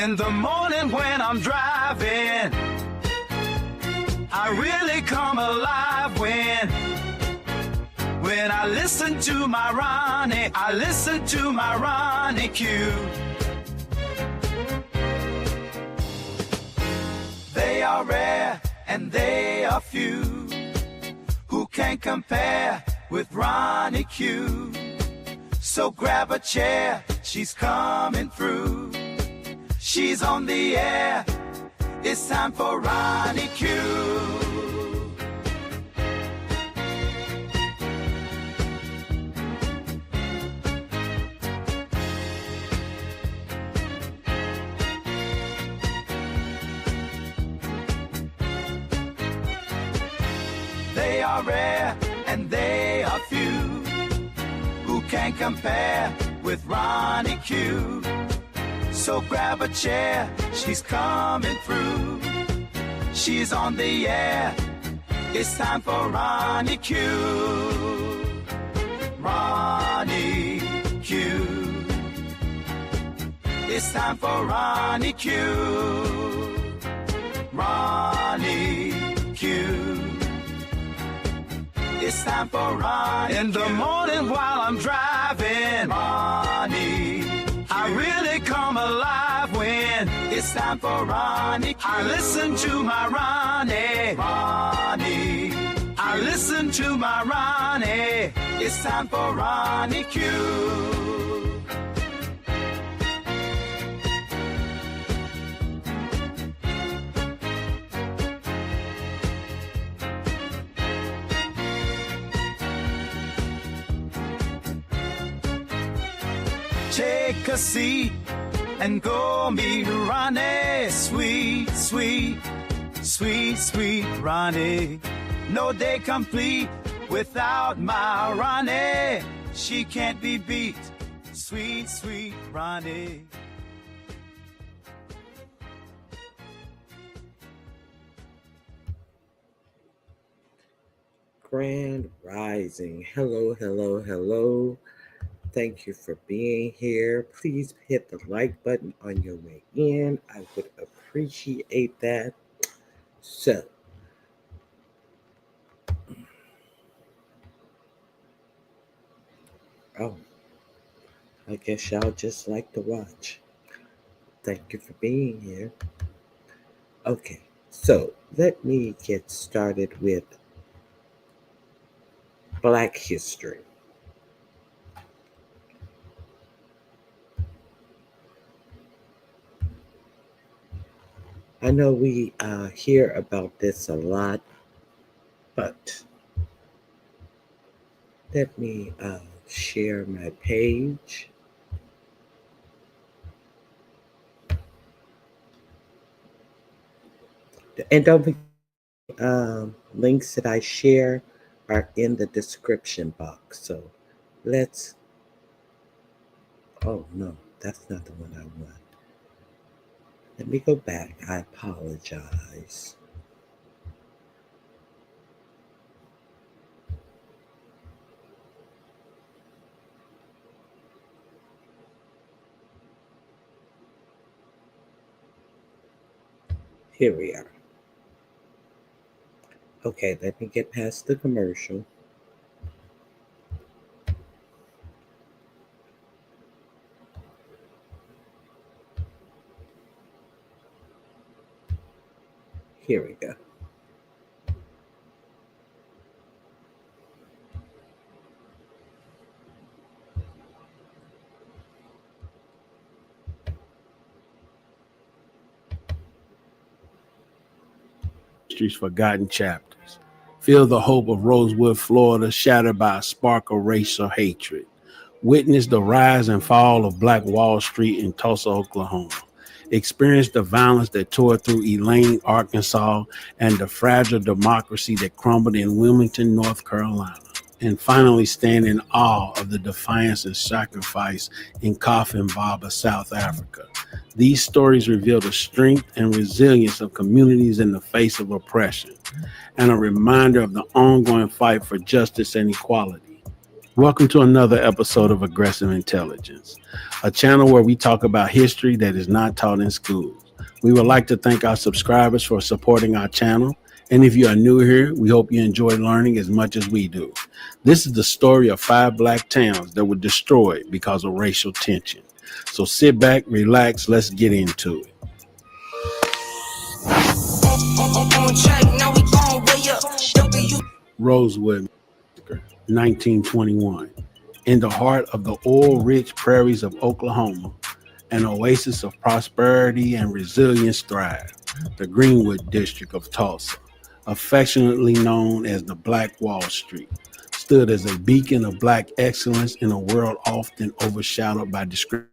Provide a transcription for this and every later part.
In the morning when I'm driving, I really come alive when I listen to my Ronnie, I listen to my Ronnie Q. They are rare and they are few who can compare with Ronnie Q. So grab a chair, she's coming through. She's on the air, it's time for Ronnie Q. They are rare and they are few who can compare with Ronnie Q. So grab a chair, she's coming through. She's on the air, it's time for Ronnie Q. Ronnie Q. It's time for Ronnie Q. Ronnie Q. It's time for Ronnie Q. In the morning while I'm driving, Ronnie Q. I really come alive when it's time for Ronnie Q. I listen to my Ronnie, Ronnie Q. I listen to my Ronnie. It's time for Ronnie Q. Take a seat and go meet Ronnie. Sweet, sweet, sweet, sweet Ronnie. No day complete without my Ronnie. She can't be beat. Sweet, sweet Ronnie. Grand Rising. Hello, hello, hello. Thank you for being here. Please hit the like button on your way in. I would appreciate that. So, I guess y'all just like to watch. Thank you for being here. Okay, so let me get started with Black history. I know we hear about this a lot, but let me share my page. And don't forget, links that I share are in the description box. So let's, oh no, that's not the one I want. Let me go back. I apologize. Here we are. Okay, let me get past the commercial. Here we go. History's forgotten chapters. Feel the hope of Rosewood, Florida, shattered by a spark of racial hatred. Witness the rise and fall of Black Wall Street in Tulsa, Oklahoma. Experience the violence that tore through Elaine, Arkansas, and the fragile democracy that crumbled in Wilmington, North Carolina. And finally stand in awe of the defiance and sacrifice in Coffin Baba, South Africa. These stories reveal the strength and resilience of communities in the face of oppression, and a reminder of the ongoing fight for justice and equality. Welcome to another episode of Aggressive Intelligence, a channel where we talk about history that is not taught in schools. We would like to thank our subscribers for supporting our channel. And if you are new here, we hope you enjoy learning as much as we do. This is the story of 5 black towns that were destroyed because of racial tension. So sit back, relax, let's get into it. Rosewood Massacre, 1921. In the heart of the oil-rich prairies of Oklahoma, an oasis of prosperity and resilience thrived, the Greenwood district of Tulsa, affectionately known as the Black Wall Street, stood as a beacon of black excellence in a world often overshadowed by discrimination.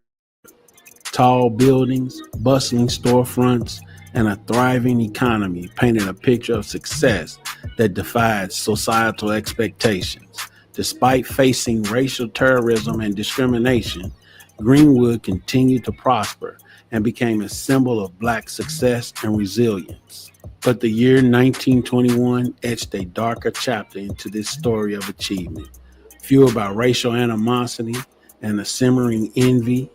Tall buildings, bustling storefronts, and a thriving economy painted a picture of success that defied societal expectations. Despite facing racial terrorism and discrimination, Greenwood continued to prosper and became a symbol of black success and resilience. But the year 1921 etched a darker chapter into this story of achievement, fueled by racial animosity and a simmering envy.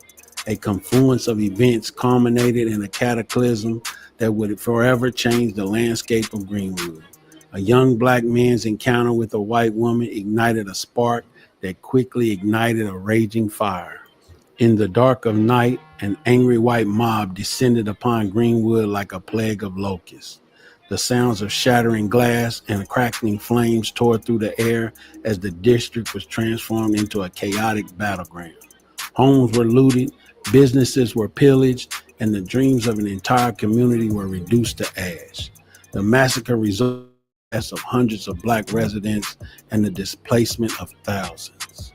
A confluence of events culminated in a cataclysm that would forever change the landscape of Greenwood. A young black man's encounter with a white woman ignited a spark that quickly ignited a raging fire. In the dark of night, an angry white mob descended upon Greenwood like a plague of locusts. The sounds of shattering glass and crackling flames tore through the air as the district was transformed into a chaotic battleground. Homes were looted, businesses were pillaged, and the dreams of an entire community were reduced to ash. The massacre resulted in the deaths of hundreds of black residents and the displacement of thousands.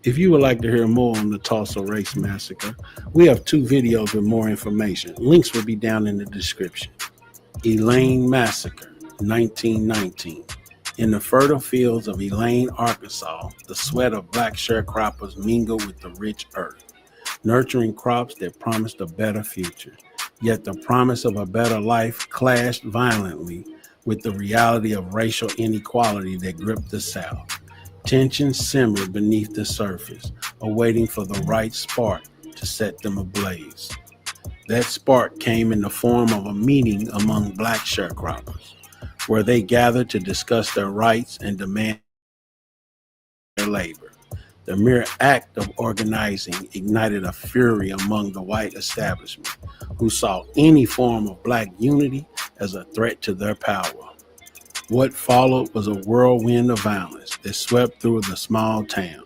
If you would like to hear more on the Tulsa Race Massacre, we have 2 videos with more information. Links will be down in the description. Elaine Massacre, 1919. In the fertile fields of Elaine, Arkansas, the sweat of black sharecroppers mingled with the rich earth, nurturing crops that promised a better future. Yet the promise of a better life clashed violently with the reality of racial inequality that gripped the South. Tensions simmered beneath the surface, awaiting for the right spark to set them ablaze. That spark came in the form of a meeting among black sharecroppers, where they gathered to discuss their rights and demand their labor. The mere act of organizing ignited a fury among the white establishment, who saw any form of black unity as a threat to their power. What followed was a whirlwind of violence that swept through the small town.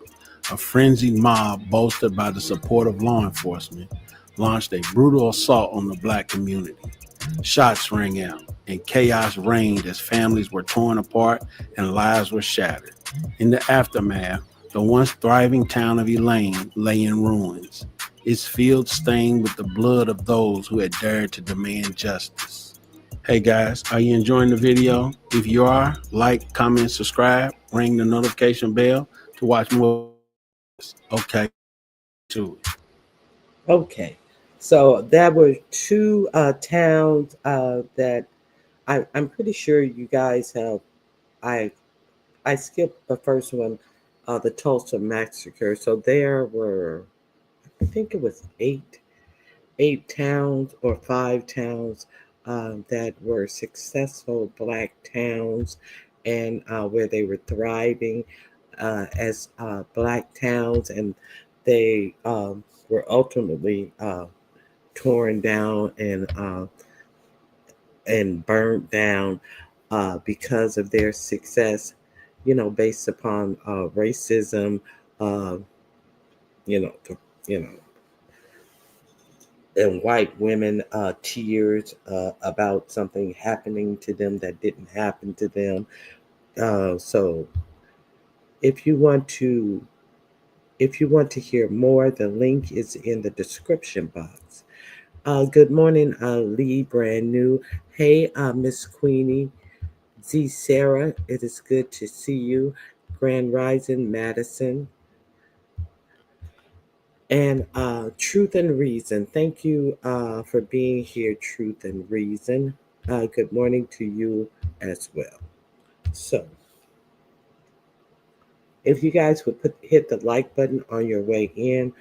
A frenzied mob, bolstered by the support of law enforcement, launched a brutal assault on the black community. Shots rang out, and chaos reigned as families were torn apart and lives were shattered. In the aftermath, the once thriving town of Elaine lay in ruins, its fields stained with the blood of those who had dared to demand justice. Hey guys, are you enjoying the video? If you are, like, comment, subscribe, ring the notification bell to watch more. Okay, to it. Okay, so there were 2 towns that I'm pretty sure you guys have. I skipped the first one, the Tulsa Massacre. So there were, I think it was eight towns or 5 towns that were successful black towns, and where they were thriving as black towns, and they were ultimately torn down and burned down because of their success, based upon racism, uh, you know, the, you know, and white women tears about something happening to them that didn't happen to them. So if you want to hear more, the link is in the description box. Good morning, Lee, brand new. Hey, Miss Queenie, Z Sarah, it is good to see you. Grand Rising, Madison. And Truth and Reason. Thank you for being here, Truth and Reason. Good morning to you as well. So, If you guys would hit the like button on your way in,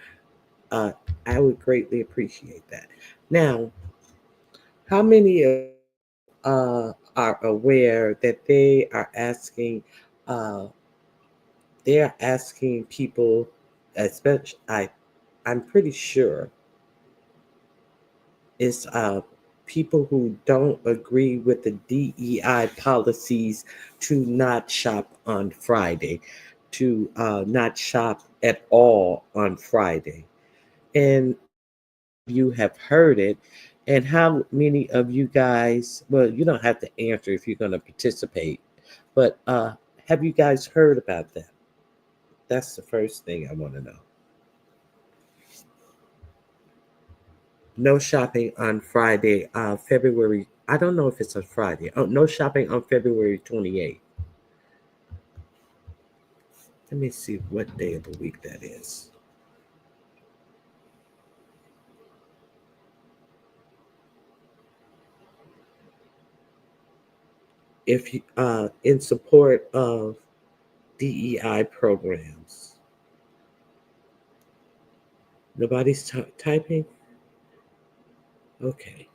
uh, I would greatly appreciate that. Now, how many of are aware that uh, they are asking people, especially I'm pretty sure it's people who don't agree with the DEI policies to not shop on Friday, to not shop at all on Friday. And you have heard it. And how many of you guys, well, you don't have to answer if you're going to participate, but have you guys heard about that? That's the first thing I want to know. No shopping on Friday, February. I don't know if it's on Friday. Oh, no shopping on February 28th. Let me see what day of the week that is. If you, in support of DEI programs, nobody's typing. Okay.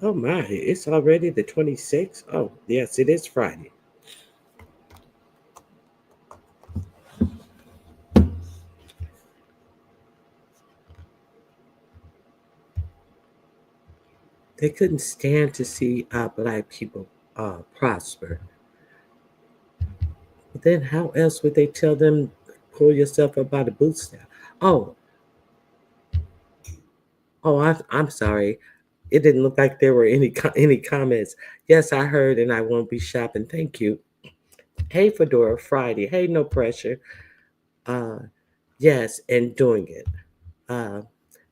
Oh my, it's already the 26th. Oh, yes, it is Friday. They couldn't stand to see black people prosper. But then how else would they tell them pull yourself up by the bootstrap? Oh, I'm sorry. It didn't look like there were any comments. Yes, I heard, and I won't be shopping. Thank you. Hey, Fedora Friday. Hey, no pressure. Uh, yes, and doing it. Uh,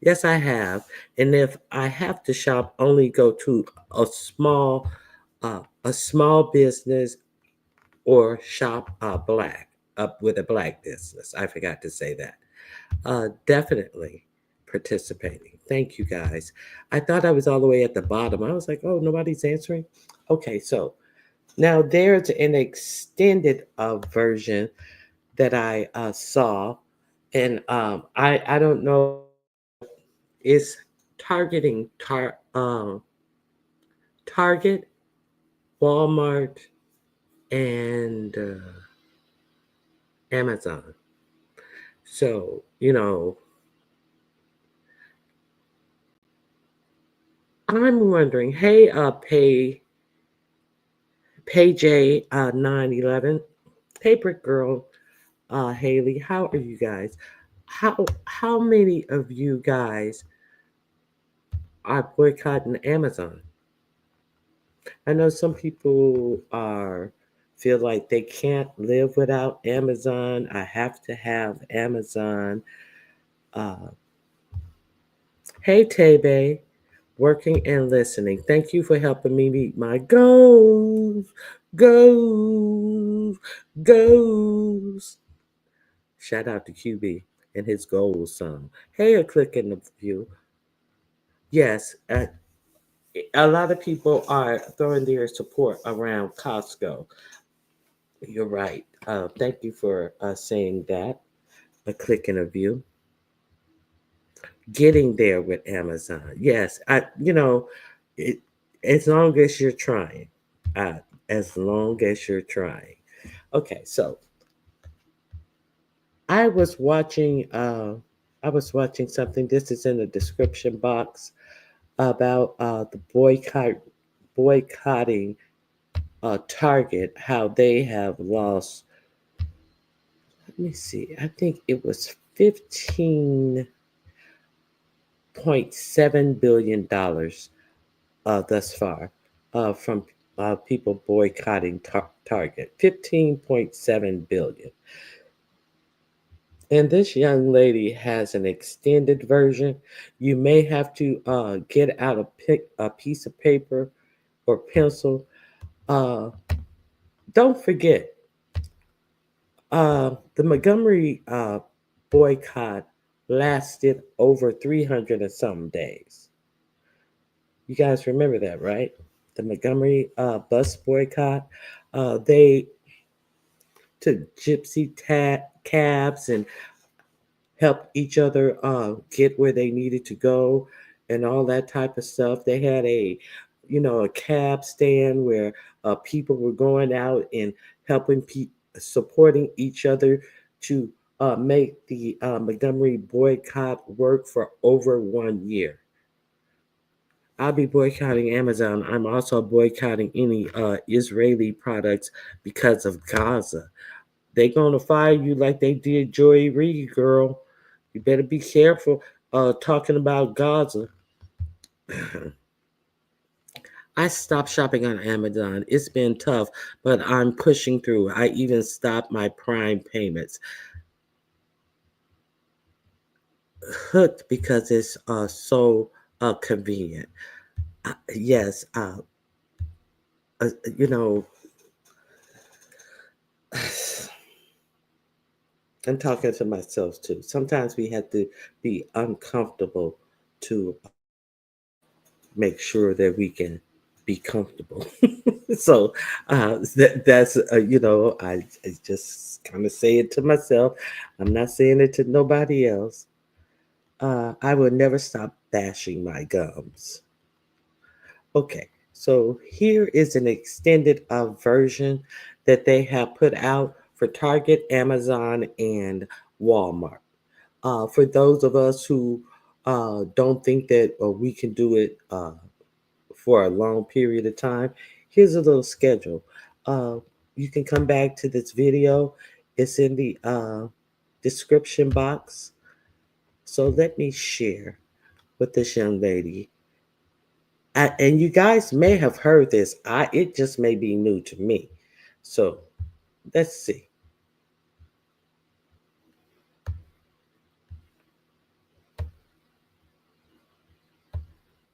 yes, I have. And if I have to shop, only go to a small business or shop black up with a black business. I forgot to say that. Definitely participating. Thank you guys. I thought I was all the way at the bottom. I was like, oh, nobody's answering. Okay, so now there's an extended version that I saw, and I don't know, is targeting Target, Walmart, and Amazon. So I'm wondering, hey, J 911, Paper Girl, Haley, how are you guys? How many of you guys are boycotting Amazon? I know some people are feel like they can't live without Amazon. I have to have Amazon. Uh, hey, Tebe, working and listening. Thank you for helping me meet my goals, goals, goals. Shout out to QB and his goals song. Hey, a click in the view. Yes, a lot of people are throwing their support around Costco. You're right. Thank you for saying that. A click in a view. Getting there with Amazon. Yes, it, as long as you're trying. Uh, as long as you're trying. Okay, so I was watching. I was watching something. This is in the description box about the boycotting Target. How they have lost. Let me see. I think it was 15.7 billion thus far from people boycotting Target. 15.7 billion. And this young lady has an extended version. You may have to get out a piece of paper or pencil. Uh, don't forget, the Montgomery boycott lasted over 300 and some days. You guys remember that, right? The Montgomery bus boycott. They took gypsy cabs and helped each other get where they needed to go and all that type of stuff. They had a cab stand where people were going out and helping supporting each other to make the Montgomery boycott work for over 1 year. I'll be boycotting Amazon. I'm also boycotting any Israeli products because of Gaza. They gonna fire you like they did Joy Reid, girl. You better be careful talking about Gaza. I stopped shopping on Amazon. It's been tough, but I'm pushing through. I even stopped my Prime payments. Hooked because it's so convenient. Yes, you know, I'm talking to myself too. Sometimes we have to be uncomfortable to make sure that we can be comfortable. So that's I just kind of say it to myself. I'm not saying it to nobody else. I will never stop bashing my gums. Okay, so here is an extended version that they have put out for Target, Amazon, and Walmart. For those of us who don't think that we can do it for a long period of time, here's a little schedule. Uh, you can come back to this video. It's in the description box. So let me share with this young lady. And you guys may have heard this. It just may be new to me. So let's see.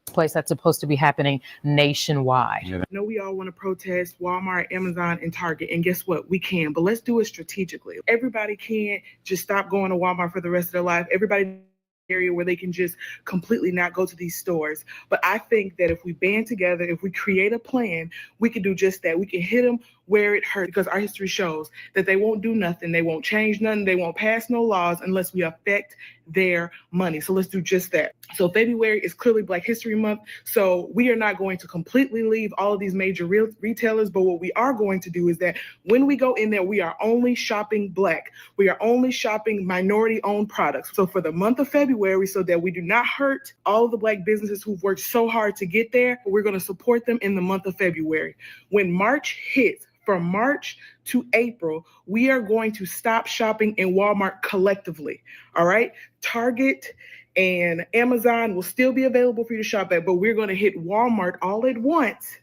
Place that's supposed to be happening nationwide. I know we all want to protest Walmart, Amazon, and Target, and guess what? We can, but let's do it strategically. Everybody can't just stop going to Walmart for the rest of their life. Everybody area where they can just completely not go to these stores. But I think that if we band together, if we create a plan, we can do just that. We can hit them where it hurts, because our history shows that they won't do nothing. They won't change nothing. They won't pass no laws unless we affect their money. So let's do just that. So February is clearly Black History Month. So we are not going to completely leave all of these major retailers, but what we are going to do is that when we go in there, we are only shopping Black. We are only shopping minority-owned products. So for the month of February, so that we do not hurt all of the Black businesses who've worked so hard to get there, we're going to support them in the month of February. When March hits, from March to April, we are going to stop shopping in Walmart collectively. All right. Target and Amazon will still be available for you to shop at, but we're going to hit Walmart all at once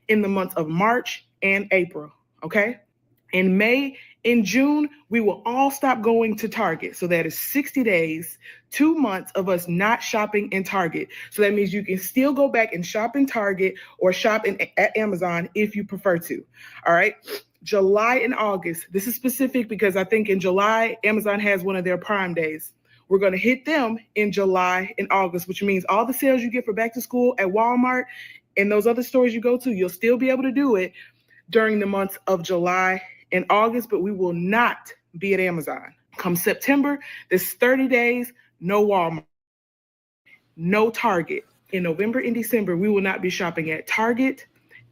in the months of March and April. Okay. In May and June, we will all stop going to Target. So that is 60 days, 2 months of us not shopping in Target. So that means you can still go back and shop in Target or shop at Amazon if you prefer to. All right. July and August. This is specific because I think in July, Amazon has one of their Prime days. We're going to hit them in July and August, which means all the sales you get for back to school at Walmart and those other stores you go to, you'll still be able to do it during the months of July and August, but we will not be at Amazon. Come September, this 30 days, no Walmart, no Target. In November and December, we will not be shopping at Target,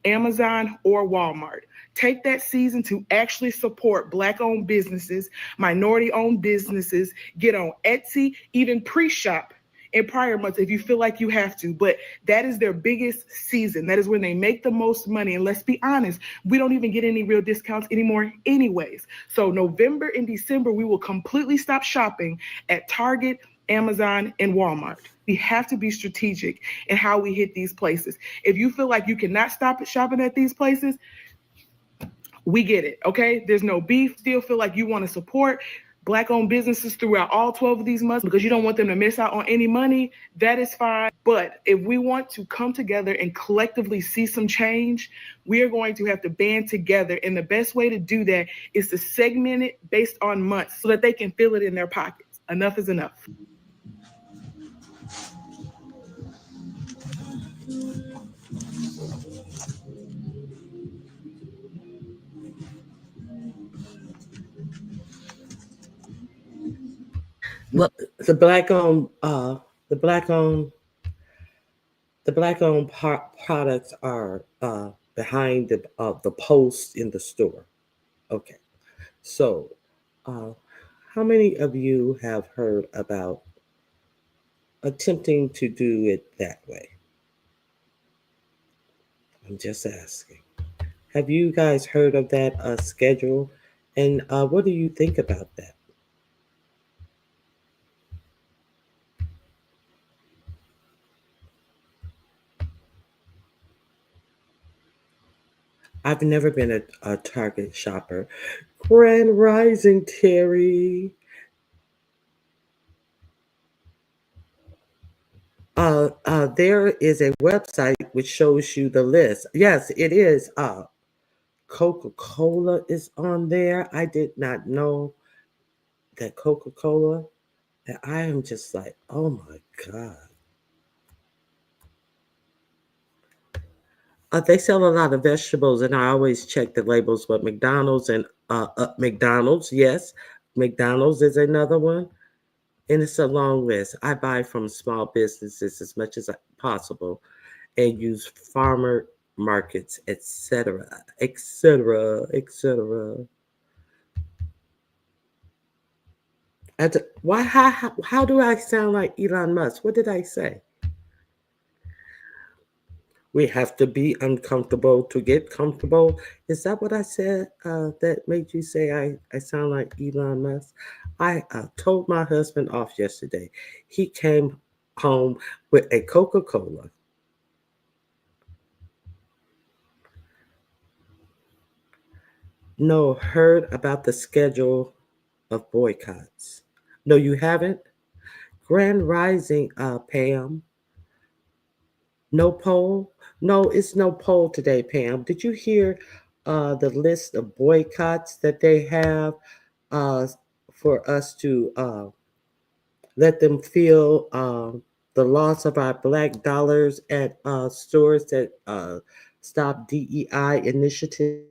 Amazon, or Walmart. Take that season to actually support Black-owned businesses, minority-owned businesses, get on Etsy, even pre-shop in prior months if you feel like you have to. But that is their biggest season. That is when they make the most money. And let's be honest, we don't even get any real discounts anymore anyways. So November and December, we will completely stop shopping at Target, Amazon, and Walmart. We have to be strategic in how we hit these places. If you feel like you cannot stop shopping at these places, we get it, okay? There's no beef. Still feel like you want to support Black-owned businesses throughout all 12 of these months because you don't want them to miss out on any money, that is fine. But if we want to come together and collectively see some change, we are going to have to band together. And the best way to do that is to segment it based on months so that they can feel it in their pockets. Enough is enough. Well, the black owned the black owned products are behind the post in the store. Okay, so uh, how many of you have heard about attempting to do it that way? I'm just asking. Have you guys heard of that schedule? And what do you think about that? I've never been a Target shopper. Grand Rising, Terry. There is a website which shows you the list. Yes, it is. Coca-Cola is on there. I did not know that Coca-Cola. And I am just like, oh my God. They sell a lot of vegetables, and I always check the labels. But McDonald's, yes, McDonald's is another one, and it's a long list. I buy from small businesses as much as possible, and use farmer markets, etc., etc., etc. Why? How do I sound like Elon Musk? What did I say? We have to be uncomfortable to get comfortable. Is that what I said that made you say I sound like Elon Musk? I told my husband off yesterday. He came home with a Coca-Cola. No, heard about the schedule of boycotts. No, you haven't? Grand Rising, Pam. No poll? No, it's no poll today, Pam. Did you hear the list of boycotts that they have uh, for us to let them feel the loss of our black dollars at stores that stop DEI initiative?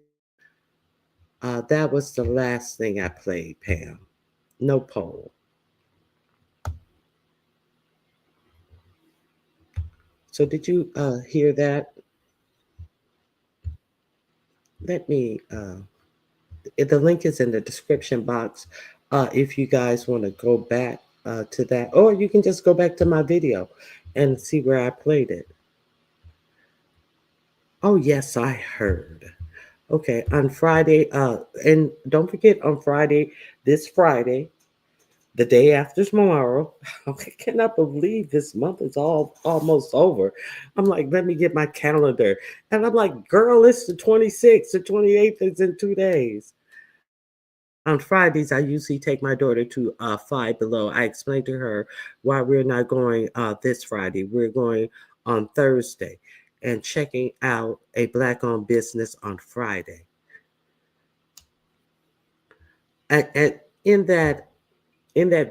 That was the last thing I played, Pam. No poll. So did you hear that? Let me. The link is in the description box. If you guys want to go back to that, or you can just go back to my video and see where I played it. Oh yes, I heard. Okay, on Friday, and don't forget on Friday, this Friday, the day after tomorrow. I cannot believe this month is all almost over. I'm like, let me get my calendar. And I'm like, girl, it's the 26th, the 28th is in 2 days. On Fridays, I usually take my daughter to Five Below. I explained to her why we're not going this Friday. We're going on Thursday and checking out a Black-owned business on Friday. And in that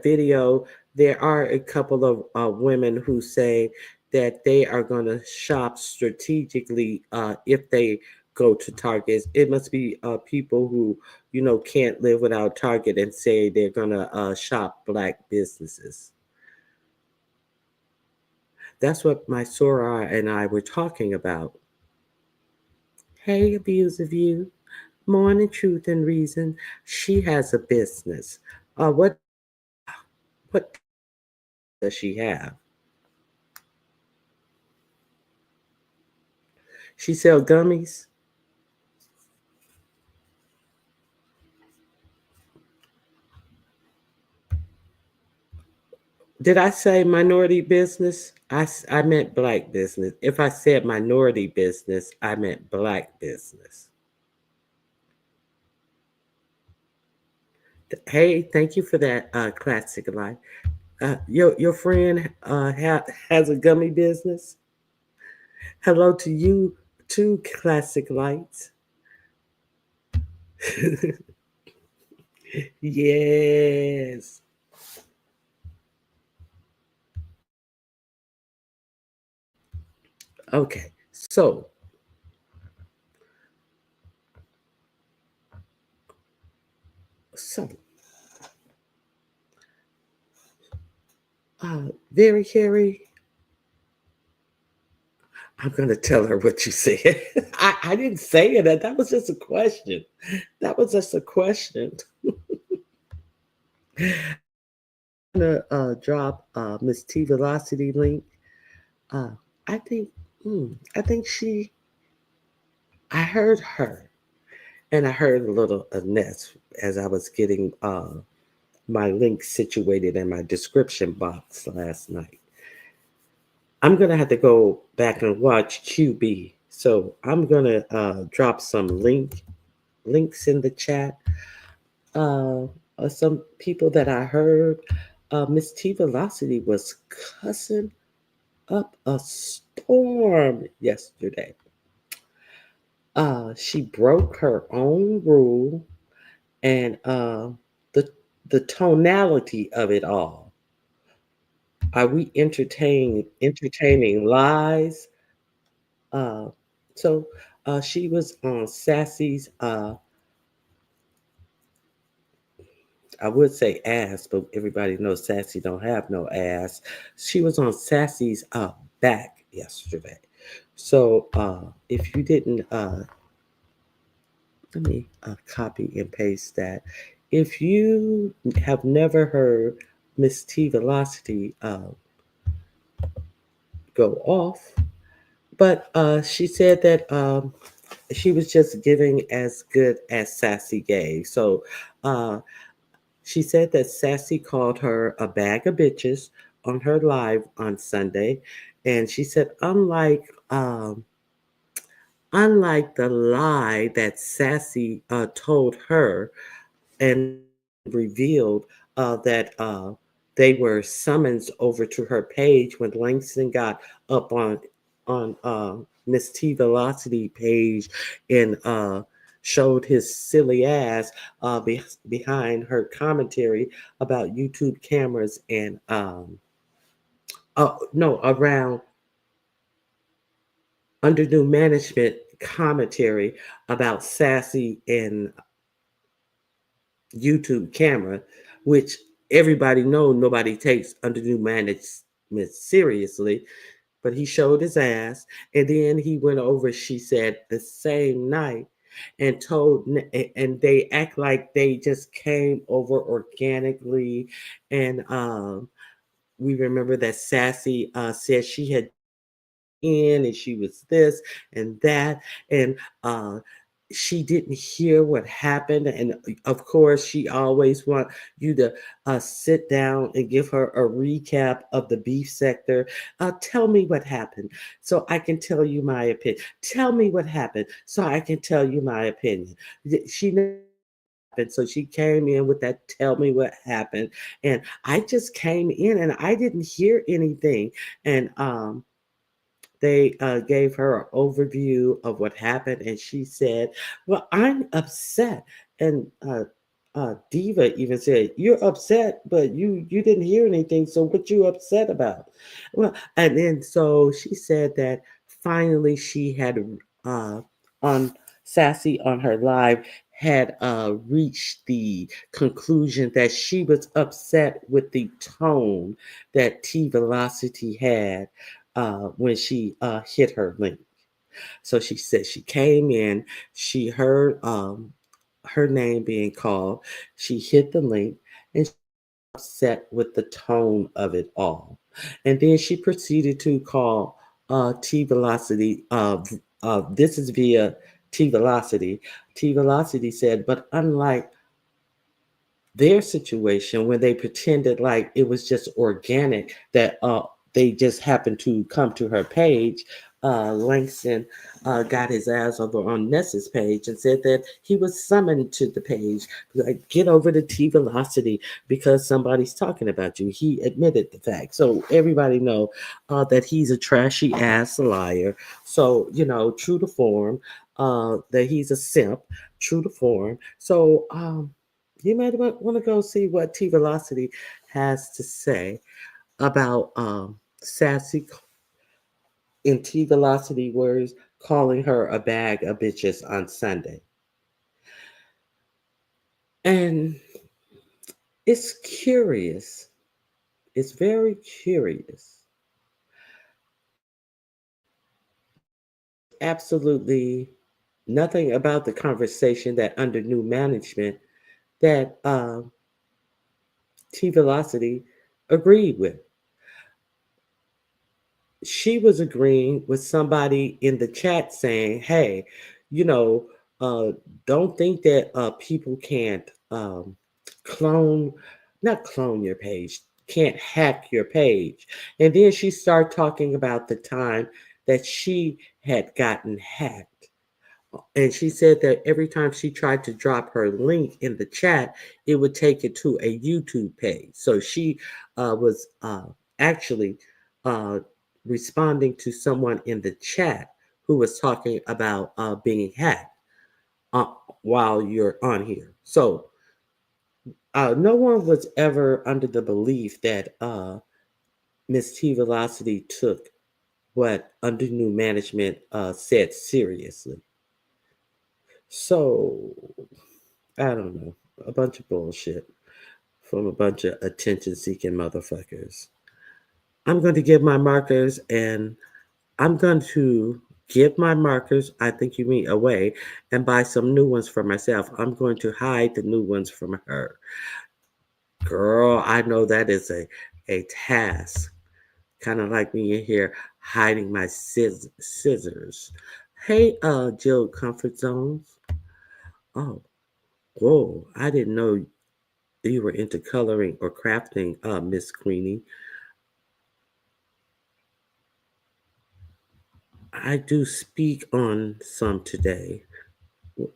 video, there are a couple of women who say that they are going to shop strategically if they go to Target. It must be people who, can't live without Target and say they're going to shop Black businesses. That's what my Sora and I were talking about. Hey, Abuse of You. Morning Truth and Reason. She has a business. What does she have? She sell gummies. Did I say minority business? I meant Black business. If I said minority business, I meant Black business. Hey, thank you for that, classic life. Your friend has a gummy business. Hello to you, too, classic lights. Yes. Okay. So Very Carrie, I'm going to tell her what you said. I didn't say it. That was just a question. That was just a question. I'm going to drop Miss T Velocity link. Uh, I think, I think I heard her and I heard a little of Ness as I was getting my link situated in my description box last night. I'm going to have to go back and watch QB. So I'm going to drop some links in the chat. Some people that I heard, Miss T Velocity was cussing up a storm yesterday. She broke her own rule and the the tonality of it all. Are we entertaining lies? Uh, so she was on Sassy's. I would say ass, but everybody knows Sassy don't have no ass. She was on Sassy's back yesterday. So if you didn't, let me copy and paste that. If you have never heard Miss T Velocity go off, but she said that she was just giving as good as Sassy gave. So uh, she said that Sassy called her a bag of bitches on her live on Sunday, and she said, unlike the lie that Sassy told her and revealed that they were summons over to her page when Langston got up on Miss T Velocity page and showed his silly ass behind her commentary about YouTube cameras and no, around under new management commentary about Sassy and YouTube camera, which everybody know nobody takes under new management seriously. But he showed his ass, and then he went over. She said the same night, and and they act like they just came over organically, and we remember that Sassy said she had in and she was this and that and she didn't hear what happened, and of course she always want you to sit down and give her a recap of the beef sector. Tell me what happened so I can tell you my opinion. Tell me what happened so I can tell you my opinion. She happened. So she came in with that tell me what happened, and I just came in and I didn't hear anything, and they gave her an overview of what happened, and she said, "Well, I'm upset." And Diva even said, "You're upset, but you didn't hear anything. So what you upset about?" Well, and then so she said that finally she had uh, on Sassy on her live had reached the conclusion that she was upset with the tone that T Velocity had when she hit her link. So she said she came in, she heard her name being called, she hit the link, and she was upset with the tone of it all. And then she proceeded to call T Velocity. This is via T Velocity. T Velocity said, but unlike their situation when they pretended like it was just organic that they just happened to come to her page. Langston got his ass over on Ness's page and said that he was summoned to the page. Like, get over to T Velocity because somebody's talking about you. He admitted the fact. So everybody know that he's a trashy ass liar. So, true to form, that he's a simp, true to form. So, you might want to go see what T Velocity has to say about Sassy in T Velocity words, calling her a bag of bitches on Sunday. And it's curious. is very curious. Absolutely nothing about the conversation that under new management that T Velocity agreed with. She was agreeing with somebody in the chat saying, hey, you know, uh, don't think that people can't clone, not clone your page, can't hack your page. And then she started talking about the time that she had gotten hacked. And she said that every time she tried to drop her link in the chat, it would take it to a YouTube page. So she was actually uh, responding to someone in the chat who was talking about being hacked uh, while you're on here. So no one was ever under the belief that Miss T Velocity took what under new management said seriously. So I don't know, a bunch of bullshit from a bunch of attention seeking motherfuckers. I'm going to give my markers and I'm going to give my markers, I think you mean away, and buy some new ones for myself. I'm going to hide the new ones from her. Girl, I know that is a task. Kind of like me in here hiding my scissors. Hey, Jill Comfort Zones. Oh, whoa, I didn't know you were into coloring or crafting, Miss Queenie. I do speak on some today.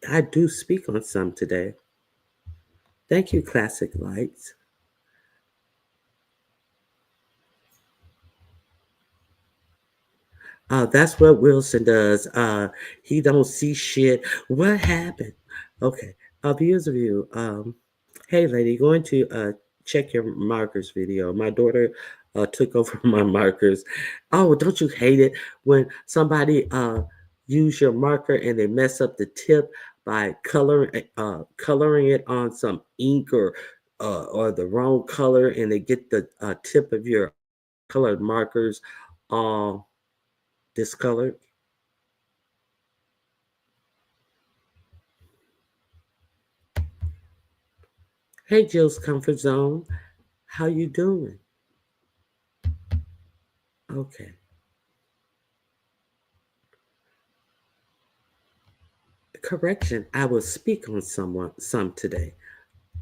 I do speak on some today. Thank you, Classic Lights. That's what Wilson does. He don't see shit. What happened? Okay. Viewers of you. Hey, lady, going to check your markers video. My daughter took over my markers. Oh, don't you hate it when somebody use your marker and they mess up the tip by coloring it on some ink or the wrong color, and they get the tip of your colored markers all discolored. Hey, Jill's Comfort Zone. How you doing? Okay. Correction, I will speak on some today.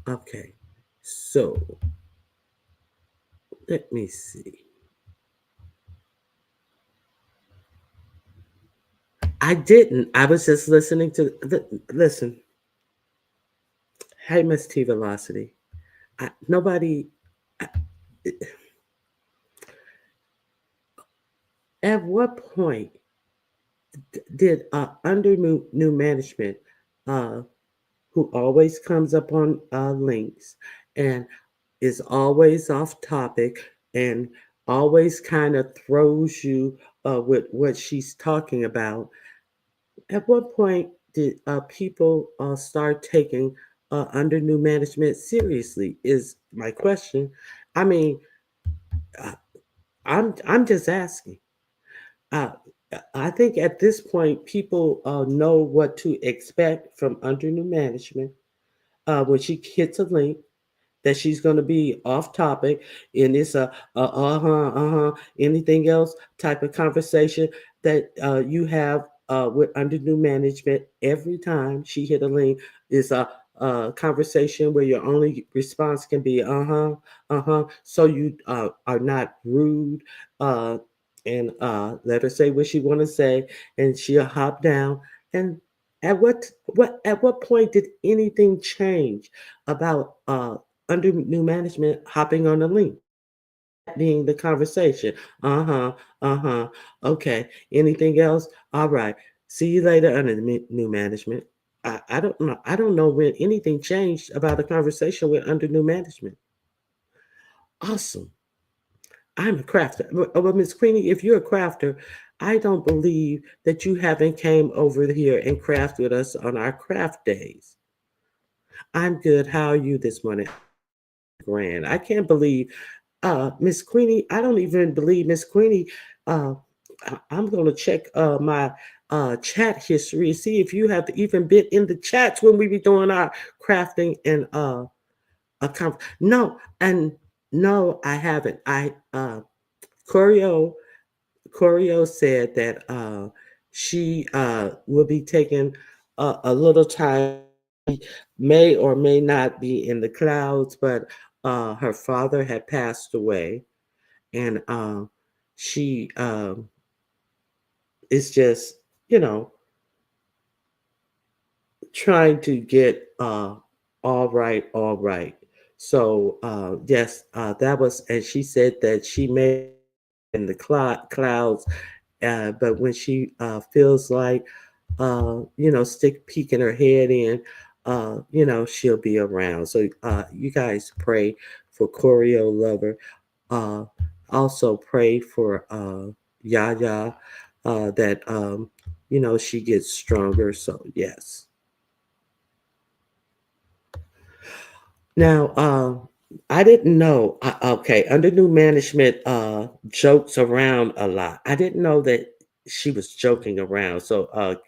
Okay. So, let me see. I didn't. I was just listening to listen. Hey, Miss T Velocity. Nobody. I, at what point did under new management, uh, who always comes up on links and is always off topic and always kind of throws you with what she's talking about. At what point did people start taking under new management seriously? Is my question. I mean, uh, I'm just asking. Uh, I think at this point, people know what to expect from under new management. When she hits a link, that she's going to be off topic and it's anything else type of conversation that you have with under new management every time she hit a link is a conversation where your only response can be so you are not rude uh, and let her say what she want to say and she'll hop down and at what point did anything change about under new management hopping on the link being the conversation? Uh-huh. Okay, anything else? All right, see you later under the new management. I don't know when anything changed about a conversation with under new management. Awesome. I'm a crafter. Well, Miss Queenie, if you're a crafter, I don't believe that you haven't came over here and craft with us on our craft days. I'm good. How are you this morning? Grand. I can't believe Miss Queenie, I don't even believe Miss Queenie. Uh, I'm going to check my chat history, see if you have even been in the chats when we be doing our crafting and no, and no, I haven't. Choreo Choreo said that she will be taking a little time, may or may not be in the clouds, but her father had passed away, and she is just, you know, trying to get all right, all right. So yes, that was, and she said that she may in the clouds, but when she feels like stick peeking her head in, she'll be around. So you guys pray for Choreo Lover. Uh, Also pray for Yaya, that she gets stronger. So yes. Now, I didn't know. Okay, under new management, jokes around a lot. I didn't know that she was joking around. So,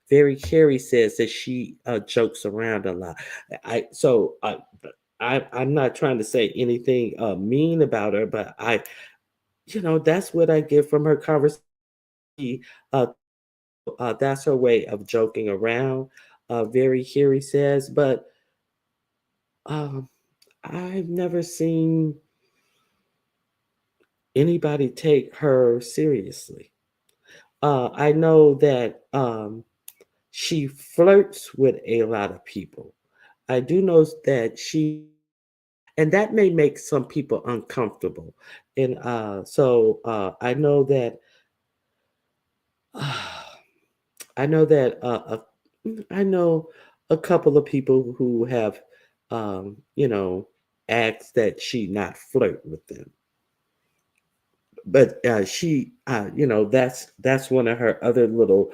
Very Carey says that she jokes around a lot. I'm not trying to say anything mean about her, but that's what I get from her conversation. Uh, that's her way of joking around. Very Carey says, but. Um, I've never seen anybody take her seriously. I know that she flirts with a lot of people. I do know that and that may make some people uncomfortable. And I know that, I know that, I know a couple of people who have, asked that she not flirt with them, but that's one of her other little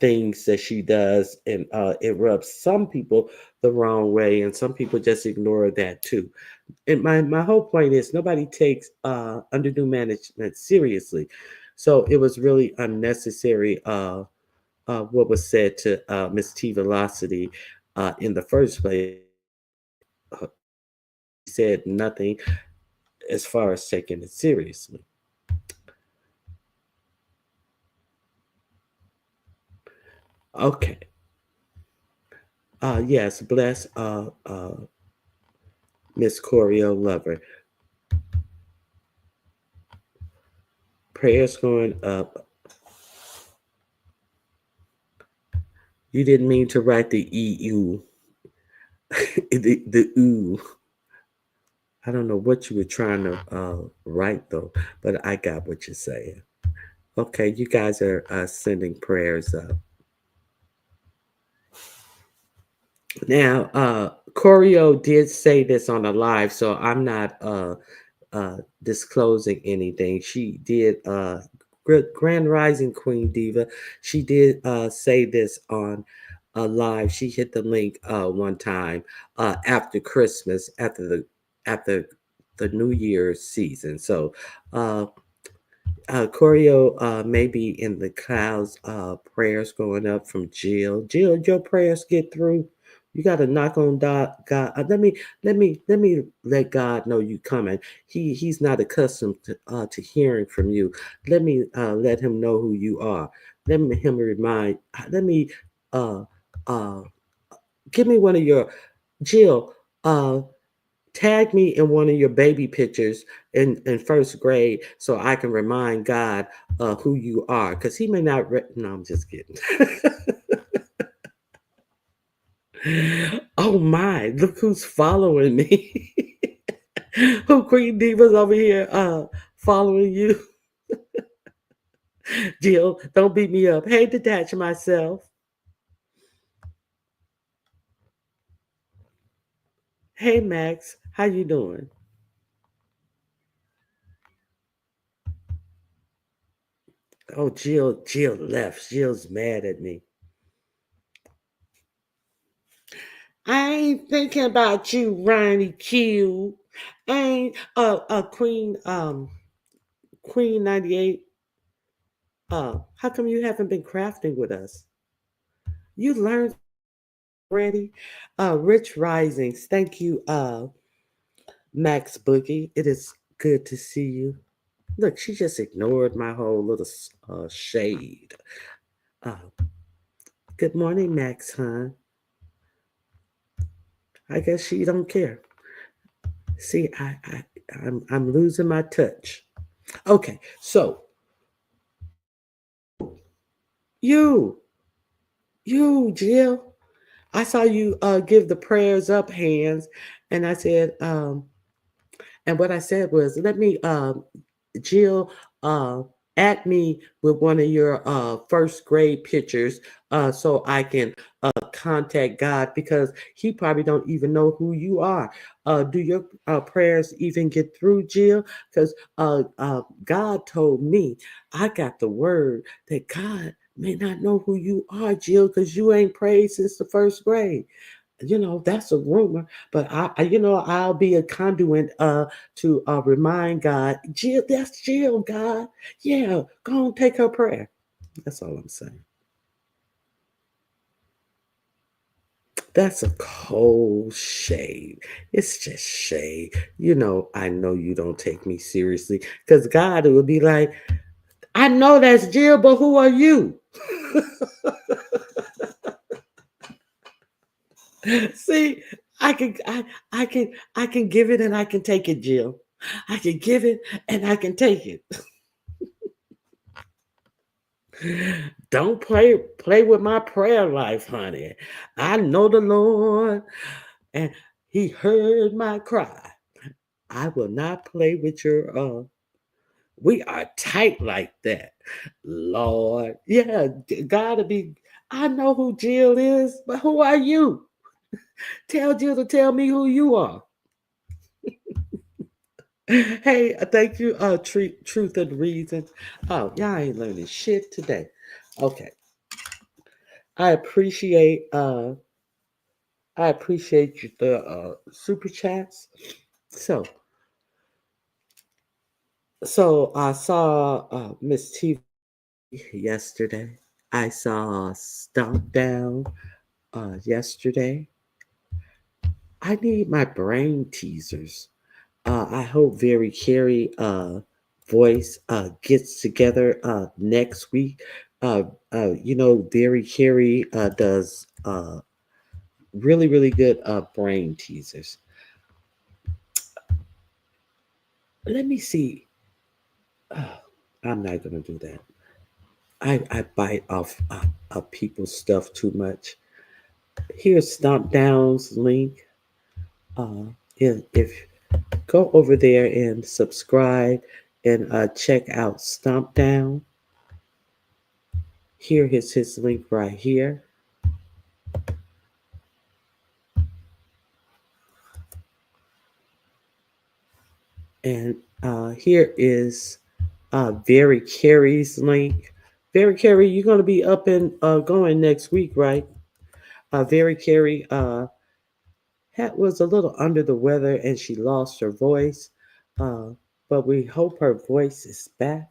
things that she does, and it rubs some people the wrong way, and some people just ignore that too. And my whole point is nobody takes under new management seriously, so it was really unnecessary what was said to Miss T Velocity in the first place. uh, Said nothing as far as taking it seriously. Okay. Yes, bless Miss Choreo Lover. Prayers going up. You didn't mean to write the EU, the ooh. I don't know what you were trying to write though, but I got what you're saying. Okay, you guys are sending prayers up. Now, Choreo did say this on a live, so I'm not disclosing anything. She did, Grand Rising Queen Diva. She did say this on a live. She hit the link one time after Christmas, after the New Year's season. So, uh, Choreo may be in the clouds. Prayers going up from Jill. Jill, your prayers get through. You got to knock on God. Let God know you coming. He's not accustomed to hearing from you. Let him know who you are. Him remind. Let me uh uh give me one of your Jill. Tag me in one of your baby pictures in first grade so I can remind God who you are, because he may not. No, I'm just kidding. Oh my! Look who's following me. Who Queen Diva's over here following you? Jill, don't beat me up. Hey, detach myself. Hey, Max, how you doing? Oh, Jill left. Jill's mad at me. I ain't thinking about you, Ronnie Q. And Queen 98, how come you haven't been crafting with us? You learned already? Rich Risings, thank you, Max Boogie. It is good to see you. Look, she just ignored my whole little shade. Uh, Good morning, Max, huh? I guess she don't care. See, I'm losing my touch. Okay, so you, Jill, I saw you give the prayers up hands, and I said, and what I said was, let me, Jill, at me with one of your first grade pictures, so I can contact God, because He probably don't even know who you are. Do your prayers even get through, Jill? Because God told me, I got the word that God may not know who you are, Jill, because you ain't prayed since the first grade. That's a rumor, but I'll be a conduit to remind God, Jill, that's Jill, God. Yeah, go on, take her prayer. That's all I'm saying. That's a cold shade. It's just shade. I know you don't take me seriously, because God will be like, I know that's Jill, but who are you? See, I can give it and I can take it, Jill. I can give it and I can take it. Don't play with my prayer life, honey. I know the Lord, and He heard my cry. I will not play with your we are tight like that. Lord. Yeah, gotta be. I know who Jill is, but who are you? Tell Jill to tell me who you are. Hey, thank you, Truth and Reason. Oh, y'all ain't learning shit today. Okay. I appreciate the super chats. So I saw Miss T yesterday. I saw Stomp Down yesterday. I need my brain teasers. I hope Very Carey voice gets together next week. Very Carey does really, really good brain teasers. Let me see. Oh, I'm not gonna do that. I bite off people's stuff too much. Here's Stomp Down's link. If go over there and subscribe and check out Stomp Down. Here is his link right here. And here is Very Carey's link. Very Carey, you're going to be up and going next week, right? Very Carey was a little under the weather and she lost her voice, uh, but we hope her voice is back.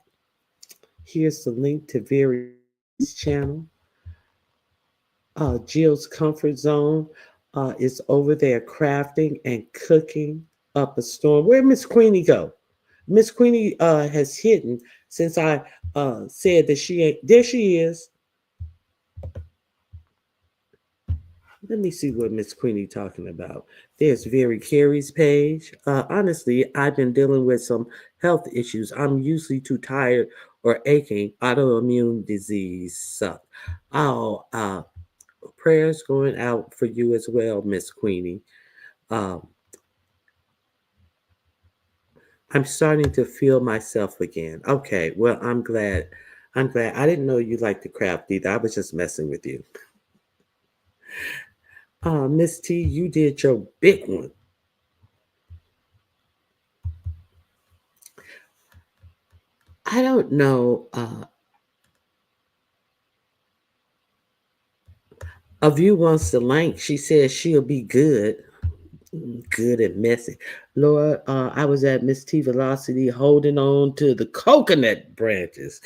Here's the link to Very's channel. Jill's Comfort Zone is over there crafting and cooking up a storm. Where'd Miss Queenie go? Miss Queenie has hidden since I said that she ain't. There she is. Let me see what Miss Queenie talking about. There's Very Carey's page. Honestly, I've been dealing with some health issues. I'm usually too tired or aching. Autoimmune disease suck. Oh, prayers going out for you as well, Miss Queenie. Um, I'm starting to feel myself again. Okay, well, I'm glad. I'm glad. I didn't know you liked to craft either. I was just messing with you. Miss T, you did your big one. I don't know. A view wants the link. She says she'll be good. Good and messy. Lord, I was at Miss T Velocity holding on to the coconut branches.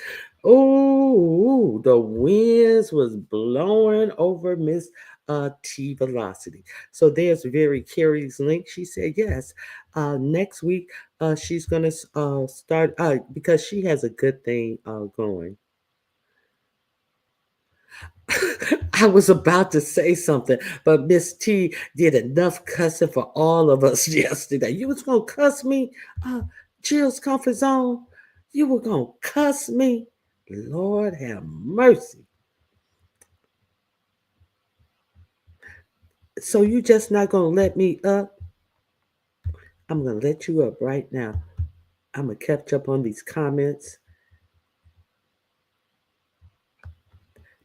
Oh, the winds was blowing over Miss T Velocity. So there's Very Carey's link. She said yes. Next week, she's gonna start because she has a good thing going. I was about to say something, but Miss T did enough cussing for all of us yesterday. You was gonna cuss me, uh, Jill's comfort zone. You were gonna cuss me. Lord have mercy. So you just not gonna let me up? I'm gonna let you up right now. I'm gonna catch up on these comments.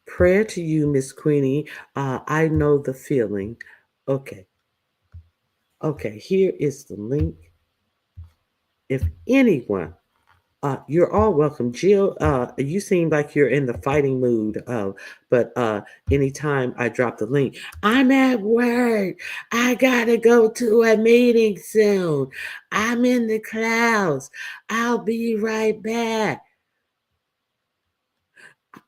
Prayer to you, Miss Queenie. I know the feeling. Okay, okay. Here is the link. If anyone you're all welcome, Jill. You seem like you're in the fighting mood. But anytime I drop the link, I'm at work. I gotta go to a meeting soon. I'm in the clouds. I'll be right back.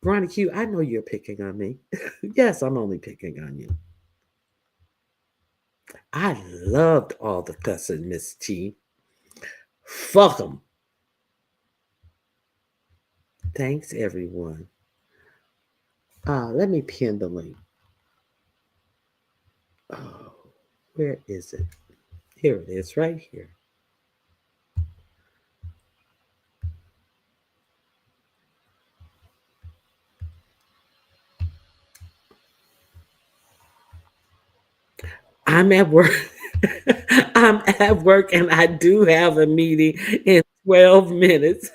Ronnie Q, I know you're picking on me. Yes, I'm only picking on you. I loved all the cussing, Miss T. Fuck them. Thanks, everyone. Let me pin the link. Oh, where is it? Here it is, right here. I'm at work. I'm at work and I do have a meeting in 12 minutes.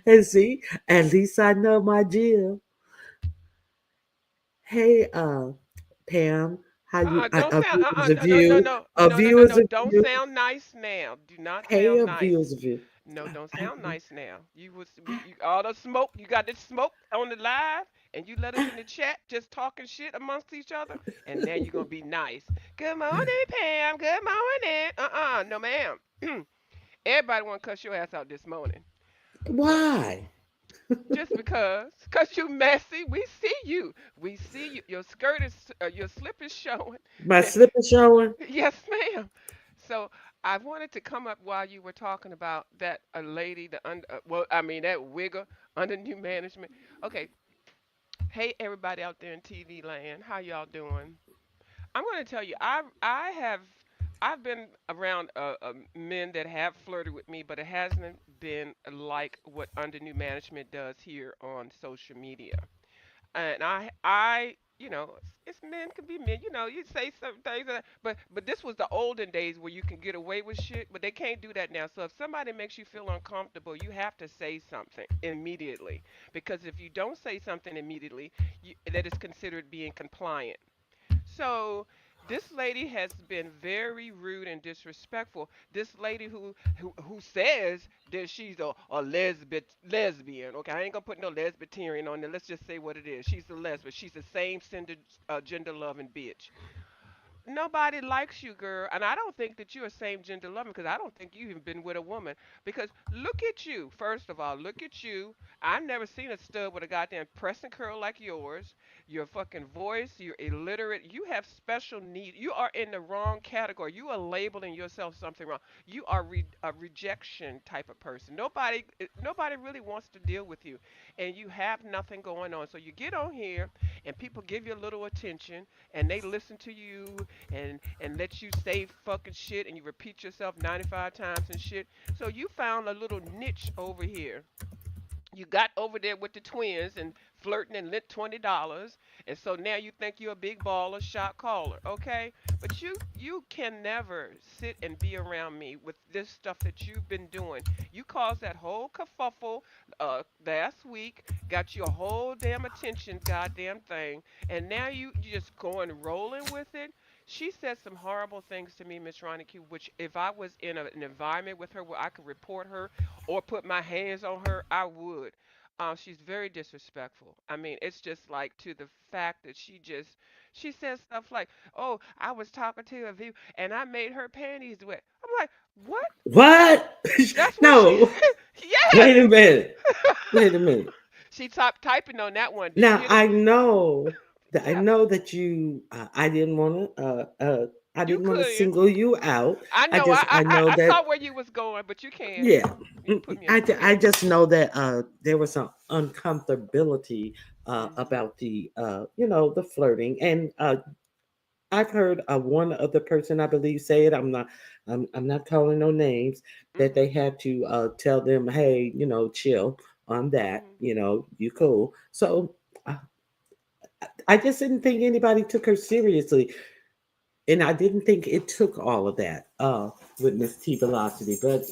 And see, at least I know my Jill. Hey, Pam, how you? Don't A sound. viewers of No, no, no, you, no, a no, no, no, viewers no. of Don't you. sound nice now. Do not Hey, sound a nice. viewers of you. No, don't I sound nice now. You all the smoke. You got this smoke on the live, and you let us in the chat just talking shit amongst each other, and now you're gonna be nice. Good morning, Pam. Good morning. No, ma'am. Everybody want to cuss your ass out this morning. So Why? just cause you messy, we see you. We see you. Your skirt is, your slip is showing. My slip is showing. Yes, ma'am. So I wanted to come up while you were talking about that a lady, well, I mean that wigger under new management. Okay, hey everybody out there in TV land, how y'all doing? I'm going to tell you, I've been around men that have flirted with me, but it hasn't been like what under new management does here on social media. And it's men can be men. You say certain things, but this was the olden days where you can get away with shit, but they can't do that now. So if somebody makes you feel uncomfortable, you have to say something immediately, because if you don't say something immediately, that is considered being compliant. So this lady has been very rude and disrespectful. This lady who says that she's a lesbian. Okay, I ain't gonna put no lesbian on there. Let's just say what it is. She's a lesbian. She's the same gender loving bitch. Nobody likes you, girl, and I don't think that you're same gender loving, because I don't think you even been with a woman. Because look at you, first of all, look at you. I've never seen a stud with a goddamn press and curl like yours. Your fucking voice, you're illiterate. You have special needs. You are in the wrong category. You are labeling yourself something wrong. You are a rejection type of person. Nobody really wants to deal with you, and you have nothing going on. So you get on here, and people give you a little attention, and they listen to you and let you say fucking shit, and you repeat yourself 95 times and shit. So you found a little niche over here. You got over there with the twins and flirting and lit $20, and so now you think you're a big baller, shot caller, okay? But you can never sit and be around me with this stuff that you've been doing. You caused that whole kerfuffle last week, got your whole damn attention, goddamn thing, and now you just going rolling with it. She said some horrible things to me, Miss Ronique, which if I was in an environment with her where I could report her or put my hands on her, I would. She's very disrespectful. I mean, it's just like to the fact that she says stuff like, "Oh, I was talking to a view and I made her panties wet." I'm like, "What?" What? That's what she. No. Yes. Wait a minute. Wait a minute. She stopped typing on that one. Did you Now hear the? I Yeah, know that you. I you didn't want to could. single you out. I know. I know I that. saw where you was going, but you can. Yeah. You can put me. Go I ahead. just know that there was some uncomfortability Mhm. about the the flirting, and I've heard one other person, I believe, say it. I'm not calling no names. That they Mhm. had to tell them, hey, chill on that. Mhm. You cool. So uh, I just didn't think anybody took her seriously, and I didn't think it took all of that with Miss T Velocity. But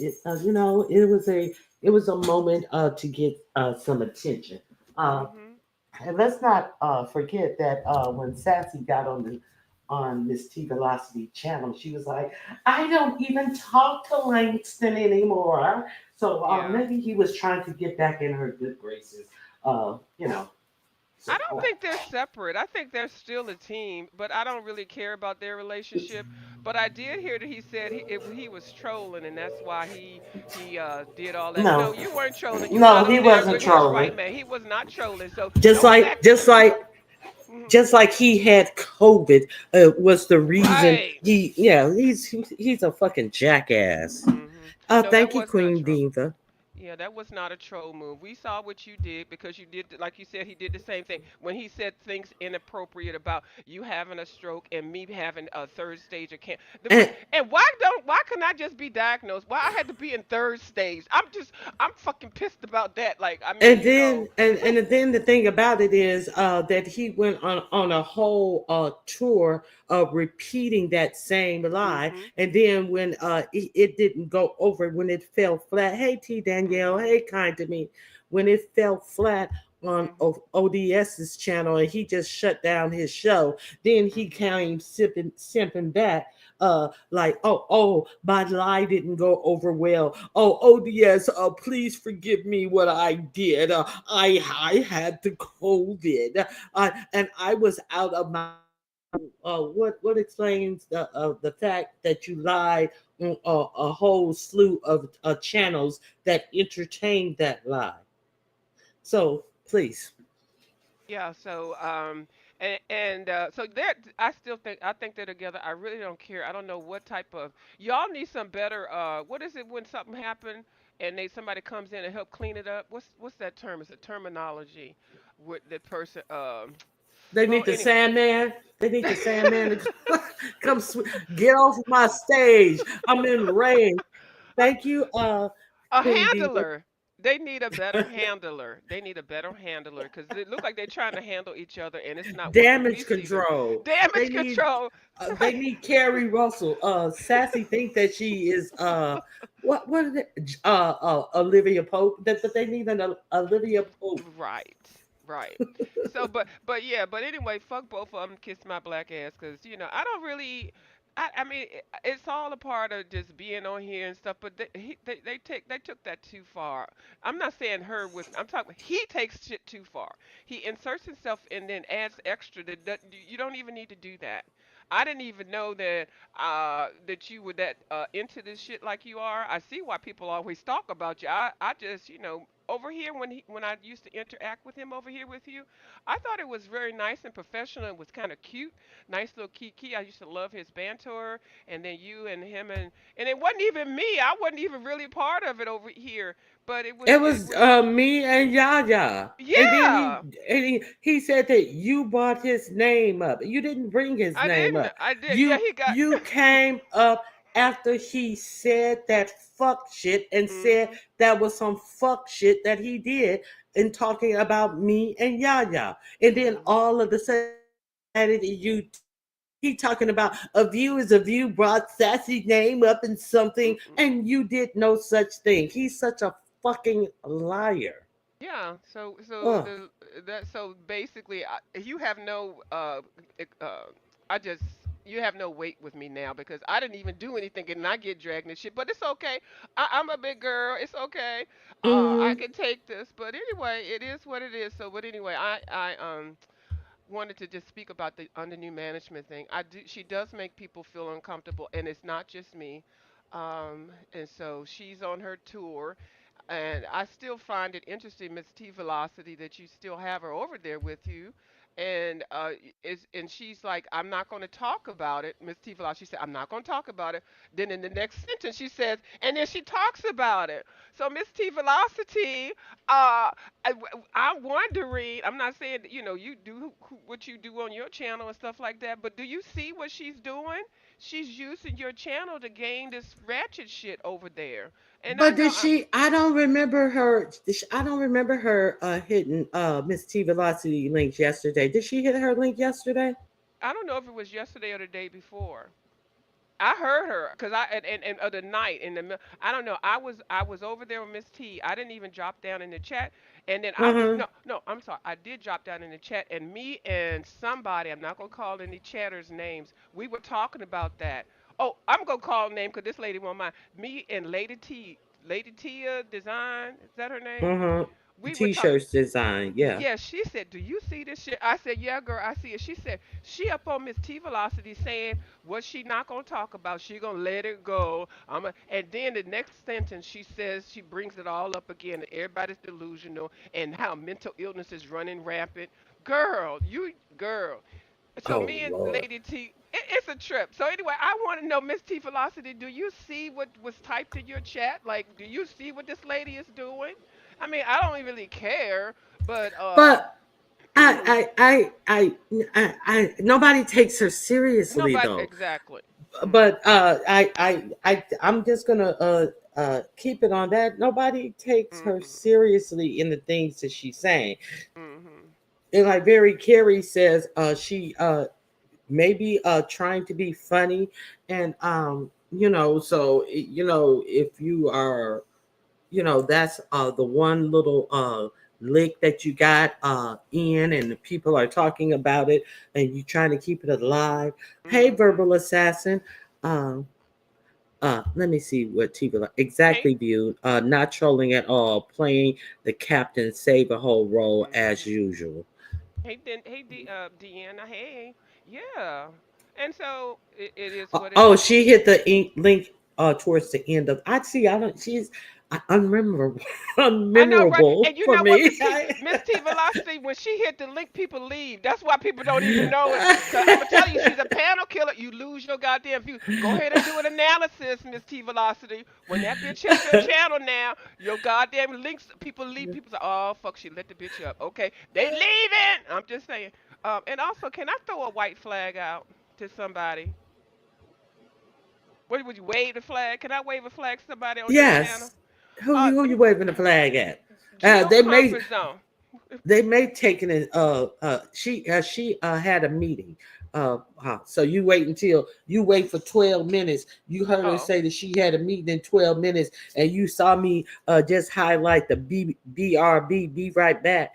it was a moment to get some attention. Uh, Mhm. and let's not forget that when Sassy got on Miss T Velocity channel, she was like, "I don't even talk to Langston anymore." So Yeah. maybe he was trying to get back in her good graces. Uh, you know. I So don't think they're separate. I think they're still a team, but I don't really care about their relationship. But I did hear that he said he was trolling, and that's why he did all that. No, no, you weren't trolling. You no, got he on there wasn't with his trolling. right man. He was not trolling. So Just don't like, back. just like, Mhm. just like he had COVID was the reason Right. he's a fucking jackass. No, that Thank you, was not Queen troll. Diva. Yeah, that was not a troll move. We saw what you did because you did, like you said, he did the same thing when he said things inappropriate about you having a stroke and me having a third stage of cancer. And And why can I just be diagnosed? Why I had to be in third stage? I'm fucking pissed about that. Like, I mean, And you then know. and then the thing about it is that he went on a whole tour of repeating that same lie. Mhm. And then when it didn't go over, when it fell flat, hey T Danielle, Mhm. hey kind to me, when it fell flat on Mhm. ODS's channel and he just shut down his show, then he Mhm. came simping back like, my lie didn't go over well. Oh, ODS, please forgive me what I did. I Mhm. had the COVID, and I was out of my. What explains the fact that you lied on a whole slew of channels that entertained that lie? So please, Yeah, and so that I think they're together. I really don't care. I don't know what type of y'all need some better what is it when something happened and somebody comes in and help clean it up? What's that term? It's a terminology with the person they well need the anyway. Sandman. They need the Sandman to come get off my stage. I'm in rain. Thank you, A Queen Diva. handler. They need a better handler. They need a better handler because it look like they're trying to handle each other and it's not working. We Damage see the control. They damage need control. they need Carrie Russell. Sassy think that she is what is it? Olivia Pope. But they need an Olivia Pope. Right, right. So, but yeah, but anyway, fuck both of them. Kiss my black ass, cause I don't really. I mean, it's all a part of just being on here and stuff. But they took that too far. I'm not saying her with. I'm talking. He takes shit too far. He inserts himself and then adds extra. That you don't even need to do that. I didn't even know that you were that into this shit like you are. I see why people always talk about you. I just over here when I used to interact with him over here with you, I thought it was very nice and professional. It was kind of cute, nice little kiki. I used to love his banter, and then you and him and it wasn't even me. I wasn't even really part of it over here, but It it was was me and Yaya. And then yeah. he said that you brought his name up. You didn't bring his I name didn't. up. I did. Yeah, You he got. you came up after he said that fuck shit and said Mhm. that was some fuck shit that he did in talking about me and Yaya. And then Mhm. all of the sudden added you he talking about a view is a view brought Sassy name up in something Mm-mm. and you did no such thing. He's such a fucking liar. Yeah. So Ugh. the that so basically, you have no. I just you have no weight with me now because I didn't even do anything and I get dragged and shit. But it's okay. I'm a big girl. It's okay. I Mm-hmm. can take this. But anyway, it is what it is. So, but anyway, I wanted to just speak about the under new management thing. I do. She does make people feel uncomfortable, and it's not just me. And so she's on her tour, and I still find it interesting, Miss T Velocity, that you still have her over there with you. And she's like, I'm not going to talk about it, Miss T Velocity. She said, I'm not going to talk about it. Then in the next sentence, she says, and then she talks about it. So Miss T Velocity, I'm wondering. I'm not saying that, you do what you do on your channel and stuff like that, but do you see what she's doing? She's using your channel to gain this ratchet shit over there. And I But know did she? I don't remember her. I don't remember her hitting Miss T Velocity links yesterday. Did she hit her link yesterday? I don't know if it was yesterday or the day before. I heard her because and the night in the I don't know. I was over there with Miss T. I didn't even drop down in the chat, and then I was Uh-huh. no, I'm sorry. I did drop down in the chat, and me and somebody, I'm not gonna call any chatters names. We were talking about that. Oh, I'm gonna call name because this lady won't mind. Me and Lady Tia Design, is that her name? Uh-huh. We were talking. T-shirts design. Yeah. Yeah, she said, "Do you see this shit?" I said, "Yeah, girl, I see it." She said, "She up on Miss T Velocity saying what she not gonna talk about. She gonna let it go." And then the next sentence, she says she brings it all up again. That everybody's delusional and how mental illness is running rampant. Girl. So Oh me and Lord. Lady T, it's a trip. So anyway, I want to know, Miss T Velocity, do you see what was typed in your chat? Like, do you see what this lady is doing? I mean, I don't really care, but But nobody takes her seriously nobody though. exactly. But Mhm. I'm just gonna keep it on that. Nobody takes her Mhm. seriously in the things that she's saying. Mhm. And like Barry Carey says, she maybe trying to be funny, and so if you are, that's the one little lick that you got in, and the people are talking about it, and you trying to keep it alive. Hey, Mhm. verbal assassin. um Let me see what TV Hey. exactly viewed. Not trolling at all, playing the captain save a whole role as Mhm. usual. Deanna. Hey. Yeah. And so it is Oh, what it oh, is. she hit the link towards the end of. I see. I don't. She's unmemorable, I know, right? unmemorable And you for know what, me. Miss T Velocity, when she hit the link, people leave. That's why people don't even know it. Cause I'm gonna tell you, she's a panel killer. You lose your goddamn view. Go ahead and do an analysis, Miss T Velocity. When that bitch hit your channel now, your goddamn links, people leave. People say, "Oh fuck, she lit the bitch up." Okay, they leaving. I'm just saying. And also, can I throw a white flag out to somebody? What would you wave the flag? Can I wave a flag to somebody on your channel? Yes. Who you waving the flag at? Geo They may comfort zone. taken it. She had a meeting. So you wait for 12 minutes. You heard her Oh. say that she had a meeting in 12 minutes, and you saw me just highlight the BRB. Be right back.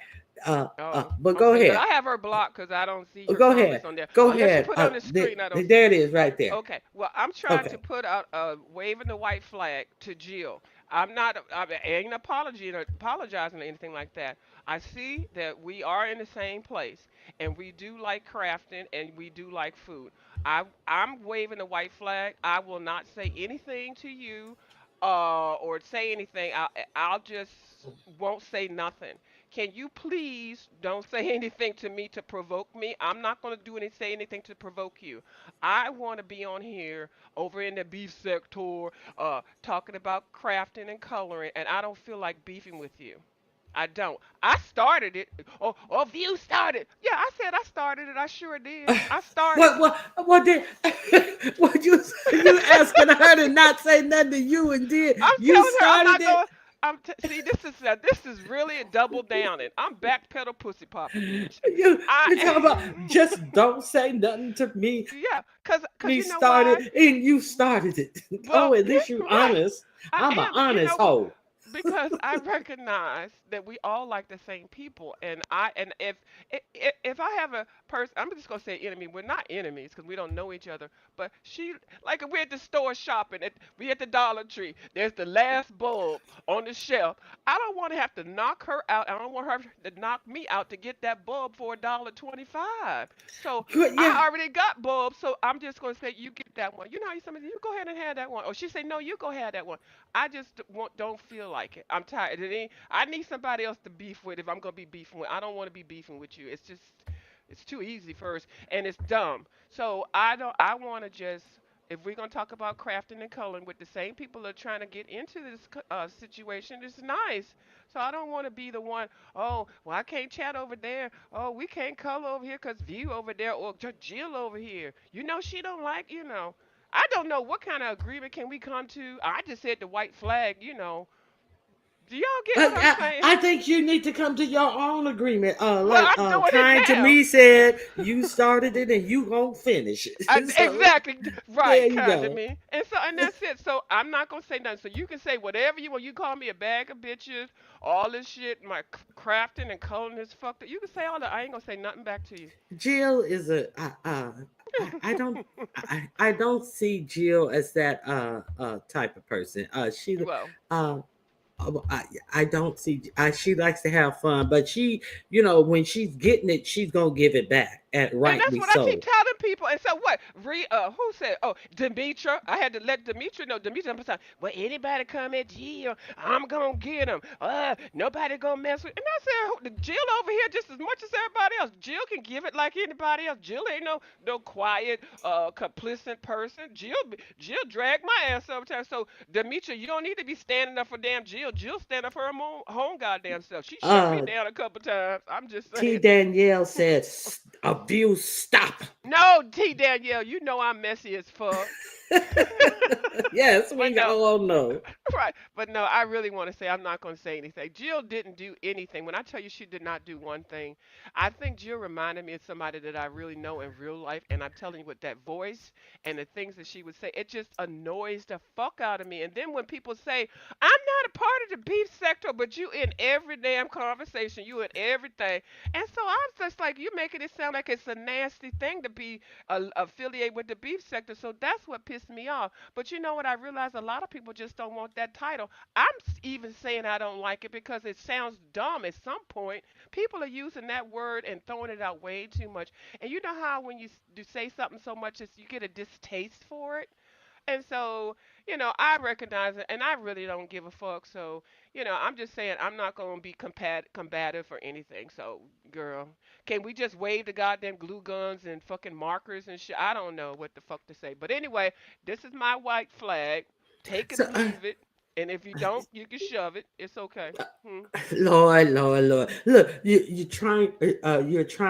Oh, But go okay. But ahead. I have her blocked because I don't see her Go ahead. comments on there. Go Unless you ahead. put on the screen, I don't see There it. it is, right there. Okay. Well, I'm trying to Okay. put out a waving the white flag to Jill. I'm not. I ain't apologizing or anything like that. I see that we are in the same place, and we do like crafting, and we do like food. I'm waving the white flag. I will not say anything to you, or say anything. I'll just won't say nothing. Can you please don't say anything to me to provoke me? I'm not going to say anything to provoke you. I want to be on here over in the beef sector, talking about crafting and coloring, and I don't feel like beefing with you. I don't. I started it. Oh, you started. Yeah, I said I started it. I sure did. I started it. What did what you asking her to not say nothing to you, and did I'm you telling her I'm started not it? going. See, this is really a double down. And I'm backpedal pussy popping, bitch. You talk about just don't say nothing to me. Yeah, cause Me you know why? started, and you started it. Well, Oh, at yeah, least you right. honest. I I'm an am. You honest know, hoe. because I recognize that we all like the same people, and if I have a person, I'm just gonna say enemy. We're not enemies because we don't know each other. But she, like, if we're at the store shopping, we at the Dollar Tree. There's the last bulb on the shelf. I don't want to have to knock her out. I don't want her to knock me out to get that bulb for $1.25. So Good, yeah. I already got bulbs, so I'm just gonna say you get that one. You know how somebody, you go ahead and have that one, or she say no, you go have that one. I just don't feel like it. I'm tired. I need somebody else to beef with if I'm gonna be beefing with. I don't want to be beefing with you. It's just, it's too easy first, and it's dumb. So I don't. I want to just. If we're gonna talk about crafting and coloring with the same people that are trying to get into this situation, it's nice. So I don't want to be the one. Oh, well, I can't chat over there. Oh, we can't color over here because View over there or Jill over here. You know she don't like. I don't know what kind of agreement can we come to. I just said the white flag. Do y'all get what I'm saying? I think you need to come to your own agreement. Well, Like I'm doing kind it to now. me said, you started it and you gonna finish it. So Exactly. there Right, you kind of go. me. And that's it. So I'm not gonna say nothing. So you can say whatever you want. You call me a bag of bitches, all this shit, my crafting and coloring is fucked up. You can say all that. I ain't gonna say nothing back to you. Jill is I don't see Jill as that type of person. Well, Uh I don't see. She likes to have fun, but when she's getting it, she's gonna give it back, and and that's rightly what I keep so. telling people. And so what? Who said? Oh, Demetra. I had to let Demetra know. Demetra, I'm saying, well, anybody come at Jill, I'm gonna get him. Nobody gonna mess with. And I said, the Jill over here just as much as everybody else. Jill can give it like anybody else. Jill ain't no quiet, complicit person. Jill dragged my ass sometimes. So Demetra, you don't need to be standing up for damn Jill. Jill stand up for her own goddamn self. She shut me Uh, down a couple times. I'm just T. saying. Danielle said, "Abuse, stop." No, T Danielle, you know I'm messy as fuck. Yes, But we no, all know. right. But no, I really want to say I'm not going to say anything. Jill didn't do anything. When I tell you she did not do one thing, I think Jill reminded me of somebody that I really know in real life. And I'm telling you, with that voice and the things that she would say, it just annoys the fuck out of me. And then when people say, I'm not a part of the beef sector, but you in every damn conversation, you in everything. And so I'm just like, you're making it sound like it's a nasty thing to be affiliated with the beef sector. So that's what pissed me off. But you know what? I realize a lot of people just don't want that title. Even saying I don't like it because it sounds dumb at some point. People are using that word and throwing it out way too much. And you know how when you do say something so much, you get a distaste for it? And so, I recognize it and I really don't give a fuck. So, I'm just saying I'm not going to be combative or anything. So, girl, can we just wave the goddamn glue guns and fucking markers and shit? I don't know what the fuck to say. But anyway, this is my white flag. Take it So, or leave it. And if you don't, you can shove it. It's okay. Hmm. Lord, look, you're trying to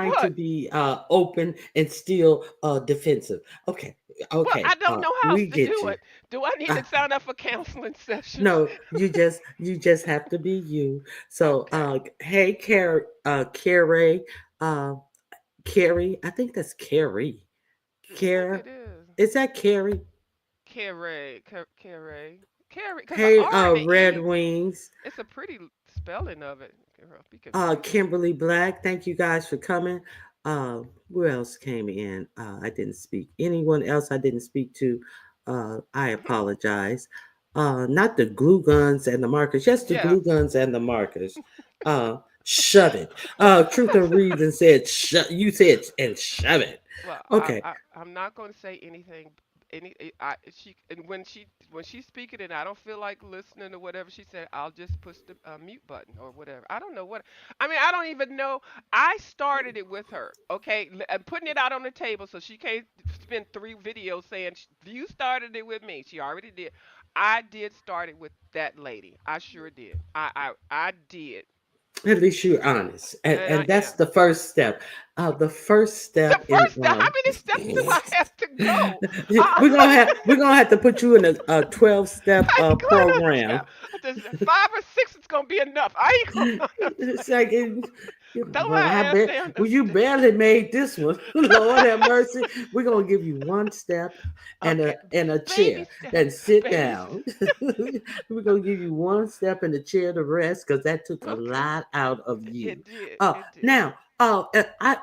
What? be open and still defensive. Okay, Well, I okay, don't know how else we to get do you. it. Do I need Uh, to sign up for counseling sessions? no, you just have to be you. So, Okay. hey, Carrie, uh, Carrie, I think that's Carrie. I think Cara, it is. is that Carrie? Carrie, Carrie, because the Hey, R and the Red E, Wings. it's a pretty spelling of it. Girl, be confusing. Kimberly Black, thank you guys for coming. Who else came in? I didn't speak. Anyone else I didn't speak to? I apologize. Not the glue guns and the markers, just the Yeah. glue guns and the markers. Shove it. Truth and Reason said, you said, and shove it. Well, Okay. I'm not going to say anything. She and when she's speaking and I don't feel like listening or whatever she said, I'll just push the mute button or whatever. I don't know what. I mean, I don't even know. I started it with her. Okay, I'm putting it out on the table so she can't spend 3 videos saying you started it with me. She already did. I did start it with that lady. I sure did. I did, At least you're honest, and, and I and that's am. the first step. The first The step in first step. How many steps do I have to go? we're gonna have to put you in a 12-step I ain't going on program. child. Just 5 or 6 is gonna be enough. I ain't going on no It's like Throw Well, her I ass bet down the well, you stairs. barely made this one. Lord have mercy. We're gonna give you one step and Okay, a baby chair. step, Then sit baby. down. We're gonna give you one step and a chair to rest because that took a Okay, lot out of you. it did, Uh it did. now,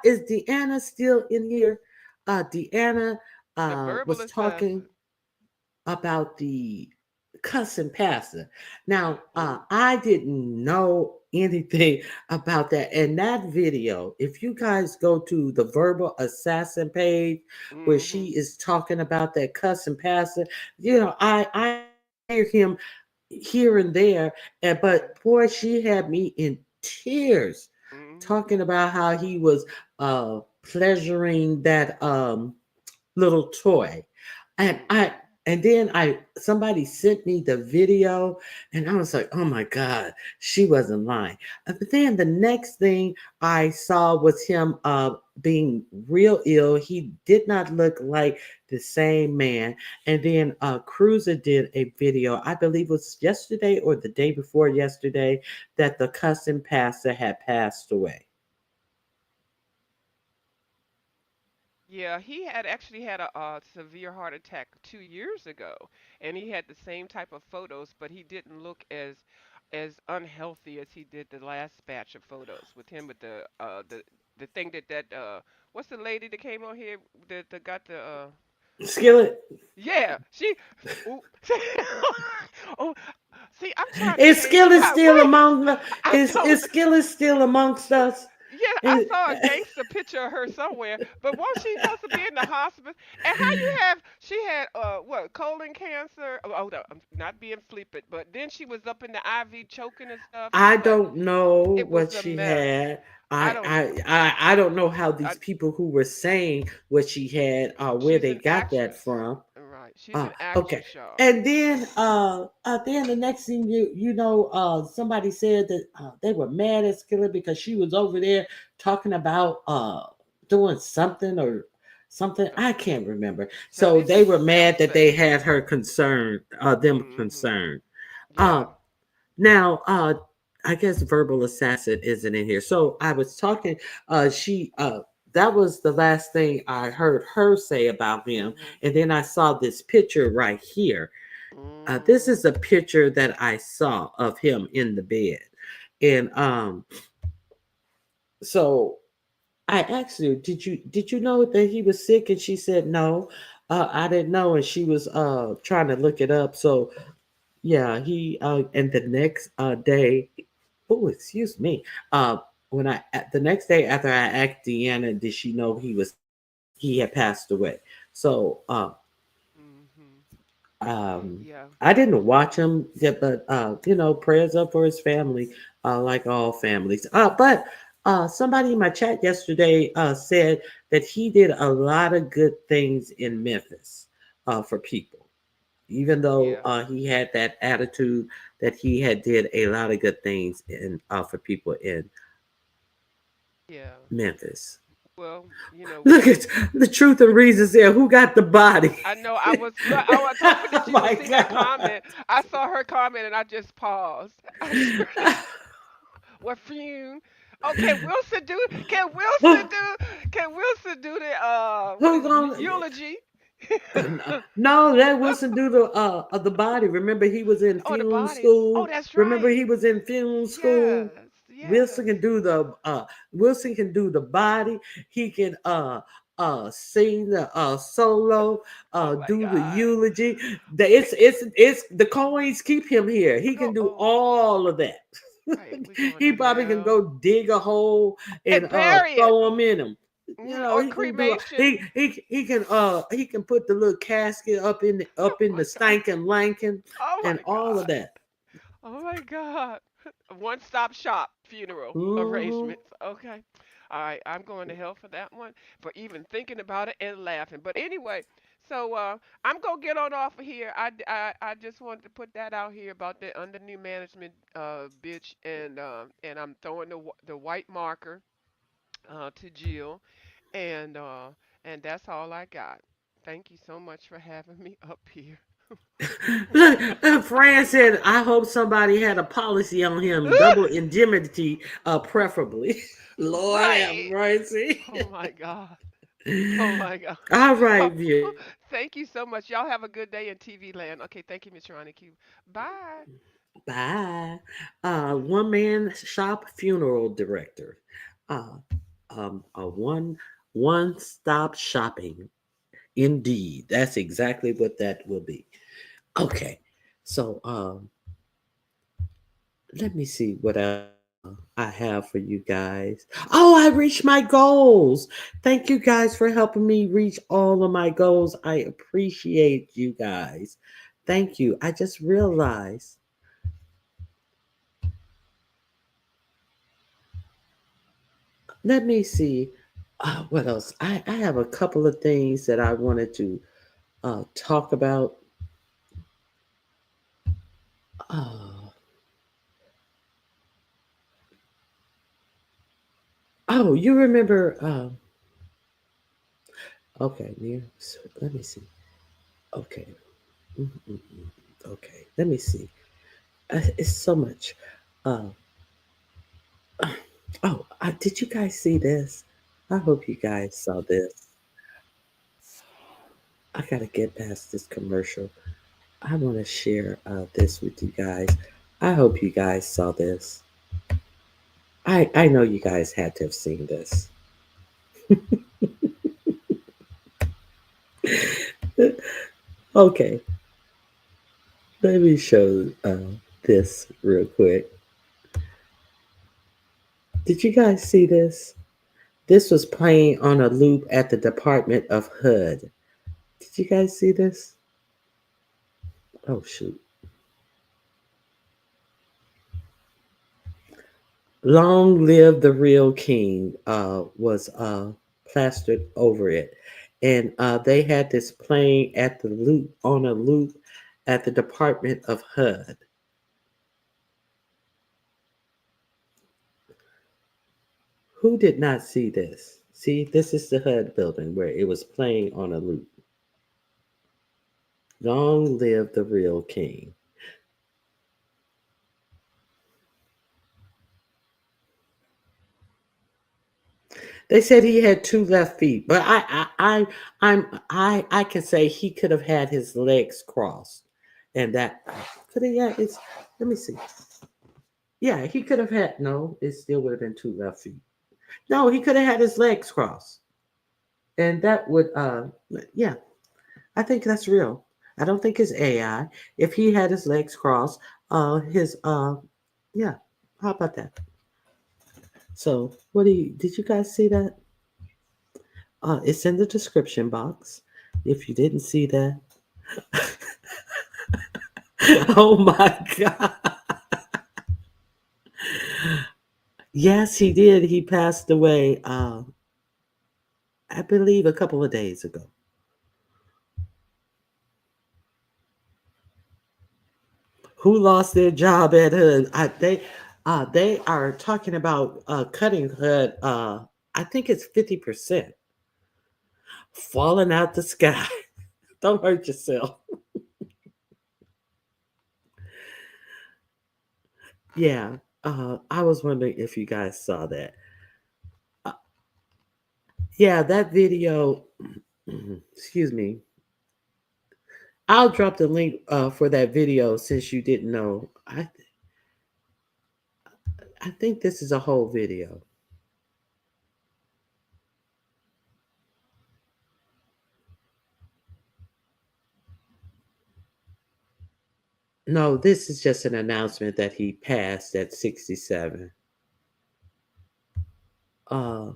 is Deanna still in here? Deanna The verbal was talking assassin. about the cussing pastor. Now, Mm-hmm. I didn't know anything about that. And that video, if you guys go to the verbal assassin page where Mm-hmm. she is talking about that cussing pastor, you know, I hear him here and there, Yeah. but boy, she had me in tears Mm-hmm. talking about how he was pleasuring that little toy. And I Mm-hmm. and then I somebody sent me the video and I was like, oh my God, she wasn't lying. But then the next thing I saw was him being real ill. He did not look like the same man. And then Cruiser did a video, I believe it was yesterday or the day before yesterday, that the cussing pastor had passed away. Yeah, he had actually had a severe heart attack 2 years ago, and he had the same type of photos, but he didn't look as unhealthy as he did the last batch of photos with him with the thing that what's the lady that came on here that got the what Skillet. yeah she ooh, oh see I'm trying to Is change the Skillet still wait among the I is don't Skillet still amongst us? yeah, I Is- saw a gangster picture of her somewhere, but wasn't she supposed to be in the hospice? And how you have she had what colon cancer? Oh, no, I'm not being flippant, but then she was up in the IV choking and stuff. I But don't know it what was a she mess. had. I I don't. I I don't know how these I, people who were saying what she had where she's they an got that actress, from. right? She's an Okay. actress, y'all. And then the next thing somebody said that they were mad at Skillet because she was over there talking about doing something or something. So, I can't remember. So they self were mad that they self-defense. had her concerned, them Mm-hmm. concerned. Yeah. Uh now I guess verbal assassin isn't in here. So I was talking, she that was the last thing I heard her say about him. Mm-hmm. And then I saw this picture right here. This Mm-hmm. is a picture that I saw of him in the bed. And so I asked her, did you know that he was sick? And she said no. I didn't know, and she was trying to look it up. So yeah, he and the next day, oh excuse me, when I the next day after I asked Deanna, did she know he had passed away? So Mm-hmm. um Yeah. I didn't watch him, yeah, but prayers up for his family, like all families. But somebody in my chat yesterday said that he did a lot of good things in Memphis for people, even though Yeah. he had that attitude, that he had did a lot of good things in for people in Yeah. Memphis. Well, Look at the truth and reason there. Who got the body? I know I was hoping that Oh you would my see that God. comment. I saw her comment and I just paused. I screamed, what fume? Oh, can Wilson do the what Who is gonna? eulogy? No, that wasn't due to of the body. Remember, he was in Oh, the funeral body. Oh, school. that's Remember, right. he was in funeral school. Yes, Wilson yes. can do the Wilson can do the body. He can sing the solo, Oh my do the God. eulogy. It's the coins keep him here. He Go can do oh all of that. right, we're going to He probably can hell. go dig a hole and And bury it. throw them in him. Or He can do cremation. he can put the little casket Oh up in my the God. stankin' Lankin Oh and my all of God. that. Oh my God. One stop shop funeral Hmm. arrangements. Okay. All right. I'm going to hell for that one for even thinking about it and laughing. But anyway, so I'm going to get on off of here. I just wanted to put that out here about the under new management bitch. And I'm throwing the white marker to Jill. And, uh, and that's all I got. Thank you so much for having me up here. Look, Fran said, I hope somebody had a policy on him, double indemnity, preferably. Lord have Right. mercy. Oh my God. Oh my God. All Oh, right, view. thank you so much. Y'all have a good day in TV land. Okay, thank you, Miss Ronnie Q. Bye. Bye. One man shop funeral director. Uh, a one stop shopping. Indeed, that's exactly what that will be. Okay, so let me see what else I have for you guys. Oh, I reached my goals. Thank you guys for helping me reach all of my goals. I appreciate you guys. Thank you. I just realized. Let me see what else. I have a couple of things that I wanted to talk about. Uh, oh, you remember? Okay, yeah. So let me see. Okay. Mm. Okay, let me see. It's so much. Uh, oh, did you guys see this? I hope you guys saw this. I gotta get past this commercial. I want to share this with you guys. I hope you guys saw this. I know you guys had to have seen this. Okay, let me show this real quick. Did you guys see this? This was playing on a loop at the Department of HUD. Did you guys see this? Oh shoot. Long Live the Real King was plastered over it. And they had this playing at the loop on a loop at the Department of HUD. Who did not see this? See, this is the HUD building where it was playing on a loop. Long live the real king. They said he had two left feet, but I can say he could have had his legs crossed, and that could have. Yeah, it's. Let me see. Yeah, he could have had. No, it still would have been two left feet. No, he could have had his legs crossed, and that would. Yeah, I think that's real. I don't think it's AI. If he had his legs crossed, his yeah. How about that? So, what do you? Did you guys see that? It's in the description box. If you didn't see that, oh my God. Yes, he did. He passed away, I believe, a couple of days ago. Who lost their job at HUD? They are talking about cutting HUD. I think it's 50% falling out the sky. Don't hurt yourself. Yeah, I was wondering if you guys saw that. Uh, yeah, that video. Excuse me. I'll drop the link for that video since you didn't know. I think this is a whole video. No, this is just an announcement that he passed at 67. Uh,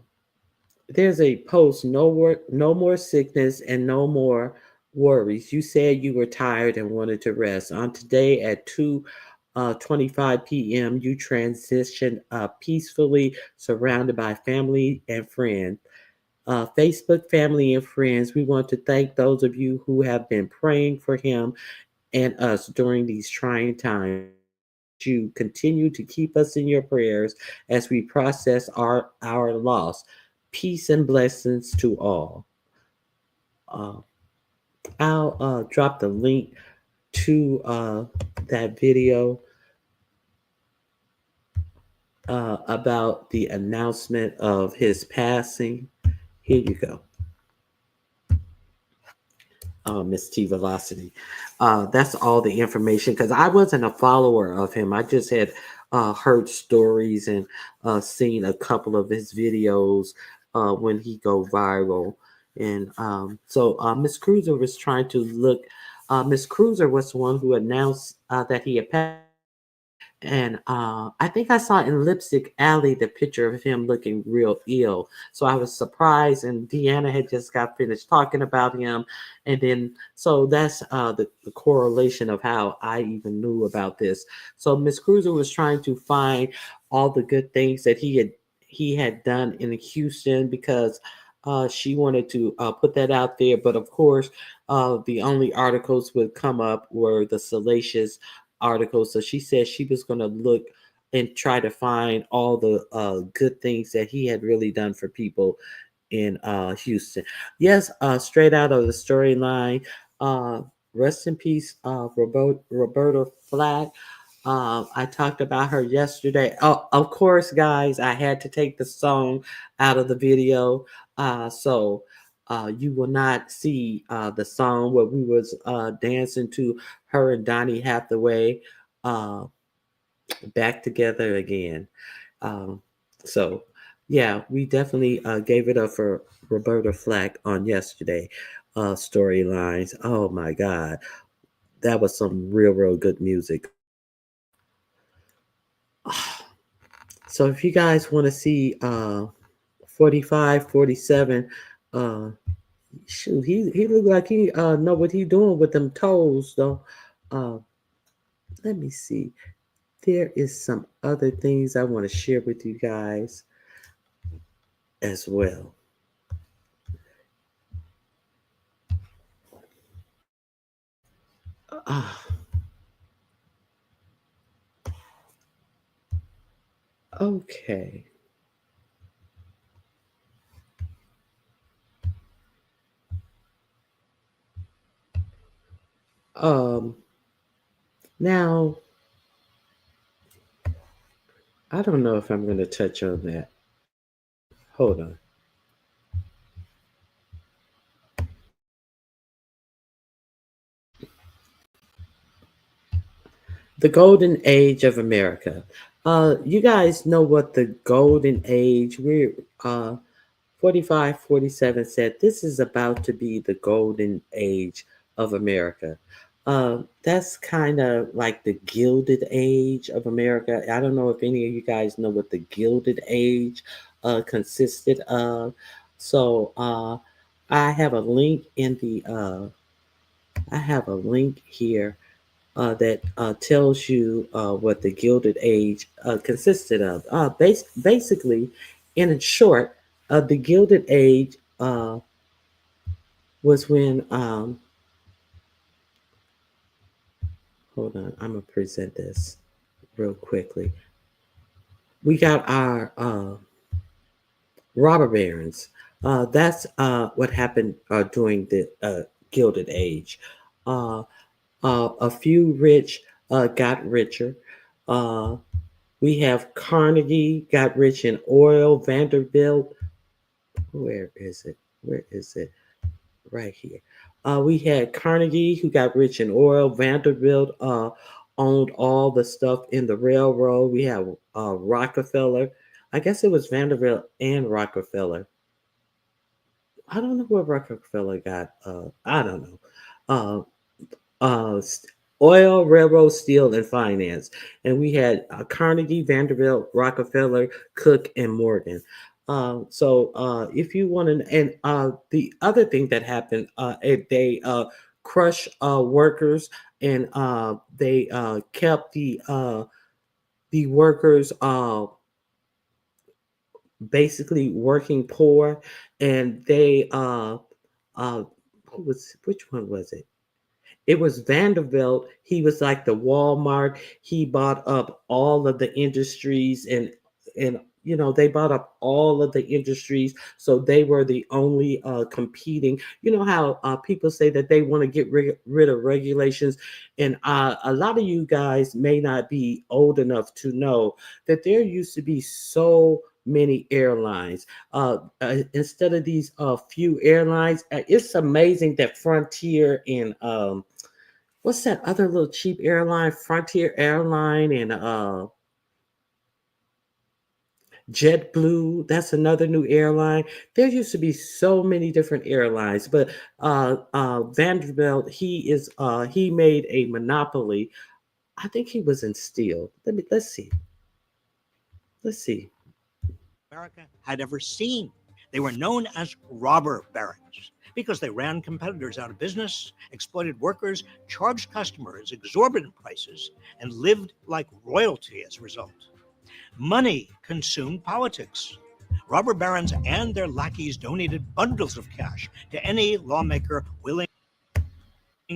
there's a post. No more sickness and no more worries. You said you were tired and wanted to rest. On today at 2:25 p.m., you transitioned peacefully, surrounded by family and friends. Facebook family and friends, we want to thank those of you who have been praying for him and us during these trying times. You continue to keep us in your prayers as we process our loss. Peace and blessings to all. Uh, I'll drop the link to that video about the announcement of his passing. Here you go. Miss T Velocity. That's all the information because I wasn't a follower of him. I just had heard stories and seen a couple of his videos when he go viral. And so Miss Cruiser was trying to look. Miss Cruiser was the one who announced that he had passed. And I think I saw in Lipstick Alley the picture of him looking real ill. So I was surprised, and Deanna had just got finished talking about him. And then, so that's the correlation of how I even knew about this. So Miss Cruiser was trying to find all the good things that he had done in Houston because she wanted to put that out there. But of course, the only articles would come up were the salacious articles. So she said she was going to look and try to find all the good things that he had really done for people in Houston. Yes, straight out of the storyline. Uh, Rest in peace, Roberta Flack. I talked about her yesterday. Oh, of course, guys, I had to take the song out of the video. So you will not see the song where we was dancing to her and Donnie Hathaway uh, back together again. Um, so yeah, we definitely gave it up for Roberta Flack on yesterday storylines. Oh my God, that was some real good music. So if you guys want to see 45, 47, shoot, he look like he know what he doing with them toes though. Uh, let me see. There is some other things I want to share with you guys as well. Ah, okay. Um, Now I don't know if I'm going to touch on that. Hold on. The Golden Age of America. You guys know what the Golden Age, we're 45, 47 said this is about to be the Golden Age of America. That's kind of like the Gilded Age of America. I don't know if any of you guys know what the Gilded Age consisted of. So I have a link in the I have a link here that tells you what the Gilded Age consisted of. Basically, in short, the Gilded Age was when, hold on, I'm going to present this real quickly. We got our robber barons. That's what happened during the Gilded Age. Uh, a few rich got richer. Uh, We have Carnegie got rich in oil, Vanderbilt. Where is it? Where is it? Right here. We had Carnegie who got rich in oil. Vanderbilt owned all the stuff in the railroad. We have Rockefeller. I guess it was Vanderbilt and Rockefeller. I don't know where Rockefeller got. I don't know. Uh, uh, Oil, railroad, steel, and finance. And we had Carnegie, Vanderbilt, Rockefeller, Cook, and Morgan. So if you want to, and the other thing that happened, they crushed workers, and they kept the workers basically working poor, and they who was which one was it? It was Vanderbilt. He was like the Walmart. He bought up all of the industries and they bought up all of the industries, so they were the only competing. You know how people say that they want to get rid of regulations, and a lot of you guys may not be old enough to know that there used to be so many airlines. Instead of these few airlines, it's amazing that Frontier and what's that other little cheap airline? Frontier Airline and JetBlue, that's another new airline. There used to be so many different airlines, but Vanderbilt, he made a monopoly. I think he was in steel. Let's see. Let's see. America had ever seen. They were known as robber barons because they ran competitors out of business, exploited workers, charged customers exorbitant prices, and lived like royalty as a result. Money consumed politics. Robber barons and their lackeys donated bundles of cash to any lawmaker willing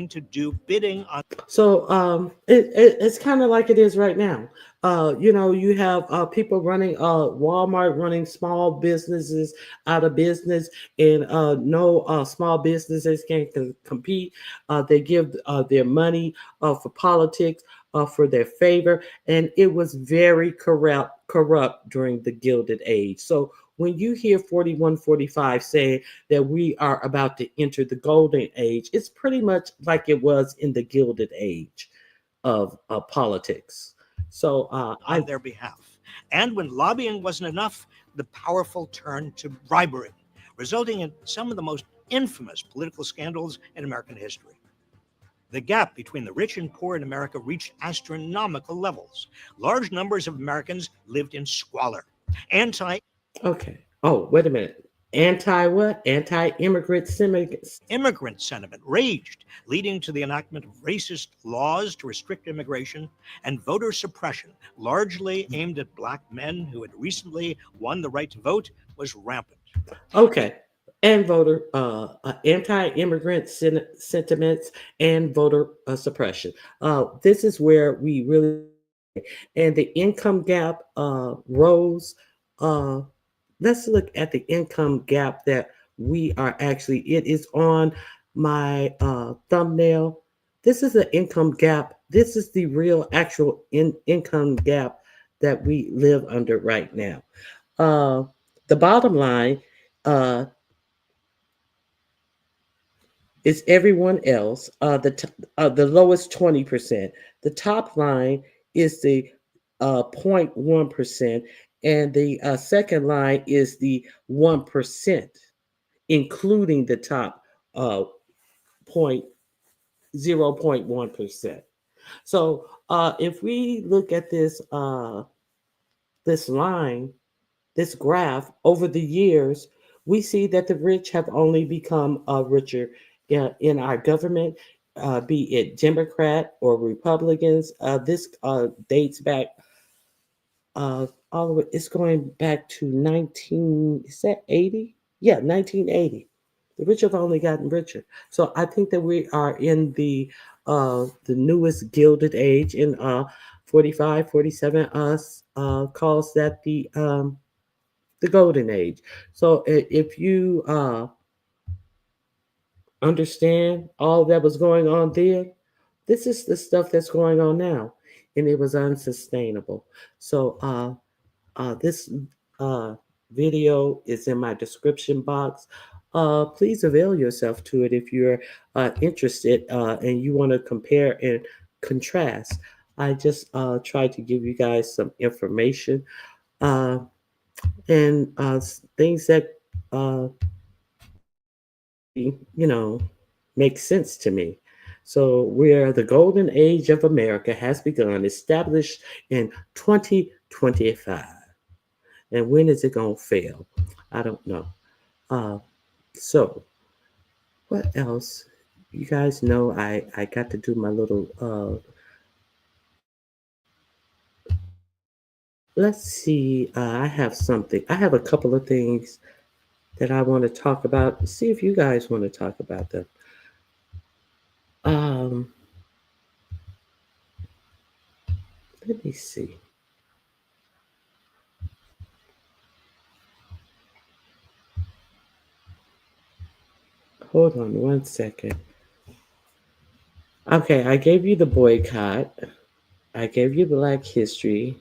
to do bidding on. So it's kind of like it is right now. You have people running Walmart running small businesses out of business, and no small businesses can compete. They give their money for politics, for their favor, and it was very corrupt during the Gilded Age. So when you hear 4145 saying that we are about to enter the golden age, it's pretty much like it was in the Gilded Age of politics. So on their behalf. And when lobbying wasn't enough, the powerful turned to bribery, resulting in some of the most infamous political scandals in American history. The gap between the rich and poor in America reached astronomical levels. Large numbers of Americans lived in squalor. Anti okay. Oh, wait a minute. Anti what? Anti-immigrant immigrant sentiment raged, leading to the enactment of racist laws to restrict immigration, and voter suppression, largely aimed at black men who had recently won the right to vote, was rampant. Okay. And voter anti-immigrant sentiments and voter suppression. This is where we really and the income gap rose. Uh, let's look at the income gap that we are actually. It is on my thumbnail. This is the income gap. This is the real actual income gap that we live under right now. Uh, the bottom line uh, is everyone else. The lowest 20%. The top line is the 0.1%, and the second line is the 1%, including the top point 0.1%. So if we look at this line, this graph over the years, we see that the rich have only become richer in our government, be it Democrat or Republicans. This dates back all the way. It's going back to 19. Is that 80? Yeah, 1980. The rich have only gotten richer. So I think that we are in the newest Gilded Age. In 45, 47, us calls that the golden age. So if you understand all that was going on there, this is the stuff that's going on now, and it was unsustainable. So this uh, video is in my description box. Please avail yourself to it if you're interested and you want to compare and contrast. I just tried to give you guys some information uh, and things that uh, you know, makes sense to me. So, where the golden age of America has begun, established in 2025. And when is it going to fail? I don't know. Uh, so, what else? You guys know I got to do my little, let's see, I have something. I have a couple of things that I want to talk about. See if you guys want to talk about them. Um, let me see. Hold on one second. Okay, I gave you the boycott. I gave you Black History.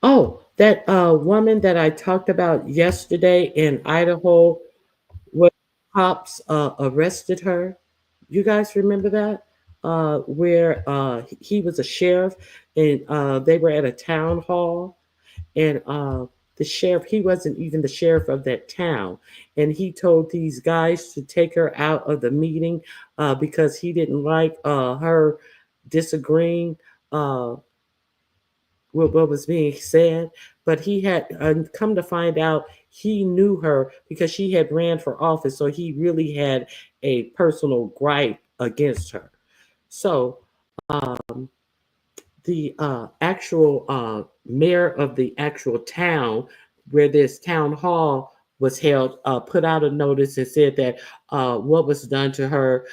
Oh, that woman that I talked about yesterday in Idaho, where cops arrested her. You guys remember that? Where he was a sheriff, and they were at a town hall, and the sheriff, he wasn't even the sheriff of that town, and he told these guys to take her out of the meeting because he didn't like her disagreeing with what was being said. But he had come to find out he knew her because she had ran for office, so he really had a personal gripe against her. So the actual mayor of the actual town where this town hall was held put out a notice and said that what was done to her,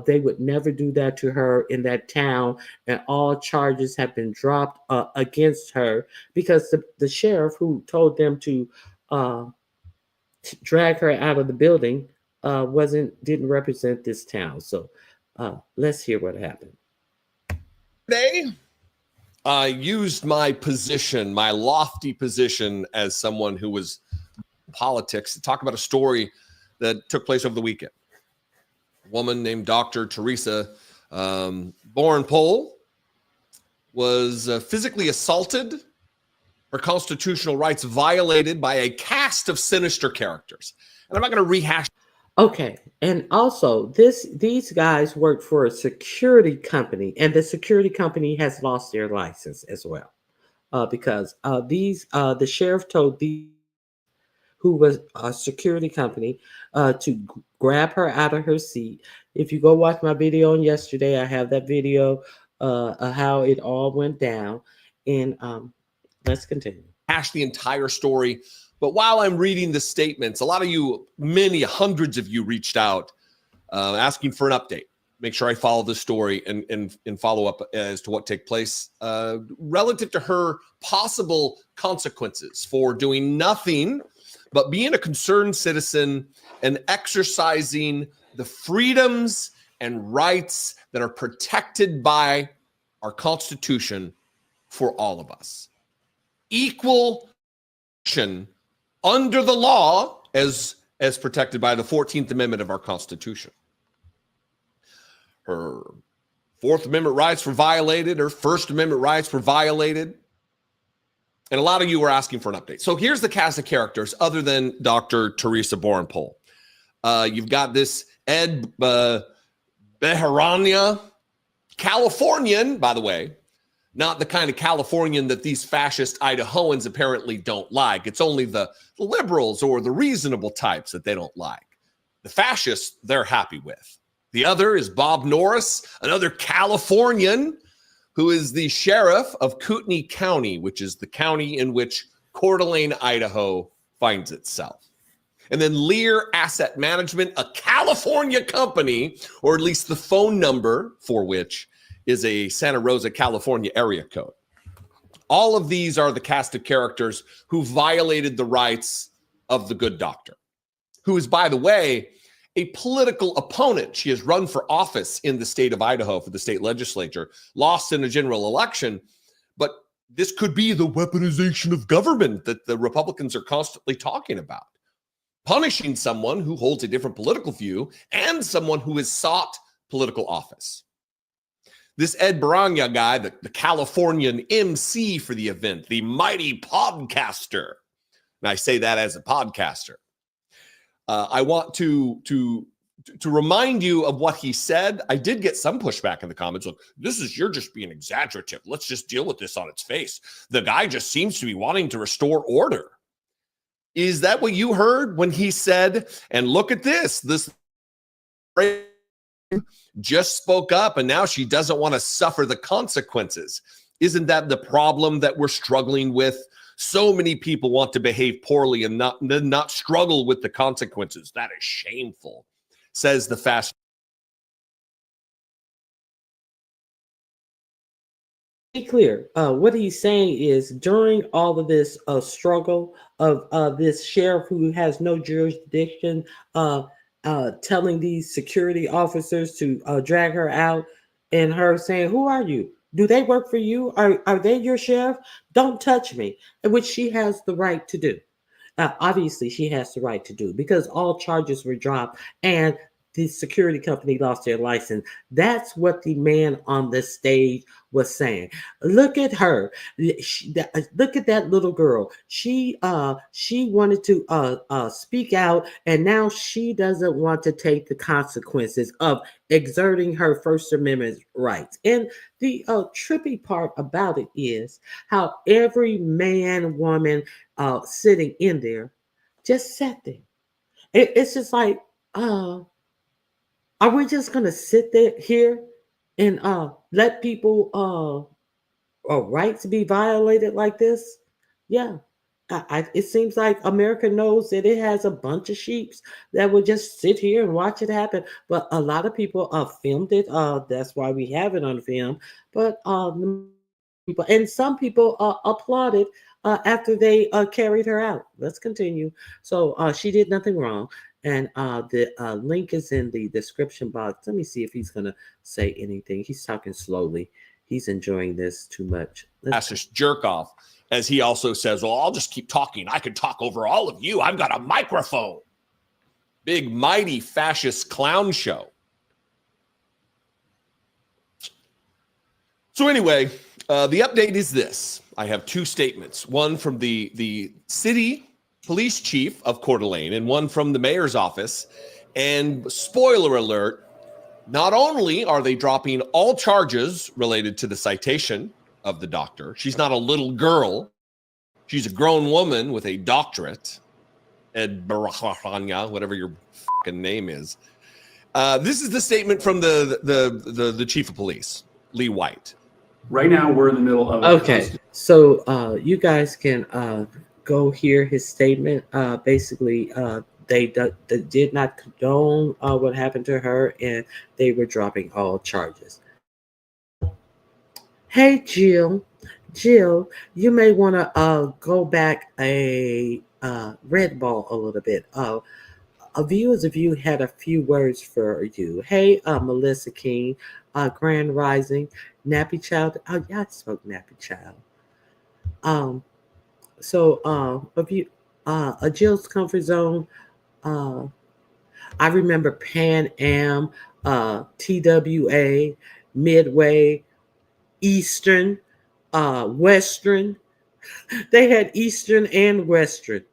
they would never do that to her in that town, and all charges have been dropped against her because the sheriff who told them to drag her out of the building didn't represent this town. So let's hear what happened. Today, I used my position, my lofty position as someone who was in politics to talk about a story that took place over the weekend. A woman named Dr. Teresa Borenpol was physically assaulted, her constitutional rights violated by a cast of sinister characters. And I'm not going to rehash. Okay, and also these guys work for a security company, and the security company has lost their license as well, because the sheriff told the who was a security company to grab her out of her seat. If you go watch my video on yesterday, I have that video of how it all went down, and let's continue. Hash the entire story. But while I'm reading the statements, a lot of you, many hundreds of you reached out asking for an update. Make sure I follow the story and follow up as to what took place relative to her possible consequences for doing nothing but being a concerned citizen and exercising the freedoms and rights that are protected by our Constitution for all of us. Equal action under the law as protected by the 14th Amendment of our Constitution. Her Fourth Amendment rights were violated, her First Amendment rights were violated. And a lot of you were asking for an update. So here's the cast of characters other than Dr. Teresa Borenpol. You've got this Ed Bejarania, Californian, by the way, not the kind of Californian that these fascist Idahoans apparently don't like. It's only the liberals or the reasonable types that they don't like. The fascists, they're happy with. The other is Bob Norris, another Californian who is the sheriff of Kootenai County, which is the county in which Coeur d'Alene, Idaho finds itself. And then Lear Asset Management, a California company, or at least the phone number for which is a Santa Rosa, California area code. All of these are the cast of characters who violated the rights of the good doctor, who is, by the way, a political opponent. She has run for office in the state of Idaho for the state legislature, lost in a general election, but this could be the weaponization of government that the Republicans are constantly talking about. Punishing someone who holds a different political view and someone who has sought political office. This Ed Baranya guy, the Californian MC for the event, the mighty podcaster. And I say that as a podcaster. I want to remind you of what he said. I did get some pushback in the comments. Look, you're just being exaggerative. Let's just deal with this on its face. The guy just seems to be wanting to restore order. Is that what you heard when he said, and look at this just spoke up and now she doesn't want to suffer the consequences? Isn't that the problem that we're struggling with? So many people want to behave poorly and not struggle with the consequences. That is shameful, says the fast. Be clear. What he's saying is during all of this struggle of this sheriff who has no jurisdiction, telling these security officers to drag her out, and her saying, "Who are you? Do they work for you? Are they your sheriff? Don't touch me," which she has the right to do. Obviously, she has the right to do because all charges were dropped and the security company lost their license. That's what the man on the stage was saying. Look at her. Look at that little girl. She wanted to speak out, and now she doesn't want to take the consequences of exerting her First Amendment rights. And the trippy part about it is how every man, woman sitting in there just sat there. It's just like, are we just gonna sit there here and let people rights be violated like this? Yeah. It seems like America knows that it has a bunch of sheeps that will just sit here and watch it happen. But a lot of people filmed it. That's why we have it on film. But people and some people applauded after they carried her out. Let's continue. So she did nothing wrong. And the link is in the description box. Let me see if he's going to say anything. He's talking slowly. He's enjoying this too much. Fascist jerk off, as he also says, well, I'll just keep talking. I can talk over all of you. I've got a microphone. Big, mighty fascist clown show. So anyway, the update is this. I have two statements. One from the city police chief of Coeur d'Alene and one from the mayor's office. And spoiler alert, not only are they dropping all charges related to the citation of the doctor, she's not a little girl. She's a grown woman with a doctorate. Ed Barahanya, whatever your fucking name is. This is the statement from the chief of police, Lee White. Right now, we're in the middle of Okay, so you guys can go hear his statement. Basically, they did not condone what happened to her, and they were dropping all charges. Hey, Jill, you may want to go back a red ball a little bit. A viewers of you had a few words for you. Hey, Melissa King, Grand Rising, Nappy Child. Oh, yeah, I spoke Nappy Child. So of you, a Jill's comfort zone. I remember Pan Am, TWA, Midway, Eastern, Western. They had Eastern and Western.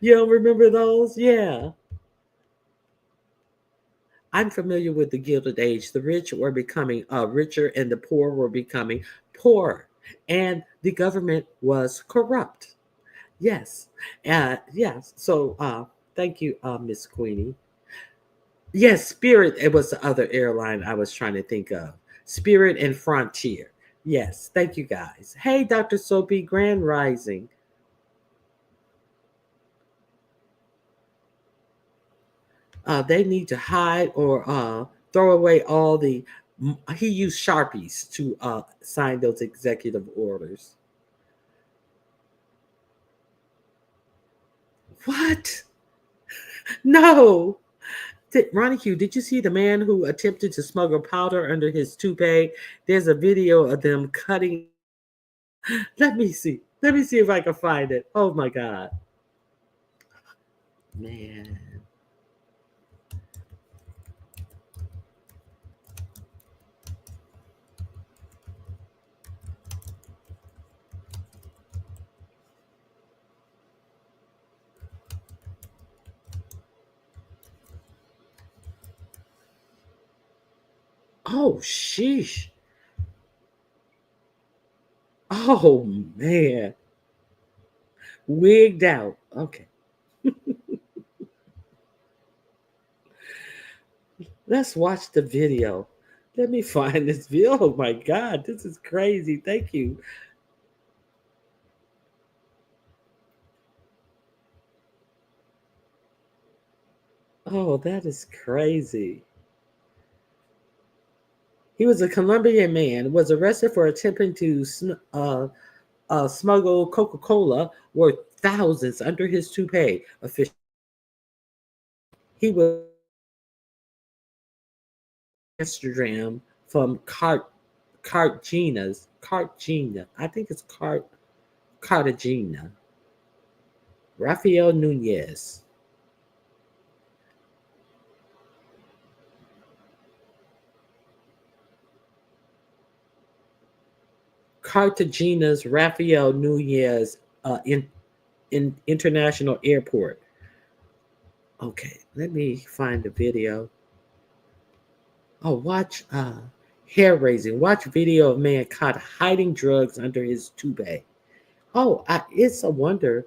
You don't remember those? Yeah. I'm familiar with the Gilded Age. The rich were becoming richer and the poor were becoming poorer. And the government was corrupt. Yes. Yes. So thank you, Miss Queenie. Yes, Spirit, it was the other airline I was trying to think of. Spirit and Frontier. Yes, thank you guys. Hey, Dr. Soapy, Grand Rising. They need to hide or throw away all the. He used Sharpies to sign those executive orders. What? No. Ronnie Q, did you see the man who attempted to smuggle powder under his toupee? There's a video of them cutting. Let me see. Let me see if I can find it. Oh my God. Man. Oh, sheesh. Oh, man. Wigged out. Okay. Let's watch the video. Let me find this video. Oh, my God. This is crazy. Thank you. Oh, that is crazy. He was a Colombian man, was arrested for attempting to smuggle Coca-Cola worth thousands under his toupee. Official He was Amsterdam from Cartagena. I think it's Cartagena. Rafael Nunez. Cartagena's Rafael Nunez in International Airport. Okay, let me find the video. Oh, watch hair raising. Watch video of man caught hiding drugs under his toupee. Oh, it's a wonder.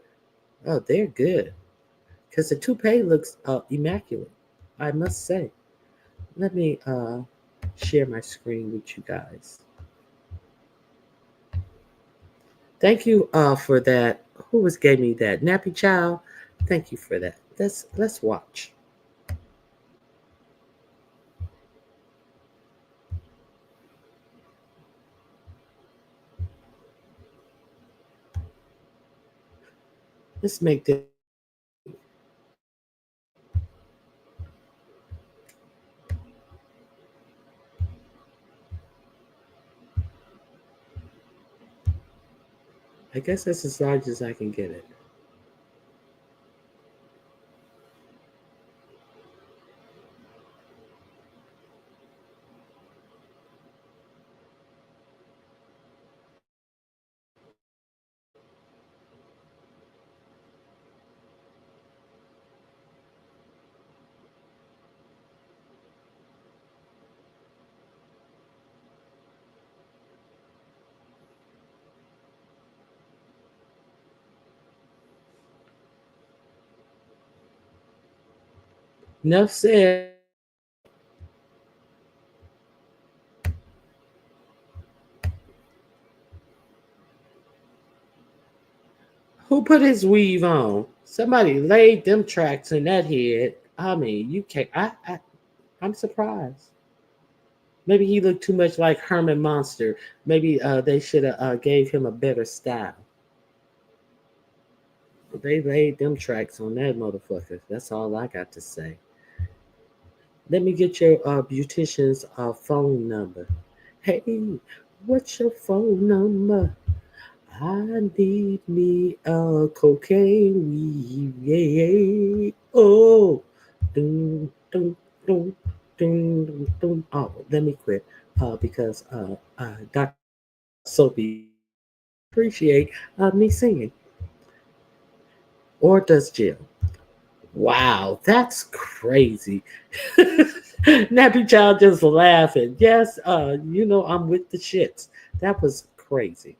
Oh, they're good because the toupee looks immaculate. I must say. Let me share my screen with you guys. Thank you for that. Gave me that? Nappy Child. Thank you for that. Let's watch. Let's make this. I guess that's as large as I can get it. Enough said. Who put his weave on? Somebody laid them tracks in that head. I mean, you can't. I'm surprised. Maybe he looked too much like Herman Monster. Maybe they should have gave him a better style. They laid them tracks on that motherfucker. That's all I got to say. Let me get your beautician's phone number. Hey, what's your phone number? I need me a cocaine weave. Yeah. Oh. Dun, dun, dun, dun, dun, dun. Oh, let me quit because Dr. Sophie appreciate me singing. Or does Jill? Wow, that's crazy. Nappy Child just laughing. Yes, I'm with the shits. That was crazy.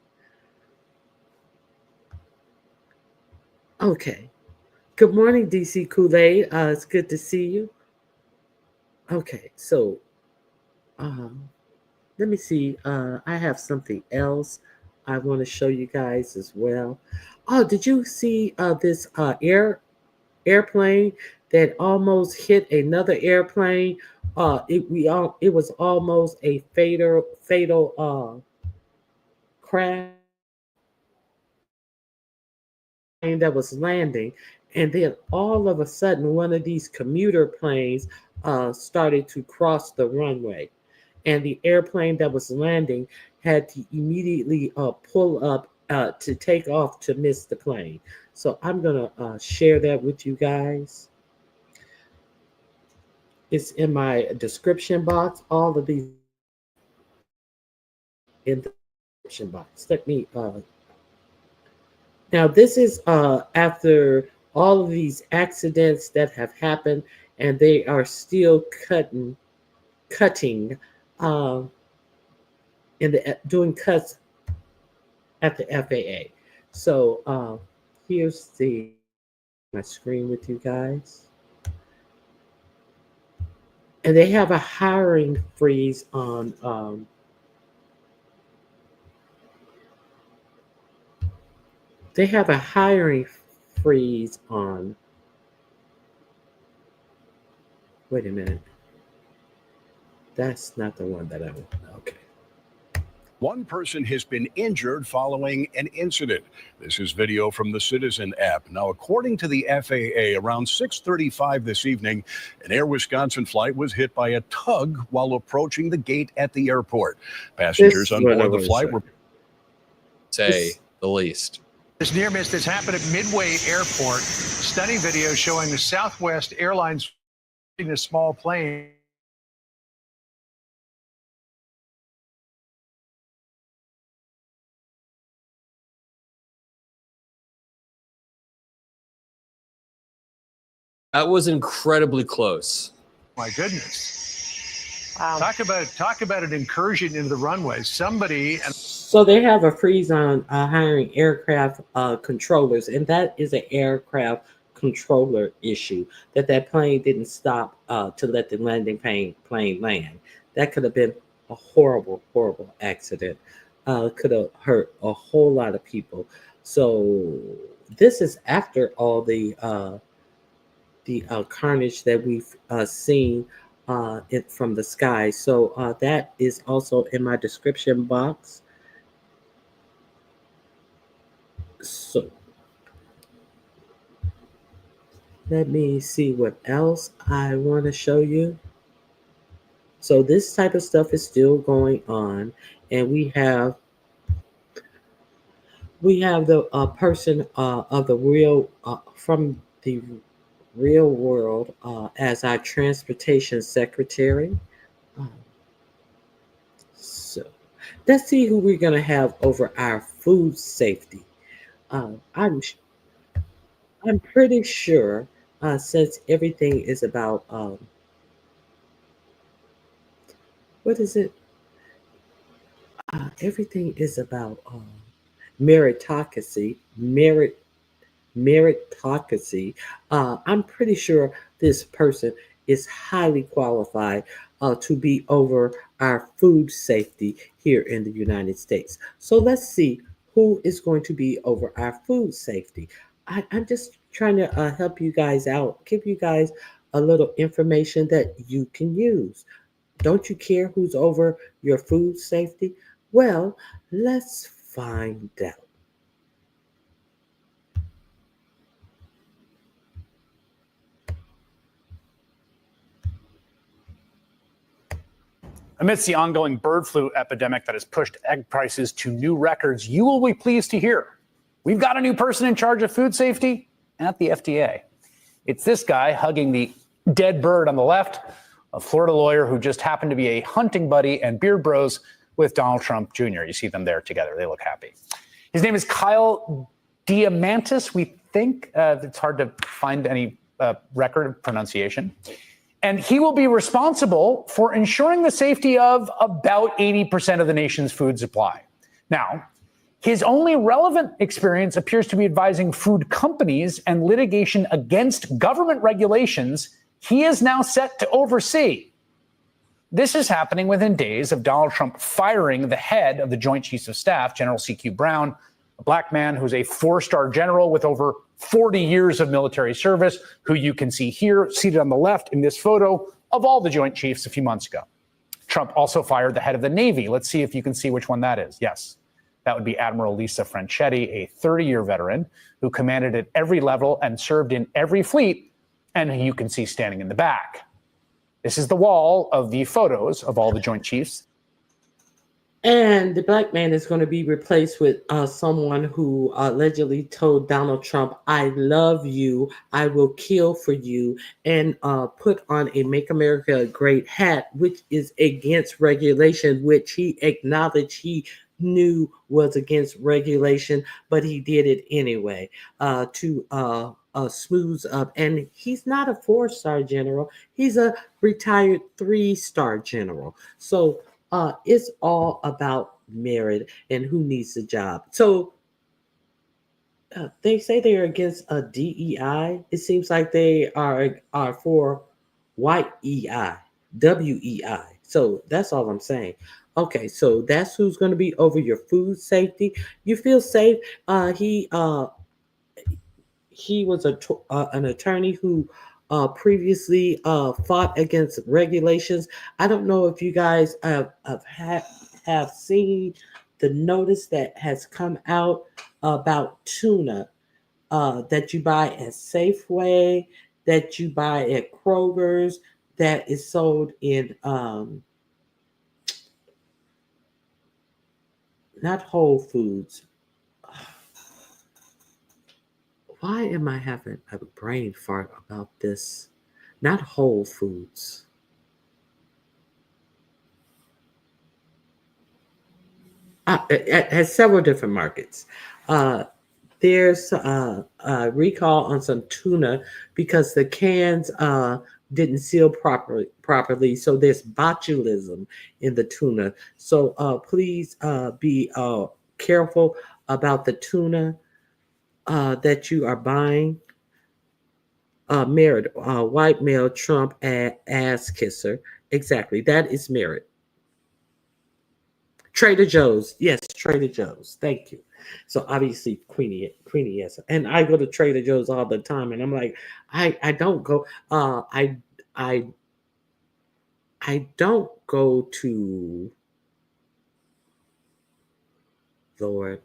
Okay. Good morning, DC Kool-Aid. It's good to see you. Okay, so let me see. I have something else I want to show you guys as well. Oh, did you see this airplane that almost hit another airplane? It was almost a fatal crash that was landing, and then all of a sudden, one of these commuter planes started to cross the runway, and the airplane that was landing had to immediately pull up to take off to miss the plane. So I'm gonna share that with you guys. It's in my description box. All of these in the description box. Let me. Now this is after all of these accidents that have happened, and they are still cutting, uh, in the doing cuts at the FAA. So here's my screen with you guys. And they have a hiring freeze on they have a hiring freeze on wait a minute. That's not the one that I want. Okay. One person has been injured following an incident. This is video from the Citizen app. Now, according to the FAA, around 6:35 this evening, an Air Wisconsin flight was hit by a tug while approaching the gate at the airport. Passengers on board the flight were... Say the least. This near miss that's happened at Midway Airport. Stunning video showing the Southwest Airlines in a small plane. That was incredibly close. My goodness. Wow. Talk about an incursion into the runway. Somebody... So they have a freeze on hiring aircraft controllers, and that is an aircraft controller issue, that plane didn't stop to let the landing plane land. That could have been a horrible, horrible accident. Could have hurt a whole lot of people. So this is after all the carnage that we've seen from the sky. So that is also in my description box. So let me see what else I want to show you. So this type of stuff is still going on, and we have the person of the real from the real world as our transportation secretary. So let's see who we're going to have over our food safety. I'm pretty sure since everything is about what is it? Everything is about meritocracy. Meritocracy. I'm pretty sure this person is highly qualified to be over our food safety here in the United States. So let's see who is going to be over our food safety. I'm just trying to help you guys out, give you guys a little information that you can use. Don't you care who's over your food safety? Well, let's find out. Amidst the ongoing bird flu epidemic that has pushed egg prices to new records, you will be pleased to hear we've got a new person in charge of food safety at the FDA. It's this guy hugging the dead bird on the left, a Florida lawyer who just happened to be a hunting buddy and beard bros with Donald Trump Jr. You see them there together. They look happy. His name is Kyle Diamantis. We think it's hard to find any record of pronunciation. And he will be responsible for ensuring the safety of about 80% of the nation's food supply. Now, his only relevant experience appears to be advising food companies and litigation against government regulations he is now set to oversee. This is happening within days of Donald Trump firing the head of the Joint Chiefs of Staff, General C.Q. Brown, a black man who's a four-star general with over 40 years of military service, who you can see here, seated on the left in this photo of all the Joint Chiefs a few months ago. Trump also fired the head of the Navy. Let's see if you can see which one that is. Yes, that would be Admiral Lisa Franchetti, a 30-year veteran who commanded at every level and served in every fleet, and who you can see standing in the back. This is the wall of the photos of all the Joint Chiefs. And the black man is going to be replaced with someone who allegedly told Donald Trump, "I love you, I will kill for you," and put on a Make America Great hat, which is against regulation, which he acknowledged he knew was against regulation, but he did it anyway to smooth up. And he's not a 4-star general. He's a retired 3-star general. So it's all about merit and who needs the job. So they say they are against a DEI. It seems like they are for white EI, WEI. So that's all I'm saying. Okay, so that's who's going to be over your food safety. You feel safe. He was an attorney who previously fought against regulations. I don't know if you guys have have seen the notice that has come out about tuna that you buy at Safeway, that you buy at Kroger's, that is sold in not Whole Foods. Why am I having a brain fart about this? Not Whole Foods. At several different markets. There's a recall on some tuna because the cans didn't seal properly. So there's botulism in the tuna. So please be careful about the tuna that you are buying. Merit, white male Trump ass kisser. Exactly, that is Merit. Trader Joe's, yes, Trader Joe's. Thank you. So obviously Queenie, yes, and I go to Trader Joe's all the time, and I'm like, I don't go. I don't go to Lord.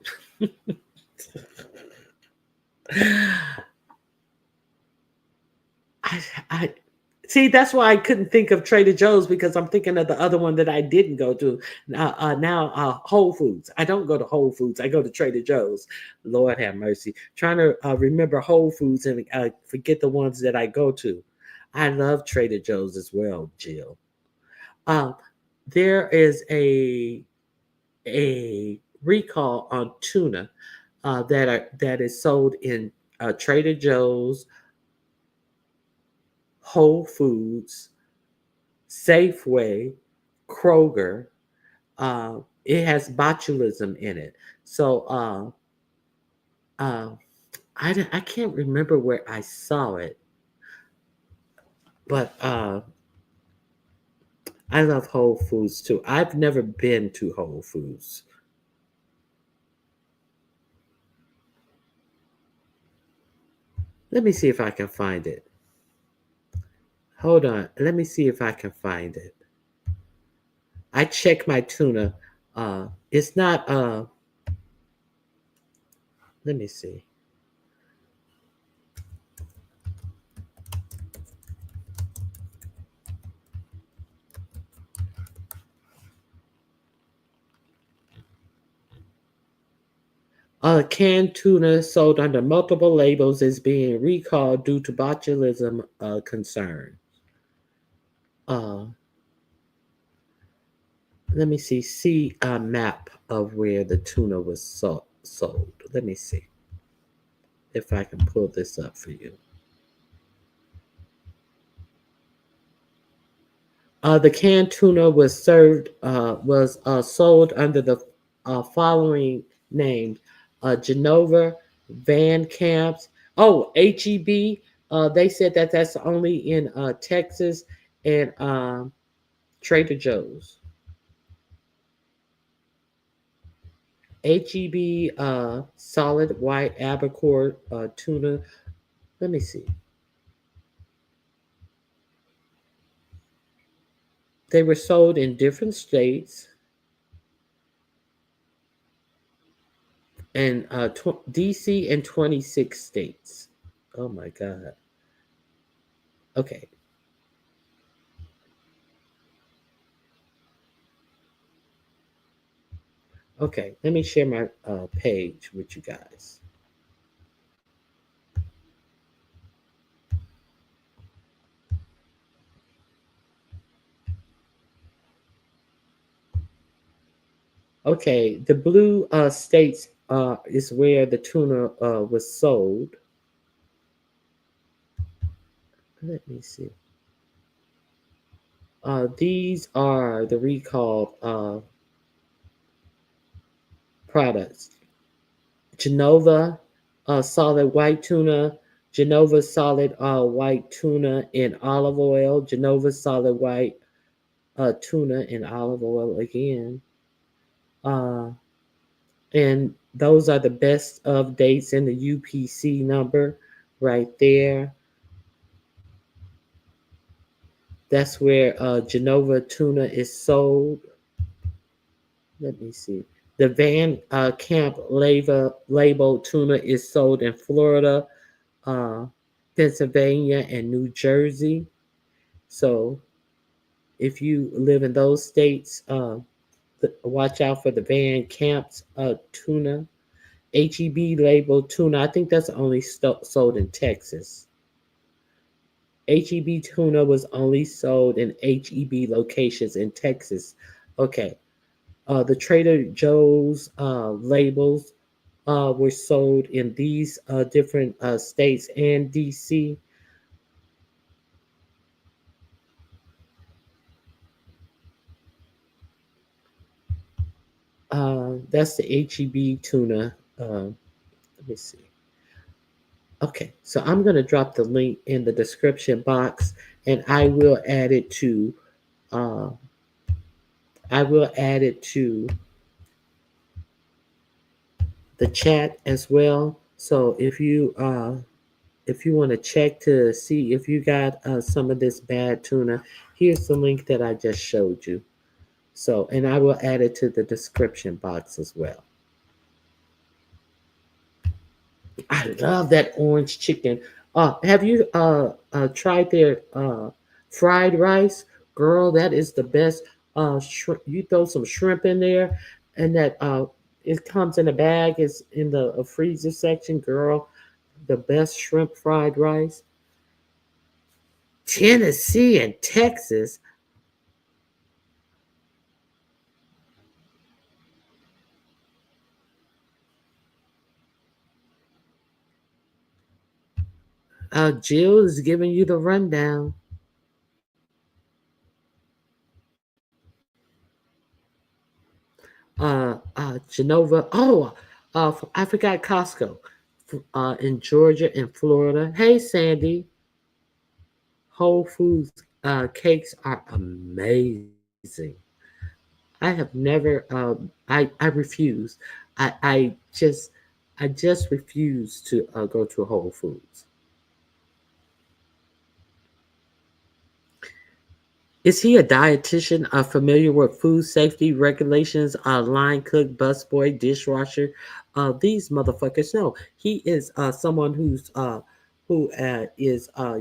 I see. That's why I couldn't think of Trader Joe's because I'm thinking of the other one that I didn't go to. Now, Whole Foods. I don't go to Whole Foods. I go to Trader Joe's. Lord have mercy. Trying to remember Whole Foods and forget the ones that I go to. I love Trader Joe's as well, Jill. There is a recall on tuna that is sold in Trader Joe's, Whole Foods, Safeway, Kroger. It has botulism in it. So I can't remember where I saw it, but I love Whole Foods too. I've never been to Whole Foods. Let me see if I can find it. Hold on. Let me see if I can find it. I check my tuna. It's not let me see. Canned tuna sold under multiple labels is being recalled due to botulism concern. Let me see a map of where the tuna was sold. Let me see if I can pull this up for you. The canned tuna was sold under the following names: Genova, Van Camps. Oh, HEB. They said that's only in Texas and Trader Joe's. HEB solid white albacore tuna. Let me see. They were sold in different states. And DC and 26 states. Oh my God. Okay. Okay, let me share my page with you guys. Okay, the blue states is where the tuna was sold. Let me see. These are the recalled products. Genova solid white tuna, Genova solid white tuna in olive oil, Genova solid white tuna in olive oil again. And those are the best of dates in the UPC number right there. That's where Genova tuna is sold. Let me see. The Van Camp label tuna is sold in Florida, uh, Pennsylvania, and New Jersey. So if you live in those states, watch out for the Van Camp's tuna. HEB label tuna. I think that's only sold in Texas. HEB tuna was only sold in HEB locations in Texas. Okay. The Trader Joe's labels were sold in these different states and DC. That's the HEB tuna. Let me see. Okay, so I'm going to drop the link in the description box, and uh, I will add it to the chat as well. So if you want to check to see if you got some of this bad tuna, here's the link that I just showed you. So, and I will add it to the description box as well. I love that orange chicken. Have you tried their fried rice? Girl, that is the best. You throw some shrimp in there, and that it comes in a bag. It's in the freezer section. Girl, the best shrimp fried rice. Tennessee and Texas. Jill is giving you the rundown. Genova. Oh, I forgot Costco in Georgia and Florida. Hey, Sandy. Whole Foods cakes are amazing. I have never. I refuse. I I just I just refuse to go to Whole Foods. Is he a dietitian? Familiar with food safety regulations? Line cook, busboy, dishwasher. These motherfuckers. No, he is someone who is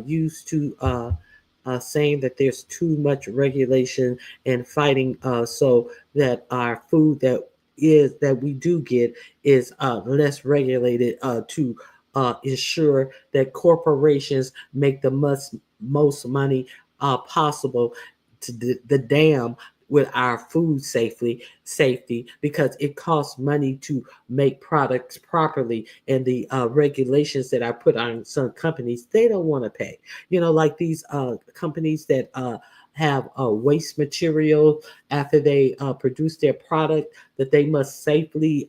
used to saying that there's too much regulation and fighting so that our food that we do get is less regulated to ensure that corporations make the most money possible to the dam with our food safety because it costs money to make products properly, and the regulations that I put on some companies they don't want to pay, like these companies that have waste material after they produce their product that they must safely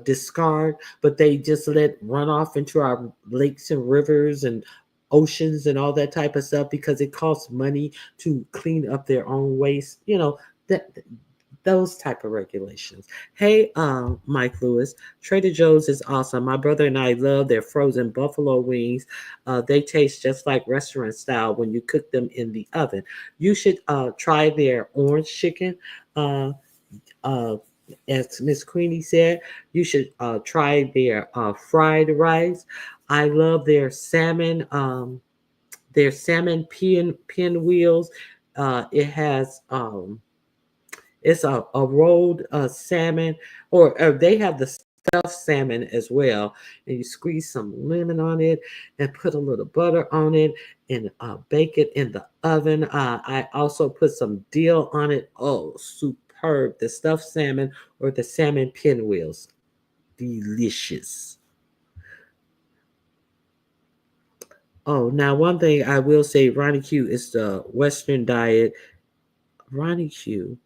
discard, but they just let run off into our lakes and rivers and oceans and all that type of stuff because it costs money to clean up their own waste. That those type of regulations. Hey, Mike Lewis, Trader Joe's is awesome. My brother and I love their frozen buffalo wings. They taste just like restaurant style when you cook them in the oven. You should try their orange chicken. Uh, uh, as Miss Queenie said, you should try their fried rice. I love their salmon pinwheels. It has it's a rolled salmon, or they have the stuffed salmon as well. And you squeeze some lemon on it and put a little butter on it and bake it in the oven. I also put some dill on it. Oh, superb! The stuffed salmon or the salmon pinwheels, delicious. Oh, now one thing I will say, Ronnie Q is the Western diet. Ronnie Q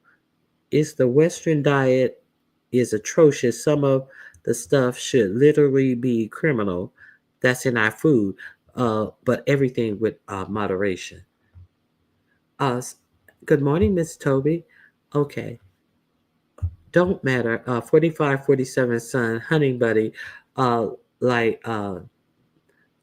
is the Western diet is atrocious. Some of the stuff should literally be criminal. That's in our food, but everything with moderation. Uh, s- Good morning, Miss Toby. Okay, don't matter. 45, 47 son, hunting buddy, uh, like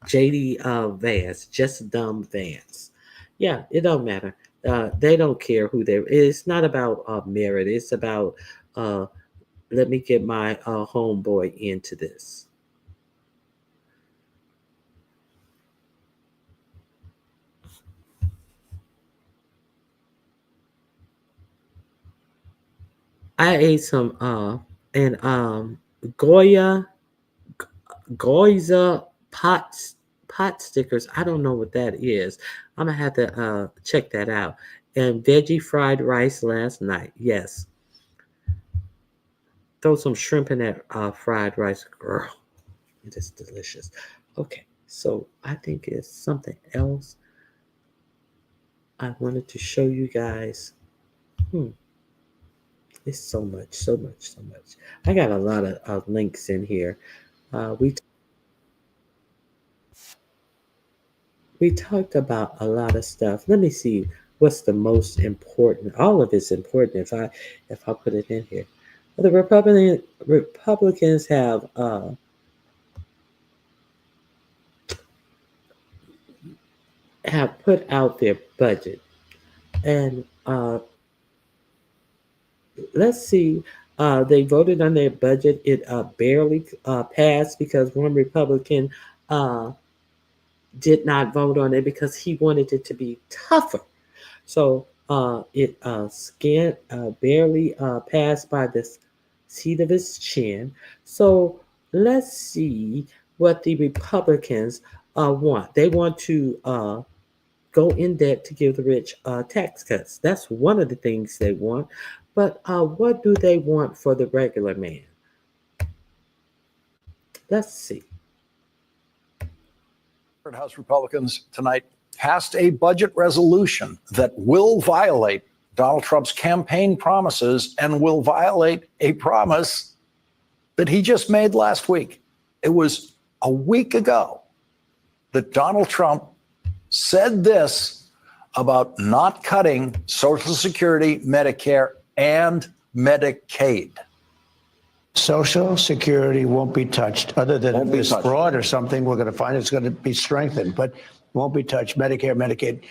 JD Vance, just dumb Vance. Yeah, it don't matter. They don't care who they. It's not about merit. It's about uh, let me get my homeboy into this. I ate some and Goya Goiza pot stickers. I don't know what that is. I'm gonna have to check that out. And veggie fried rice last night. Yes, throw some shrimp in that fried rice, girl. It is delicious. Okay, so I think it's something else I wanted to show you guys. Hmm, it's so much, so much, so much. I got a lot of links in here. We talked about a lot of stuff. Let me see what's the most important. All of it's important if I put it in here. The Republicans have put out their budget, and let's see. They voted on their budget. It barely passed because one Republican uh, did not vote on it because he wanted it to be tougher. So it barely passed by the seat of his chin. So let's see what the Republicans want. They want to go in debt to give the rich tax cuts. That's one of the things they want. But what do they want for the regular man? Let's see. House Republicans tonight passed a budget resolution that will violate Donald Trump's campaign promises and will violate a promise that he just made last week. It was a week ago that Donald Trump said this about not cutting Social Security, Medicare, and Medicaid. Social Security won't be touched. Other than this fraud or something, we're going to find it's going to be strengthened, but won't be touched. Medicare, Medicaid,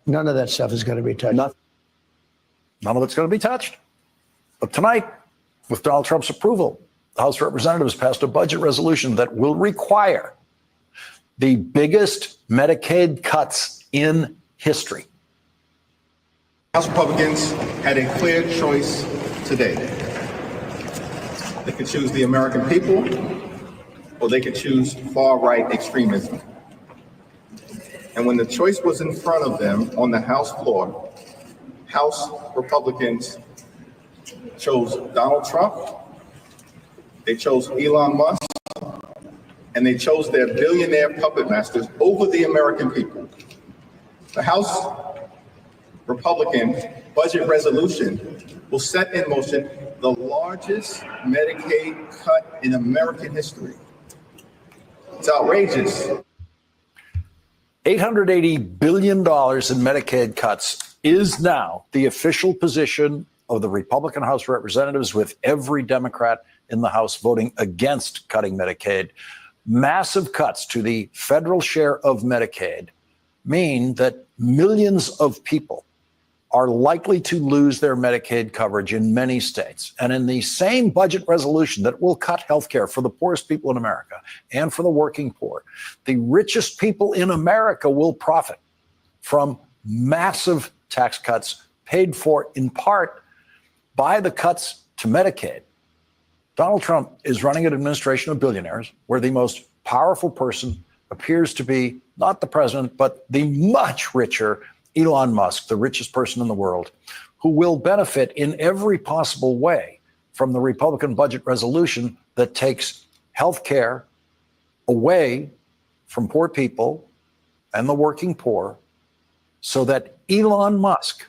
none of that stuff is going to be touched. None of it's going to be touched. But tonight, with Donald Trump's approval, the House of Representatives passed a budget resolution that will require the biggest Medicaid cuts in history. House Republicans had a clear choice today. They could choose the American people, or they could choose far-right extremism. And when the choice was in front of them on the House floor, House Republicans chose Donald Trump, they chose Elon Musk, and they chose their billionaire puppet masters over the American people. The House Republican budget resolution will set in motion the largest Medicaid cut in American history. It's outrageous. $880 billion in Medicaid cuts is now the official position of the Republican House of Representatives, with every Democrat in the House voting against cutting Medicaid. Massive cuts to the federal share of Medicaid mean that millions of people are likely to lose their Medicaid coverage in many states. And in the same budget resolution that will cut health care for the poorest people in America and for the working poor, the richest people in America will profit from massive tax cuts paid for in part by the cuts to Medicaid. Donald Trump is running an administration of billionaires where the most powerful person appears to be not the president, but the much richer Elon Musk, the richest person in the world, who will benefit in every possible way from the Republican budget resolution that takes health care away from poor people and the working poor so that Elon Musk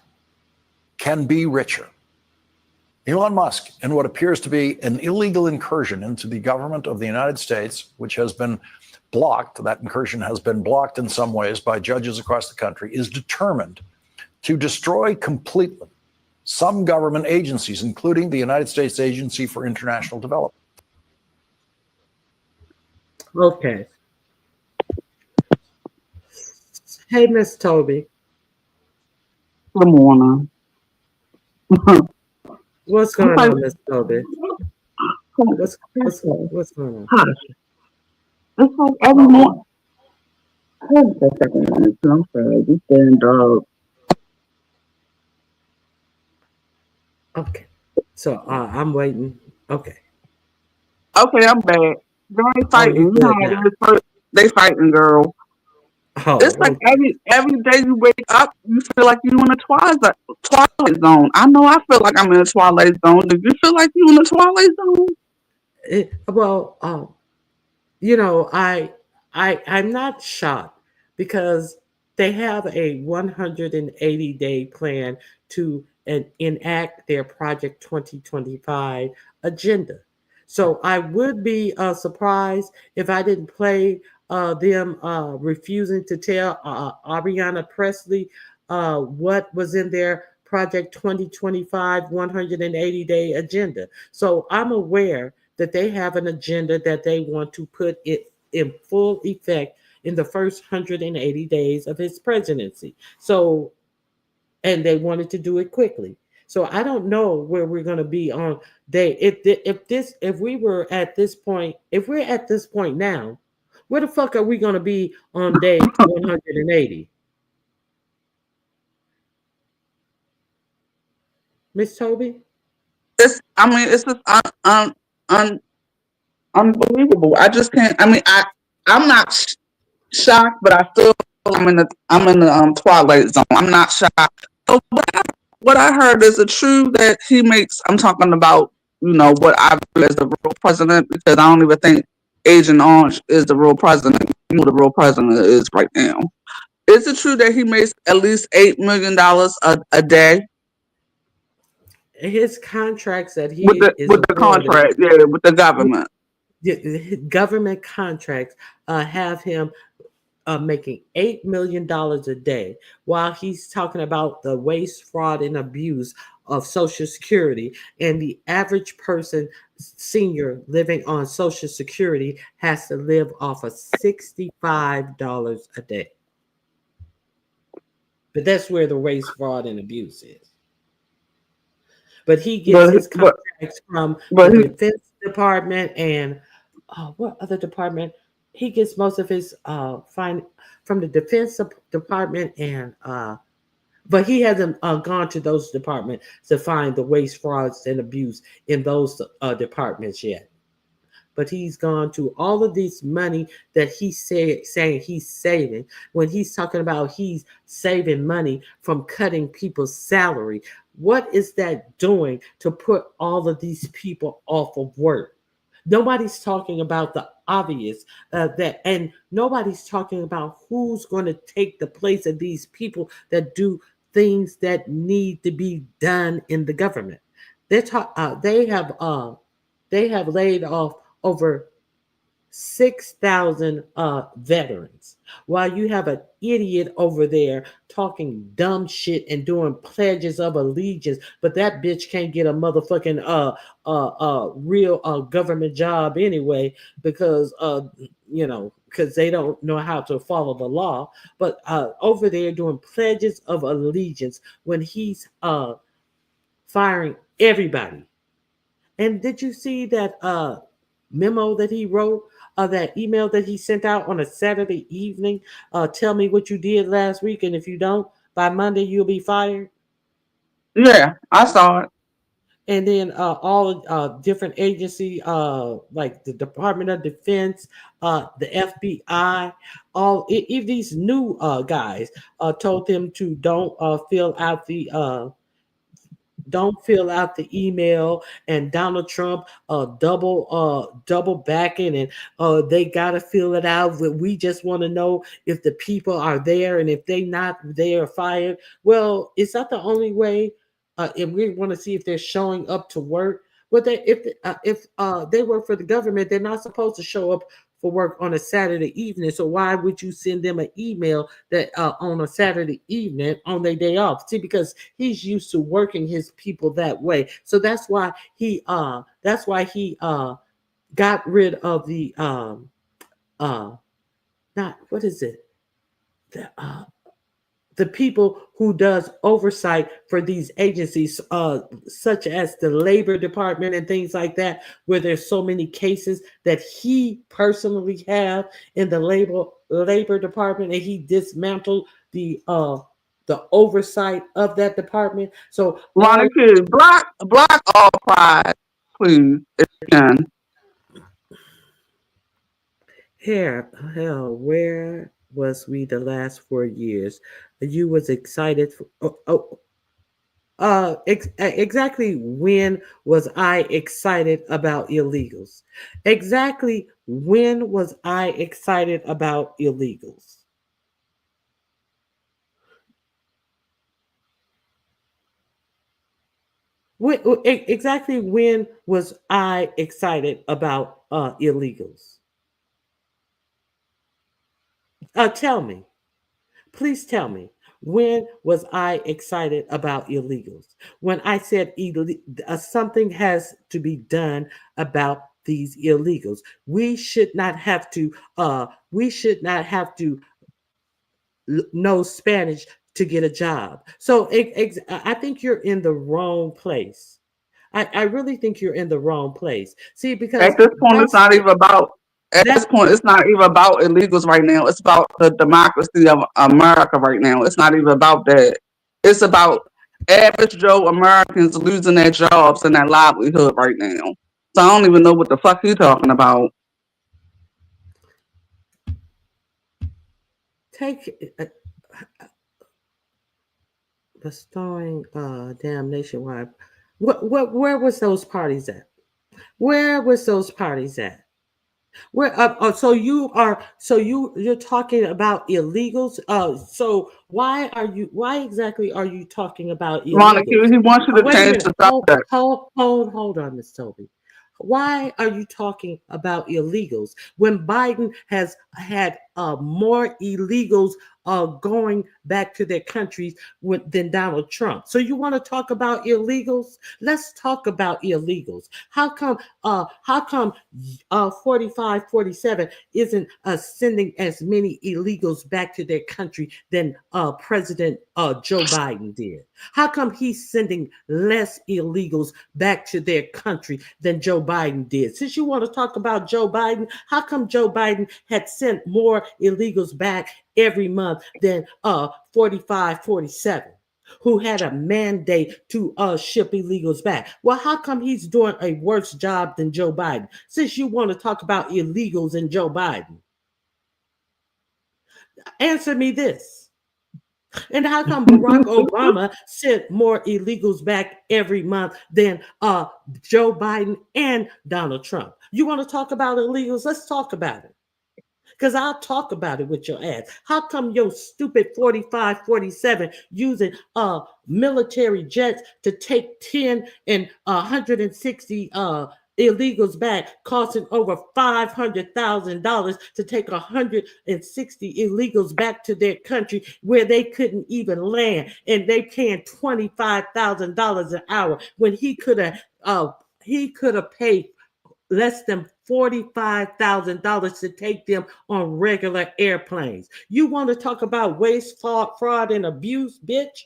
can be richer. Elon Musk, in what appears to be an illegal incursion into the government of the United States, which has been blocked, that incursion has been blocked in some ways by judges across the country, is determined to destroy completely some government agencies, including the United States Agency for International Development. Okay. Hey, Miss Toby. Good morning. What's going on, Miss Toby? What's going on? Hush. It's like every morning. Hold on a second. I'm sorry. You stand up. Okay. So I'm waiting. Okay. Okay, I'm back. They Oh, you fighting. You know good how now? it is. They fighting, girl. It's Oh, like okay. every day you wake up, you feel like you in a twilight zone. I know I feel like I'm in a twilight zone. Do you feel like you in a twilight zone? Well, you know, I'm not shocked because they have a 180-day plan to enact their Project 2025 agenda. So I would be surprised if I didn't play them refusing to tell Ariana Presley what was in their Project 2025 180-day agenda. So I'm aware that they have an agenda that they want to put it in full effect in the first 180 days of his presidency. So, and they wanted to do it quickly. So I don't know where we're going to be on day. If we were at this point, if we're at this point now, where the fuck are we going to be on day 180? Miss Toby? It's just unbelievable. I just can't. I'm not shocked, but I feel I'm in the twilight zone. I'm not shocked. So what I heard is it true that he makes? I'm talking about what I view as the real president because I don't even think Agent Orange is the real president. You know who the real president is right now. Is it true that he makes at least $8 million a day? His contracts that With he is the awarded, contract, yeah, with the government. government contracts have him making $8 million a day, while he's talking about the waste, fraud, and abuse of Social Security. And the average person, senior living on Social Security, has to live off of $65 a day. But that's where the waste, fraud, and abuse is. But he gets his contracts from the Defense Department and what other department? He gets most of his fine from the Defense Department and but he hasn't gone to those departments to find the waste, frauds, and abuse in those departments yet. But he's gone to all of this money that he's saying he's saving. When he's talking about he's saving money from cutting people's salary, what is that doing to put all of these people off of work? Nobody's talking about the obvious and nobody's talking about who's going to take the place of these people that do things that need to be done in the government. They have laid off over 6,000 veterans, while you have an idiot over there talking dumb shit and doing pledges of allegiance, but that bitch can't get a motherfucking real government job anyway because because they don't know how to follow the law. But over there doing pledges of allegiance when he's firing everybody. And did you see that memo that he wrote, that email that he sent out on a Saturday evening? Tell me what you did last week, and if you don't, by Monday you'll be fired. Yeah, I saw it. And then all different agency, like the Department of Defense, the FBI, even these new guys told them to don't fill out the email, and Donald Trump double backing, and they gotta fill it out. We just want to know if the people are there, and if they not, they are fired. Well, it's not the only way. And we want to see if they're showing up to work. But if they work for the government, they're not supposed to show up for work on a Saturday evening. So why would you send them an email that on a Saturday evening on their day off? See, because he's used to working his people that way. So that's why he got rid of the not what is it? The the people who does oversight for these agencies, such as the Labor Department and things like that, where there's so many cases that he personally have in the Labor Department, and he dismantled the oversight of that department. So Monica, block all pride, please, if you can. Hell, where was we the last 4 years? You was excited for, exactly when was I excited about illegals? Exactly when was I excited about illegals? Exactly when was I excited about illegals? Tell me. Please tell me, when was I excited about illegals? When I said something has to be done about these illegals. We should not have to. We should not have to know Spanish to get a job. So I think you're in the wrong place. I really think you're in the wrong place. See, because At this point, it's not even about. At this point, it's not even about illegals right now. It's about the democracy of America right now. It's not even about that. It's about average Joe Americans losing their jobs and their livelihood right now. So I don't even know what the fuck you talking about. take bestowing damn nationwide. Where was those parties at? Where was those parties at? Where so you're talking about illegals. So why exactly are you talking about Monica, illegals? he wants you to Wait a change minute. the subject. Hold on, Miss Toby. Why are you talking about illegals when Biden has had more illegals going back to their countries than Donald Trump? So you want to talk about illegals? Let's talk about illegals. How come 45, 47 isn't sending as many illegals back to their country than President Joe Biden did? How come he's sending less illegals back to their country than Joe Biden did? Since you want to talk about Joe Biden, how come Joe Biden had sent more illegals back every month than 45, 47? Who had a mandate to ship illegals back? Well, how come he's doing a worse job than Joe Biden? Since you want to talk about illegals and Joe Biden, answer me this. And how come Barack Obama sent more illegals back every month than Joe Biden and Donald Trump? You want to talk about illegals? Let's talk about it. Because I'll talk about it with your ass. How come your stupid 45, 47 using military jets to take 10 and 160 illegals back, costing over $500,000 to take 160 illegals back to their country where they couldn't even land, and they paying $25,000 an hour when he could have paid less than $45,000 to take them on regular airplanes. You want to talk about waste, fraud, and abuse, bitch?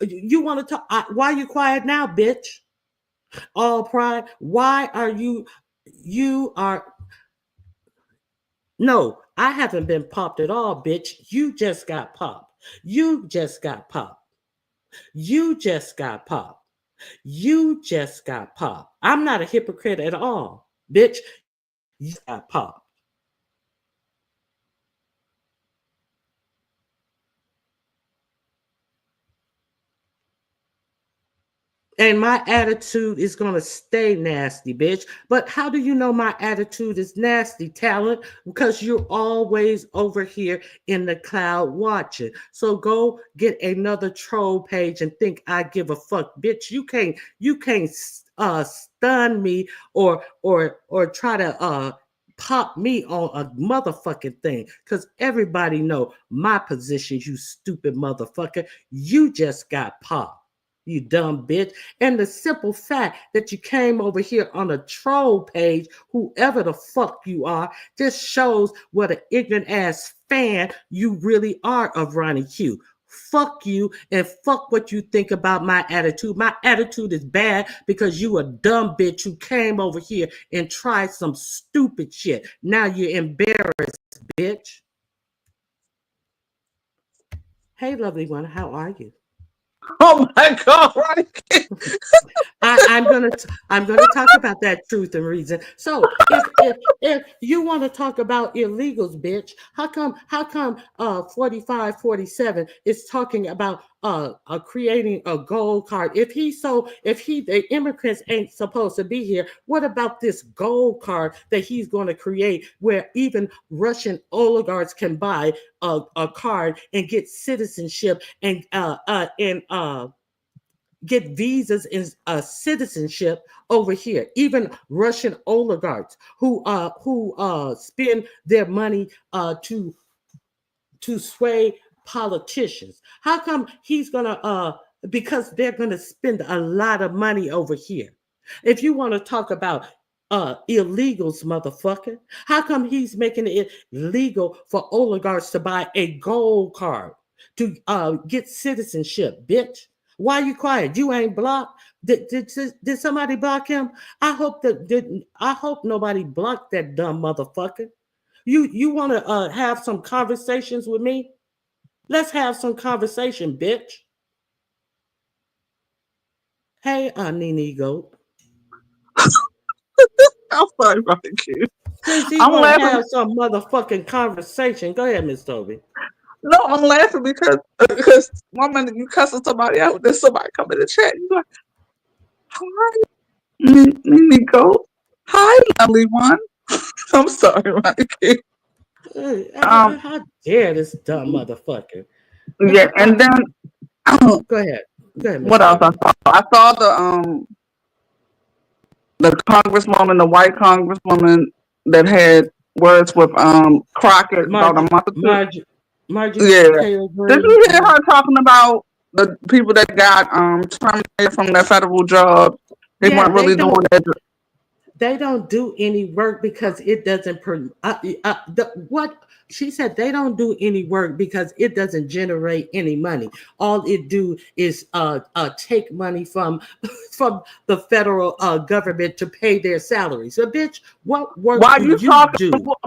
You want to talk? Why are you quiet now, bitch? All pride. Why are you? You are. No, I haven't been popped at all, bitch. You just got popped. You just got popped. You just got popped. You just got popped. I'm not a hypocrite at all, bitch. You got popped. And my attitude is going to stay nasty, bitch. But how do you know my attitude is nasty, talent? Because you're always over here in the cloud watching. So go get another troll page and think I give a fuck, bitch. You can't stun me or try to pop me on a motherfucking thing, because everybody know my position, you stupid motherfucker. You just got popped, you dumb bitch. And the simple fact that you came over here on a troll page, whoever the fuck you are, just shows what an ignorant ass fan you really are of Ronnie Q. Fuck you and fuck what you think about my attitude. My attitude is bad because you a dumb bitch who came over here and tried some stupid shit. Now you're embarrassed, bitch. Hey, lovely one, how are you? Oh my God, right? I'm gonna talk about that truth and reason. So if you want to talk about illegals, bitch, how come 4547 is talking about creating a gold card? If the immigrants ain't supposed to be here, what about this gold card that he's going to create where even Russian oligarchs can buy a card and get citizenship and get visas and citizenship over here. Even Russian oligarchs who spend their money to sway politicians. How come he's gonna because they're gonna spend a lot of money over here? If you want to talk about illegals, motherfucker, how come he's making it legal for oligarchs to buy a gold card to get citizenship, bitch? Why you quiet? You ain't blocked. Did somebody block him? I hope nobody blocked that dumb motherfucker. You want to have some conversations with me? Let's have some conversation, bitch. Hey, Nene Goat. I'm sorry, Rocky Q. Since he want to have some motherfucking conversation, go ahead, Miss Toby. No, I'm laughing because one minute you cussing somebody out, then somebody come in the chat. You like, hi, Nico. Hi, lovely one. I'm sorry, Rocky. How dare this dumb motherfucker? Yeah, and then go ahead. What else I saw the congresswoman, the white congresswoman that had words with Crockett about a month or two. Margie, yeah. Did you hear her talking about the people that got terminated from their federal jobs? They weren't really doing that. They don't do any work because it doesn't. What she said, they don't do any work because it doesn't generate any money. All it do is take money from the federal government to pay their salaries. So, bitch, what work do you do? What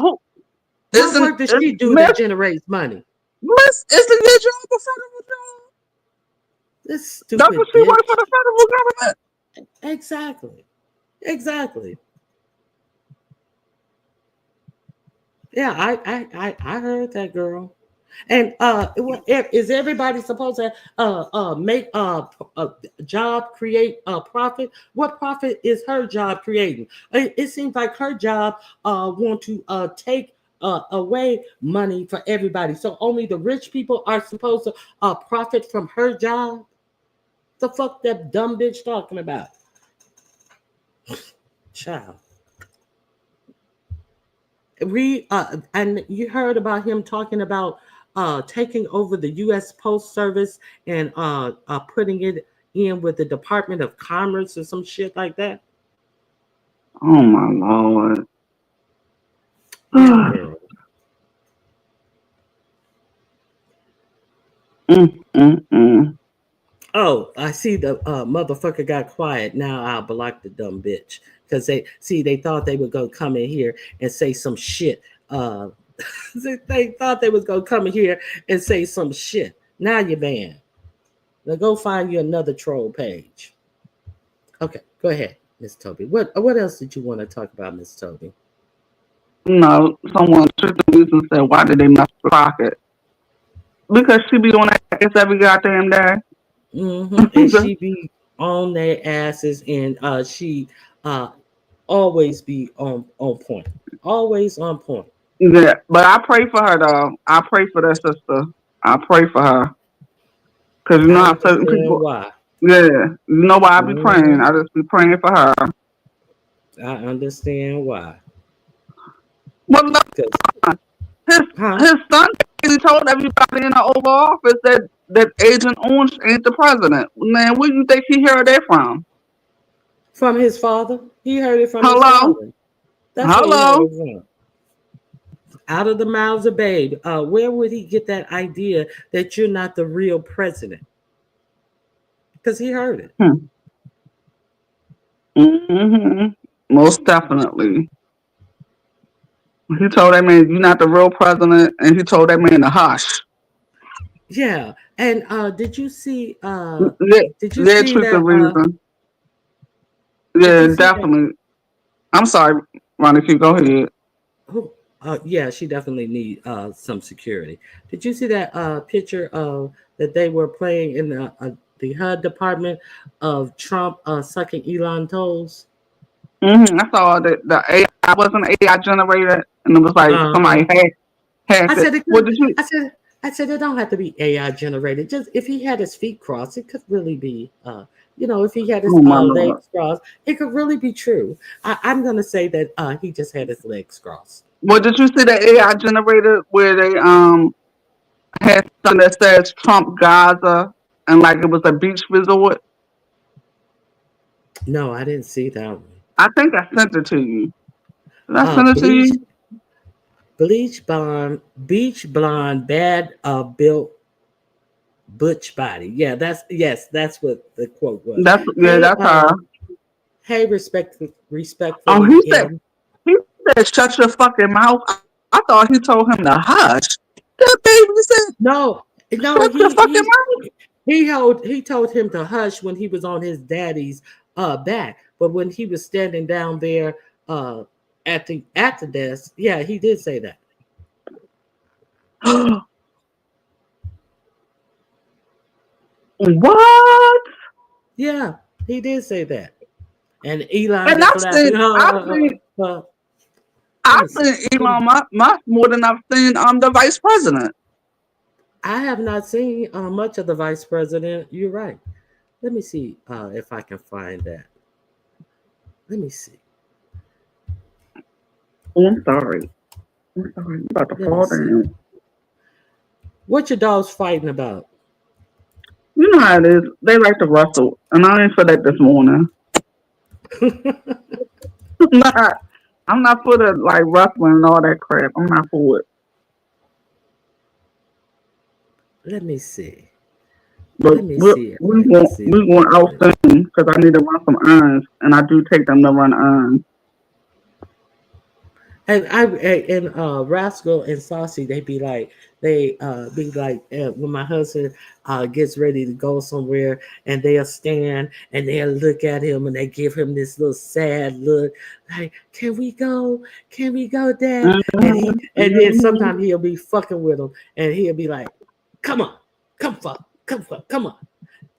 work does she do that generates money? Miss, isn't your job a federal job? This stupid Doesn't she work for the federal government? Exactly. Yeah, I heard that, girl. And is everybody supposed to make a job create a profit? What profit is her job creating? It seems like her job want to take away money for everybody. So only the rich people are supposed to profit from her job. The fuck that dumb bitch talking about? Child. And you heard about him talking about taking over the U.S. Post Service and putting it in with the Department of Commerce or some shit like that. Oh my Lord! Yeah, girl. Oh, I see the motherfucker got quiet. Now I'll block the dumb bitch. Because they thought they would go come in here and say some shit. They thought they was gonna come in here and say some shit. Now you're banned. Now go find you another troll page. Okay, go ahead, Miss Toby. What else did you want to talk about, Miss Toby? No, someone took the news and said, "Why did they mess with Crockett?" Because she be doing that every goddamn day. And she be on their asses, and she always be on point. Always on point. Yeah, but I pray for her though. I pray for that sister. I pray for her. Cause you know how certain people. Why? Yeah, you know why I be praying. I just be praying for her. I understand why. Well, look, his son he told everybody in the Oval Office that Agent Orange ain't the president. Man, where do you think he heard that from? From his father. He heard it from his father. That's where he heard it from. Out of the mouths of babe. Where would he get that idea that you're not the real president? Because he heard it. Mm-hmm. Most definitely. He told that man, "You're not the real president," and he told that man to hush. Yeah. And did you see Yeah, truth and that reason. did Yeah, you see that definitely. I'm sorry, Monica, go ahead. who yeah, she definitely need some security. Did you see that picture of that they were playing in the HUD department of Trump sucking Elon toes? I saw that the AI wasn't AI generated, and it was like somebody Uh-huh. I hacked it. said it What could. did you? I said it don't have to be AI generated. Just if he had his feet crossed, it could really be. If he had his Oh my lord! legs crossed, it could really be true. I'm gonna say that he just had his legs crossed. What did you see the AI generated where they had something that says Trump Gaza and like it was a beach resort? No, I didn't see that one. I think I sent it to you. Did I send it to Bleach, you? beach blonde, bad built butch body. Yeah, that's what the quote was. Hey, That's her. hey, Oh, respectfully, M. he said shut your fucking mouth. I thought he told him to hush. That baby said No, shut your fucking mouth. he told him to hush when he was on his daddy's back, but when he was standing down there at the desk, yeah, he did say that. What? Yeah, he did say that. And Elon And just laughing. Let I've me see. seen Elon Musk more than I've seen the vice president. I have not seen much of the vice president. You're right. Let me see if I can find that. Let me see. Oh, I'm sorry. I'm sorry. I'm about to Let me fall see. down. What your dogs fighting about? You know how it is. They like to rustle, and I ain't for that this morning. I'm not for the like rustling and all that crap. I'm not for it. Let me see. But Let me see if I can see if we I going can out find it. soon because I need to run some errands, and I do take them to run errands. And Rascal and Saucy, they be like when my husband gets ready to go somewhere, and they'll stand and they'll look at him and they give him this little sad look, like, can we go, Dad? And then sometimes he'll be fucking with him and he'll be like, come on, come on.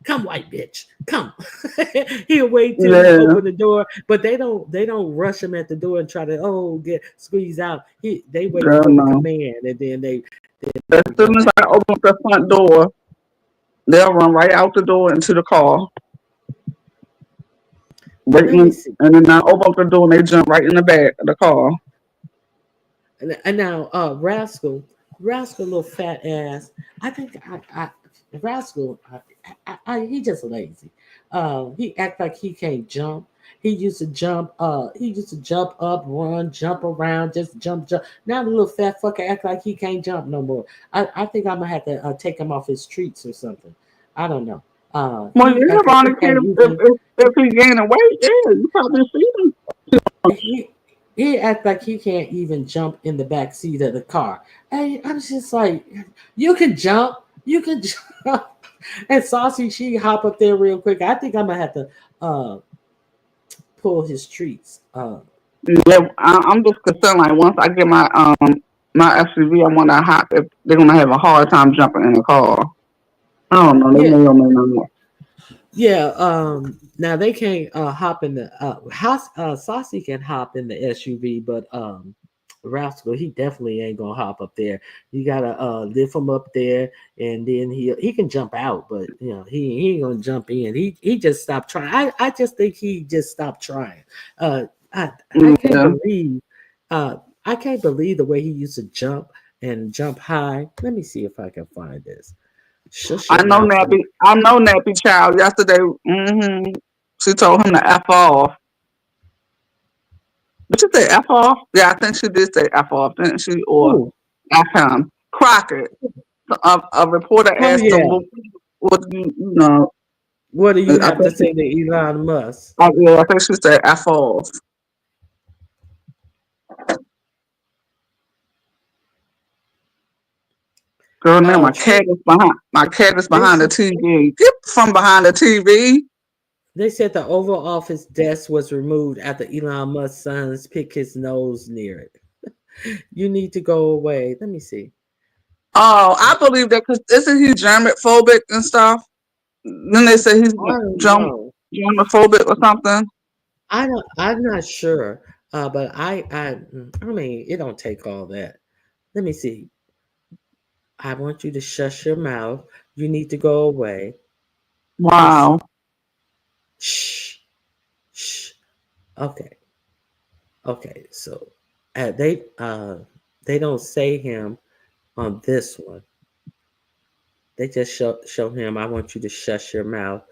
Come, white bitch, come. He'll wait till you Yeah, open the door, but they don't rush him at the door and try to get squeeze out. They wait girl, for the no. command and then they As soon as run. I open the front door, they'll run right out the door into the car, Let me waiting, see. and then I open up the door and they jump right in the back of the car. And now Rascal, little fat ass. I think Rascal, he just lazy. He act like he can't jump. He used to jump. He used to jump up, run, jump around, just jump. Now the little fat fucker act like he can't jump no more. I think I'm gonna have to take him off his treats or something. I don't know. Well, He yeah, act like he Monica, can't even. if he gaining weight, yeah, you probably see him. He he act like he can't even jump in the back seat of the car. And I'm just like, you can jump, you can jump. And Saucy, she hop up there real quick. I think I'm gonna have to uh pull his treats. Yeah, I'm just concerned. Like once I get my SUV, I want to hop. If they're gonna have a hard time jumping in the car. I don't know. They Yeah, may or may not. yeah. Now they can't hop in the house. Saucy can hop in the SUV, but Rascal, he definitely ain't gonna hop up there. You gotta lift him up there, and then he can jump out, but he ain't gonna jump in. He just stopped trying. I just think he just stopped trying. I can't Yeah. believe I can't believe the way he used to jump and jump high. Let me see if I can find this. Shush your I know mouth. Nappy. I know Nappy Child. Yesterday, she told him to f off. Did she say F off? Yeah, I think she did say F off, didn't she? Or Ooh, F him. Crockett. A reporter oh asked him, yeah. what do you know? What do you I have to think, say to Elon Musk? yeah, I think she said F off. Girl, now my cat Trump, is they behind the TV. Get from behind the TV. They said the Oval Office desk was removed after Elon Musk's sons picked his nose near it. You need to go away. Let me see. Oh, I believe that because isn't he germophobic and stuff? Then they say he's I don't germ- know. germophobic or something. I don't. I'm not sure. But I mean, it don't take all that. Let me see. I want you to shush your mouth. You need to go away. Let's see. Wow. Shh. Shh. Okay. Okay. So, uh, they uh they don't say him on this one. They just show him. I want you to shush your mouth.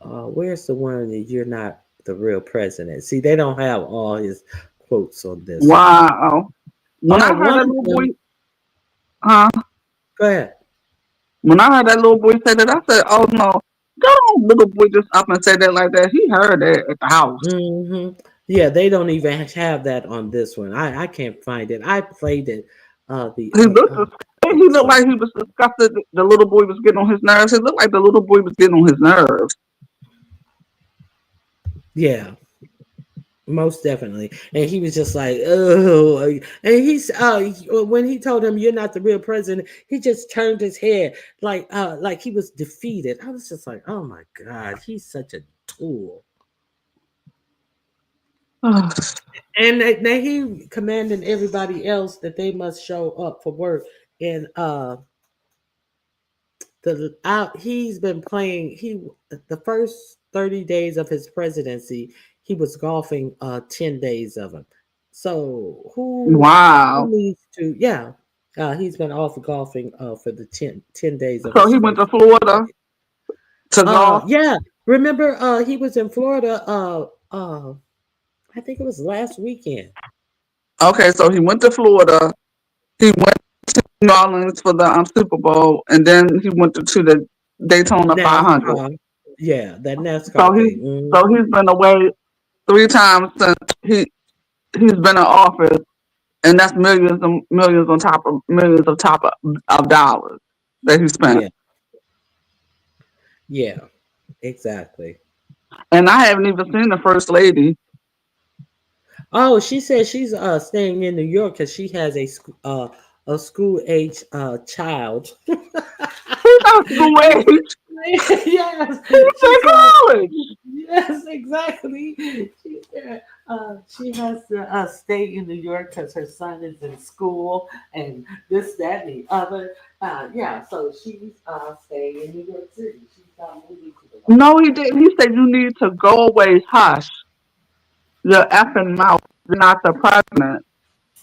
Where's the one that you're not the real president? See, they don't have all his quotes on this one. Wow. When I heard One that of little boy, them. huh? Go ahead. When I heard that little boy say that, I said, "Oh no, don't little boy just up and say that like that." He heard that at the house. Yeah, they don't even have that on this one. I can't find it. I played it. He looked, he looked like he was disgusted. The little boy was getting on his nerves. He looked like the little boy was getting on his nerves. Yeah, most definitely. And he was just like, oh, and he's when he told him you're not the real president, he just turned his head like he was defeated. I was just like, oh my God, he's such a tool. And now he commanding everybody else that they must show up for work. And he's been playing. The first 30 days of his presidency, he was golfing 10 days of them. So who Wow. needs to? Yeah, he's been off golfing for the 10 days of So his he went to first. Florida to golf. Yeah. Remember, he was in Florida. I think it was last weekend. Okay, so he went to Florida. He went to New Orleans for the Super Bowl, and then he went to the Daytona 500. NASCAR. Yeah, that So NASCAR he thing. so he's been away 3 times since he's been in office, and that's millions and millions on top of millions of of dollars that he spent. Yeah, yeah, exactly. And I haven't even seen the first lady. Oh, she said she's staying in New York because she has a school age child. She's not school age. Yes, She's in college. yes, exactly. She has to stay in New York because her son is in school and this, that, and the other. Yeah, so she's staying in New York City. She's not moving to the West No, he Coast. didn't. He said you need to go away. Hush your effing mouth. You're not the president.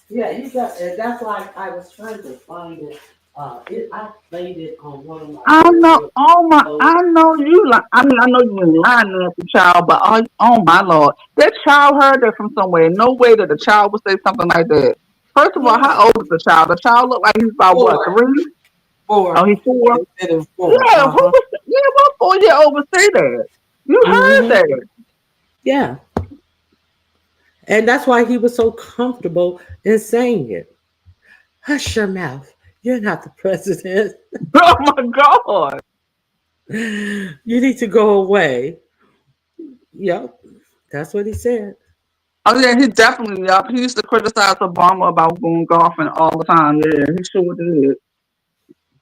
Yeah, he got. That's why I was trying to find it. I played it on one of my I know. radio Oh my! shows. I know you. I mean, I know you in line there the child, but oh my lord, that child heard that from somewhere. No way that the child would say something like that. First of all, Yeah, how old is the child? The child look like he's about what, four, 3? Oh, four. he's 4. They said it was four. Yeah, who was? Yeah, what 4-year-old would say that? You heard Mm-hmm. that? Yeah, and that's why he was so comfortable in saying it. Hush your mouth. You're not the president. Oh my god! You need to go away. Yep, that's what he said. Oh yeah, he definitely. Yup. He used to criticize Obama about going golfing all the time. Yeah, he sure did.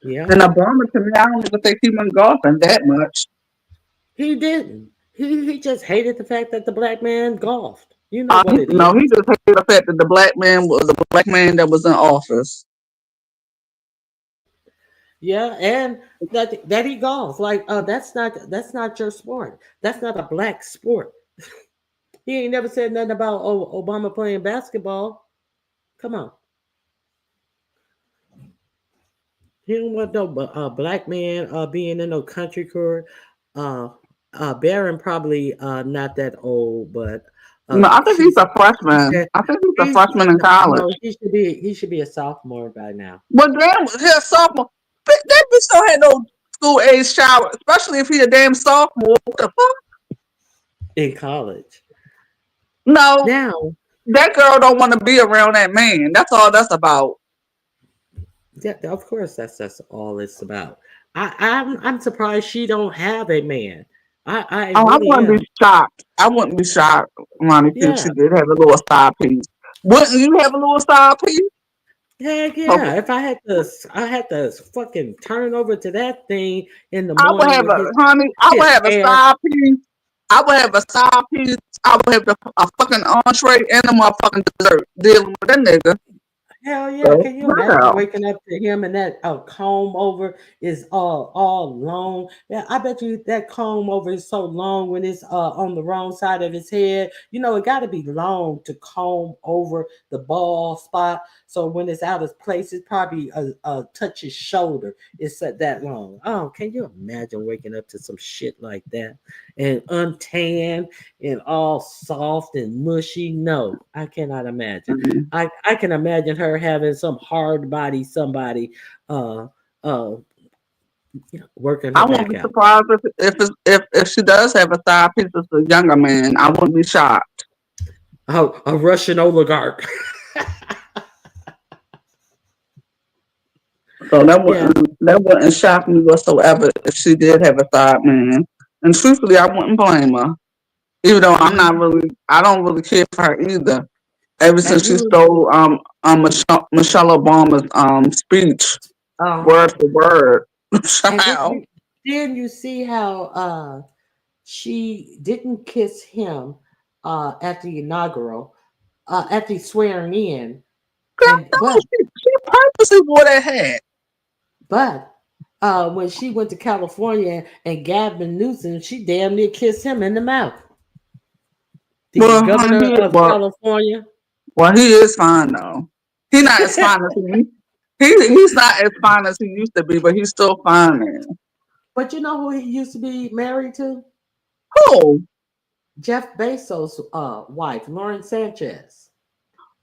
Yeah, And Obama, to me, I don't even think he went golfing that much. he didn't. He just hated the fact that the black man golfed. You know what it No, is. he just hated the fact that the black man was a black man that was in office. Yeah, and that he golf like that's not your sport. That's not a black sport. He ain't never said nothing about Obama playing basketball. Come on, he don't want no black man being in no country court. Uh, Barron probably not that old, but No, I think he's a He freshman. said I think he's a he's freshman in college. no, he should be a sophomore by now Well, damn, he's a sophomore. That bitch don't have no school age shower, especially if he a damn sophomore. What the fuck? in college. No, Now, that girl don't want to be around that man. That's all that's about. yeah, of course, that's all it's about. I'm surprised she don't have a man. I Oh, I really wouldn't am. be shocked. I wouldn't be shocked, Ronnie, if Yeah, she did have a little side piece. Wouldn't you have a little side piece? heck Okay. yeah. If I had to fucking turn over to that thing in the I would morning have with a honey. I his would have a hair. side piece. I would have a side piece. I would have a fucking entree and a motherfucking dessert dealing with that nigga. Hell yeah! So, Can you imagine wow. waking up to him and that comb over is all long? Yeah, I bet you that comb over is so long when it's on the wrong side of his head. You know, it got to be long to comb over the bald spot. So when it's out of place, it's probably touch his shoulder. It's that long. Oh, can you imagine waking up to some shit like that and untanned and all soft and mushy? No, I cannot imagine. Mhm. I can imagine her having some hard body somebody uh uh working I her wouldn't back be out. surprised if she does have a side piece as a younger man. I wouldn't be shocked. Oh, a Russian oligarch. So Yeah. that wouldn't shock me whatsoever if she did have a side man. And truthfully, I wouldn't blame her. Even though I don't really care for her either. Ever And since she you stole Michelle Obama's speech uh-huh. word for word. And Somehow. didn't you see how she didn't kiss him at the inaugural at the swearing in God and no, she purposely wore that hat. but when she went to California and Gavin Newsom, she damn near kissed him in the mouth. The Well, honey, governor of California. he is fine though. He's not as fine as he's not as fine as he used to be, but he's still fine man. But you know who he used to be married to? Who? Jeff Bezos' wife, Lauren Sanchez.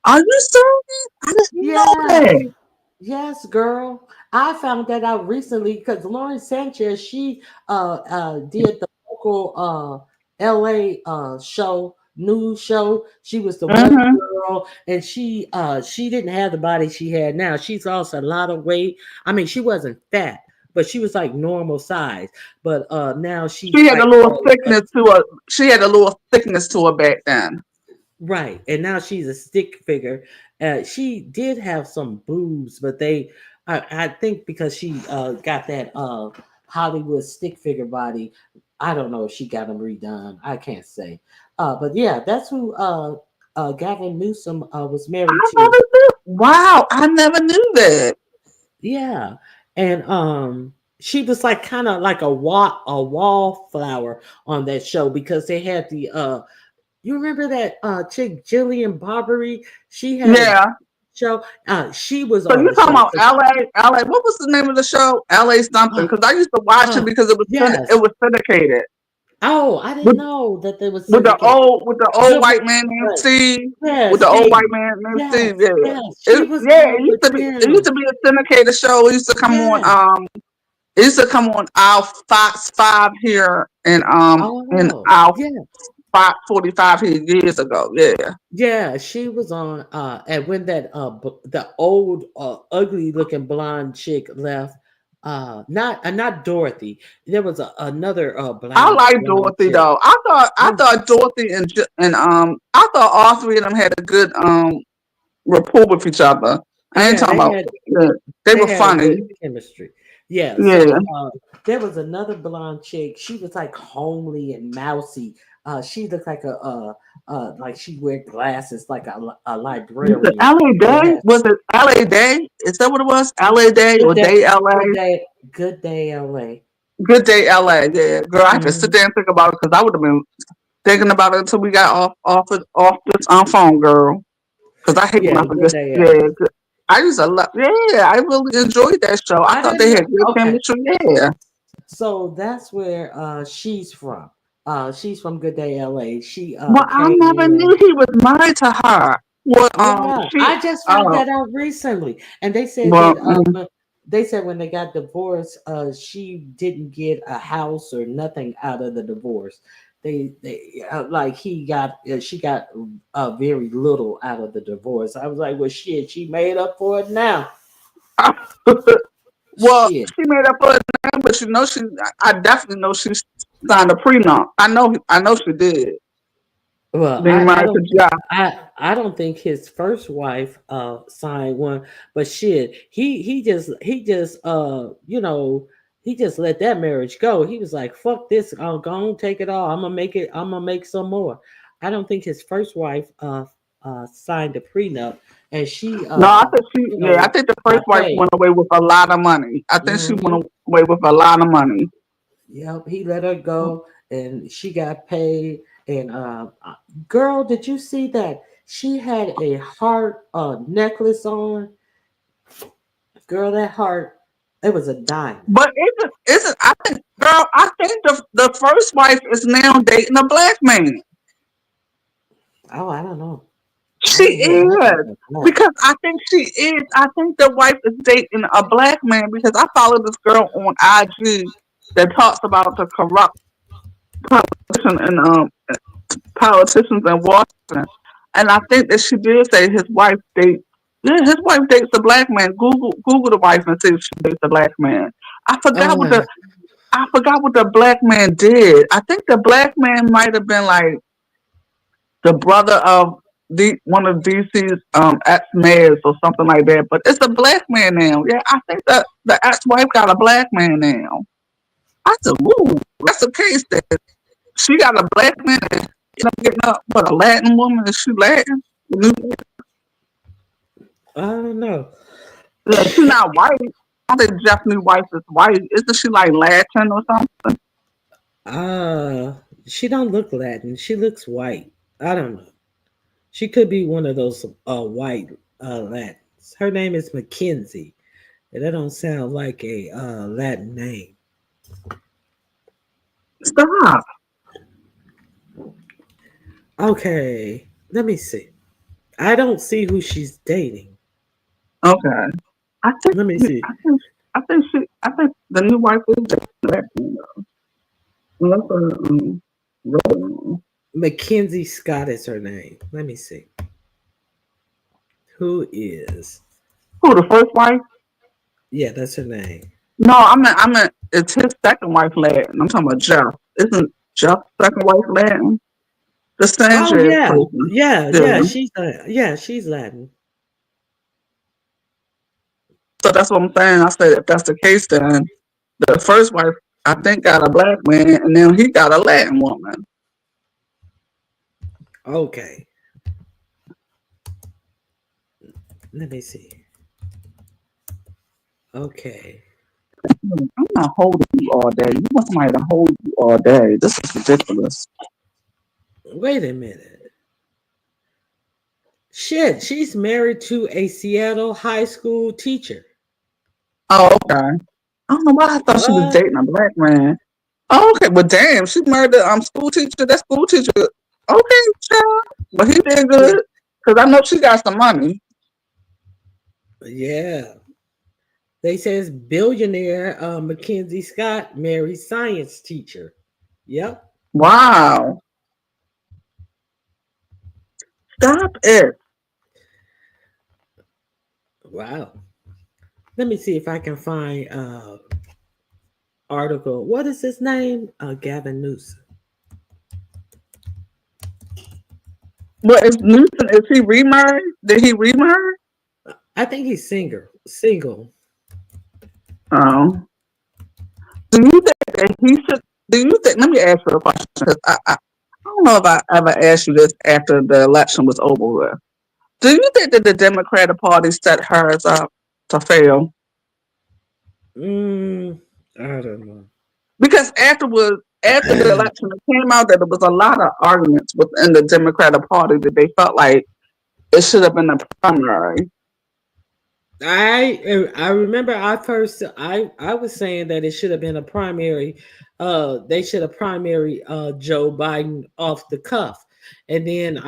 Are you serious? I didn't know Yes, that. yes, girl. I found that out recently because Lauren Sanchez, she did the local LA news show. She was the weather Mm-hmm. girl, and she didn't have the body she had now. She's lost a lot of weight. I mean, she wasn't fat, but she was like normal size. But now She she's had a like little thickness to her. She had a little thickness to her back then. right, and now she's a stick figure. She did have some boobs, but I think because she got that Hollywood stick figure body, I don't know if she got them redone. I can't say. But yeah, that's who Gavin Newsom was married I to. never knew. Wow, I never knew that. Yeah, and she was like kind of like a wallflower on that show because they had the you remember that chick Jillian Barbery? She had a Yeah. show. She was So on you the talking show. about LA? What was the name of the show? LA something. Uh, Because I used to watch it because it yes. was syndicated Oh, I didn't with know that they was with the syndicated. old Good white man named morning. Steve. Yes, With the old white Steve. man named Yes, Steve. Yeah. yes. She was on with It used him. to be a syndicated show. It used to come on Yes. it used to come on our Fox 5 here in Oh, our yeah. 545 here years ago. Yeah. Yeah, she was on and when that the old ugly looking blonde chick left, not Dorothy. There was another I like blonde Dorothy chick. though. I thought Dorothy and I thought all three of them had a good rapport with each other. I ain't Yeah, talking about yeah, they they were had a funny. good chemistry. Yeah, Yeah. so there was another blonde chick. She was like homely and mousy. She looked like like she wear glasses like a The librarian. LA They Day? had Was it LA Day? Is that what it was? LA Day good or day, Day LA? good day, LA. Good Day LA. Yeah, girl, I had to sit Mhm. there and think about it because I would have been thinking about it until we got off this phone, girl. Because I hate when Yeah, I good forget. day, Yeah, LA. I used to love. Yeah, I really enjoyed that show. I I thought didn't they know. had good Okay, chemistry. Yeah. so that's where she's from. She's from Good Day LA. She Well, I came never in. knew he was married to her. Well, Yeah, she, I just found that out recently, and they said well, that they said when they got divorced, she didn't get a house or nothing out of the divorce. They like he got she got very little out of the divorce. I was like, well, shit, she made up for it now. well, Shit. she made up for it now, but you know, I definitely know she signed a prenup. I know she did. Well, Being married to Jeff. I don't think his first wife signed one, but shit, he just he just let that marriage go. He was like, fuck this, I'll go on, take it all. I'm gonna make some more. I don't think his first wife signed a prenup and she No, I think I think the first got wife paid. went away with a lot of money. I think she Hmm. went away with a lot of money. Yep, he let her go and she got paid. And girl, did you see that she had a heart necklace on? Girl, that heart, it was a diamond. But isn't I think, girl, I think the first wife is now dating a black man. Oh, I don't know. I She didn't hear nothing is. about that. Because I think she is. I think the wife is dating a black man because I follow this girl on IG that talks about the corrupt politician and politicians in Washington. And I think that she did say his wife dates his wife dates a black man. Google the wife and see if she dates a black man. I forgot what Uh, the I forgot what the black man did. I think the black man might have been like the brother of one of DC's ex mayors or something like that. But it's a black man now. Yeah, I think that the ex wife got a black man now. I said, "Ooh, that's the case. That she got a black man. And getting up, but a Latin woman is she Latin? I don't know. Yeah, she not white. I think Jeff's new wife is white. Isn't she like Latin or something? Uh, she don't look Latin. She looks white. I don't know. She could be one of those white Latins. Her name is Mackenzie. And that don't sound like a Latin name. Stop. Okay, let me see. I don't see who she's dating. Okay. I think Let me see. I think the new wife is Latin. Unless Mackenzie Scott is her name. Let me see. Who is? who the first wife? Yeah, that's her name. No, I mean, it's his second wife Latin. I'm talking about Jeff. Isn't Jeff's second wife Latin? The Oh Sanchez yeah, person. yeah. Yeah. She's Latin. So that's what I'm saying. I said if that's the case, then the first wife I think got a black man, and then he got a Latin woman. Okay, let me see. Okay, I'm not holding you all day. You want somebody to hold you all day. This is ridiculous. wait a minute. Shit, she's married to a Seattle high school teacher. Oh, okay. I don't know why I thought she was What? dating a black man. Oh, okay, but damn, she married the school teacher. That school teacher. Okay, child. But he did Yeah. good because I know she got some money. Yeah. They says billionaire Mackenzie Scott married science teacher. Yep. Wow. Stop it. Wow. Let me see if I can find article. What is his name? Gavin Newsom. But is Newton, is he remarried? Did he remarry? I think he's single. Oh. Do you think that he should? Do you think? Let me ask you a question. 'Cause I don't know if I ever asked you this after the election was over with. Do you think that the Democratic Party set hers up to fail? I don't know. Because after the election, it came out that there was a lot of arguments within the Democratic Party that they felt like it should have been a primary. I remember I was saying that it should have been a primary. They should have primary Joe Biden off the cuff, and then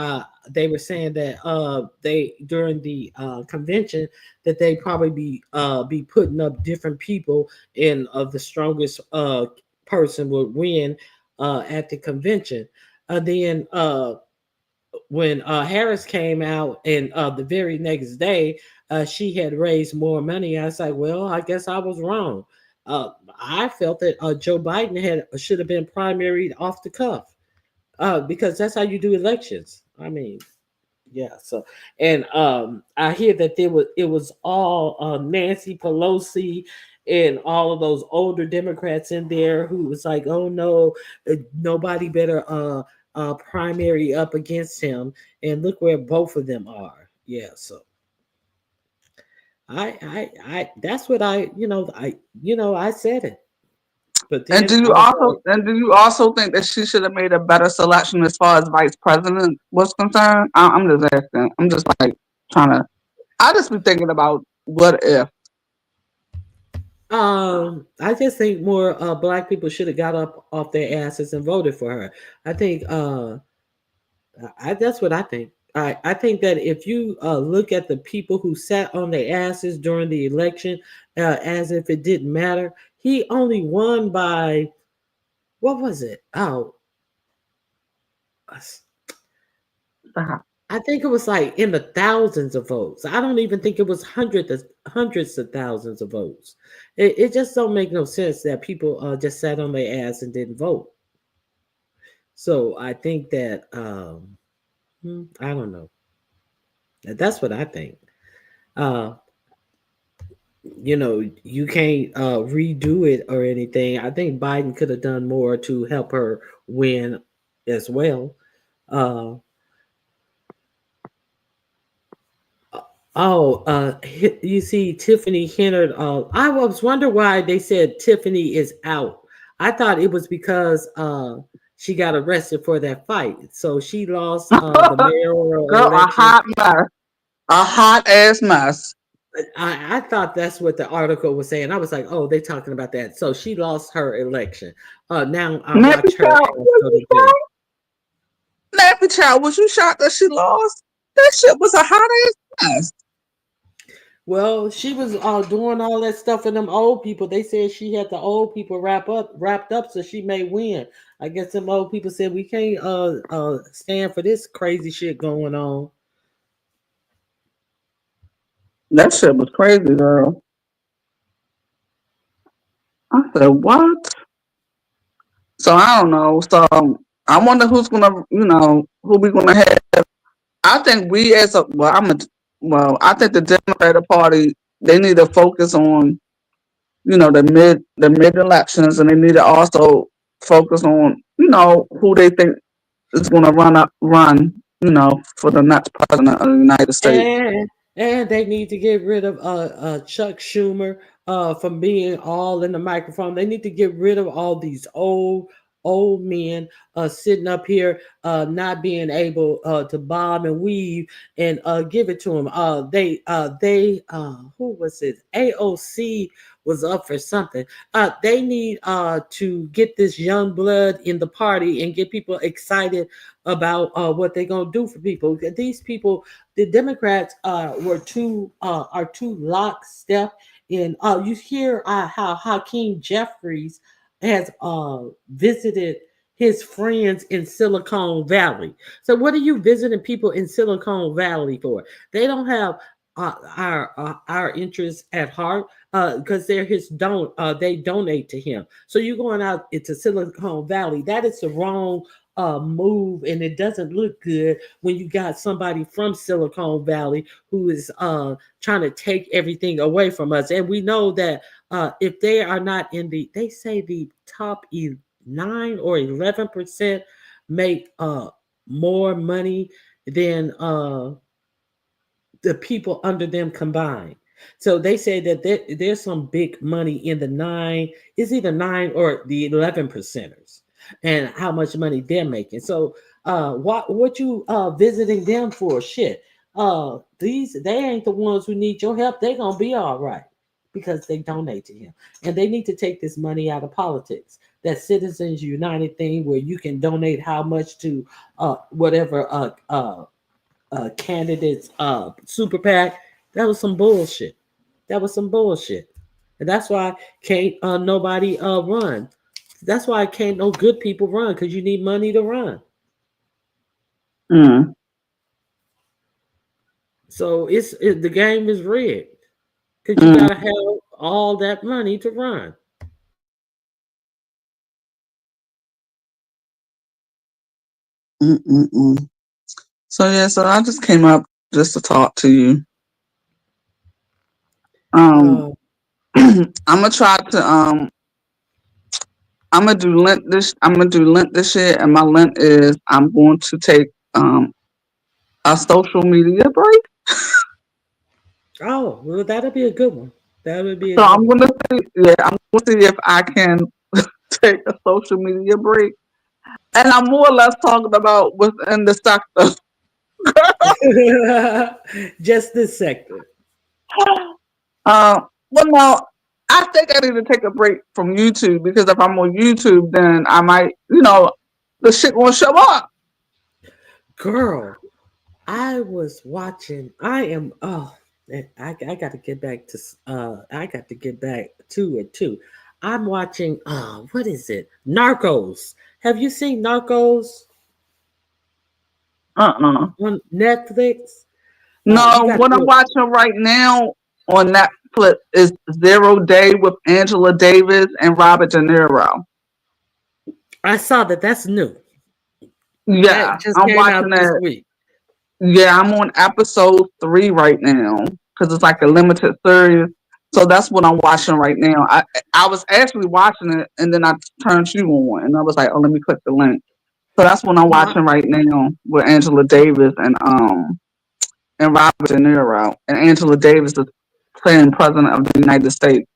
they were saying that they during the convention that they probably be putting up different people, and the strongest person would win at the convention. Then when Harris came out, and the very next day she had raised more money, I was like, well, I guess I was wrong. I felt that Joe Biden should have been primaried off the cuff because that's how you do elections. I mean, yeah. So, and I hear that it was all Nancy Pelosi and all of those older Democrats in there who was like, oh no, nobody better primary up against him. And look where both of them are. Yeah. So I that's what I said it. But And then I was like, do you also think that she should have made a better selection as far as vice president was concerned? I'm just asking. I'm just like trying to. I just be thinking about what if. I just think more black people should have got up off their asses and voted for her. I think that's what I think. I think that if you look at the people who sat on their asses during the election as if it didn't matter, he only won by what was it? Oh, I think it was like in the thousands of votes. I don't even think it was hundreds of thousands of votes. It just don't make no sense that people just sat on their ass and didn't vote. So I think that I don't know. That's what I think. You can't redo it or anything. I think Biden could have done more to help her win as well. You see, Tiffany Hennard. I was wonder why they said Tiffany is out. I thought it was because she got arrested for that fight, so she lost the mayoral Girl, election. a hot ass mess. I thought that's what the article was saying. I was like, oh, they're talking about that. So she lost her election. Now I watch her. Nappy Child, was you shocked that she lost? That shit was a hot ass mess. Well, she was doing all that stuff for them old people. They said she had the old people wrapped up, so she may win. I guess some old people said we can't stand for this crazy shit going on. That shit was crazy, girl. I said, what? So I don't know. So I wonder who's gonna, who we gonna have. I think we as a I think the Democratic Party, they need to focus on, the mid elections, and they need to also focus on, who they think is gonna run, for the next president of the United States. And they need to get rid of Chuck Schumer from being all in the microphone. They need to get rid of all these old men sitting up here not being able to bob and weave and give it to them. They who was it? AOC was up for something. They need to get this young blood in the party and get people excited about what they're gonna do for people. These people, the Democrats, are too lockstep in. You hear how Hakeem Jeffries has visited his friends in Silicon Valley. So what are you visiting people in Silicon Valley for? They don't have our interests at heart because they're they donate to him. So you're going out into Silicon Valley. That is the wrong move, and it doesn't look good when you got somebody from Silicon Valley who is trying to take everything away from us. And we know that if they are not they say the top 9 or 11% make more money than the people under them combined. So they say that there's some big money in the 9, it's either 9 or the 11 percenters, and how much money they're making. So what you visiting them for? Shit. they ain't the ones who need your help. They gonna be all right because they donate to him, and they need to take this money out of politics. That Citizens United thing where you can donate how much to whatever candidates super PAC. That was some bullshit. That was some bullshit, and that's why can't nobody run. That's why can't no good people run because you need money to run. Mm. So the game is rigged because you gotta have all that money to run. Mm-mm-mm. So yeah, so I just came up just to talk to you. I'm gonna try to I'm gonna do Lent this year, and my Lent is I'm going to take a social media break. Oh, well, that'll be a good one. That would be a So good I'm one. gonna see if I can take a social media break, and I'm more or less talking about within the sector. Just this sector. Well, no, I think I need to take a break from YouTube because if I'm on YouTube, then I might, the shit won't show up. Girl, I was watching. I got to get back to. I got to get back to it too. I'm watching. What is it? Narcos. Have you seen Narcos on Netflix? You No, got what I'm to. watching right now on Netflix is Zero Day with Angela Davis and Robert De Niro. I saw that. That's new. Yeah, That just I'm came out watching this that. week. Yeah, I'm on episode 3 right now because it's like a limited series. So that's what I'm watching right now. I was actually watching it and then I turned you on and I was like, oh, let me click the link. So that's what I'm No, watching right now with Angela Davis and Robert De Niro. And Angela Davis is playing president of the United States.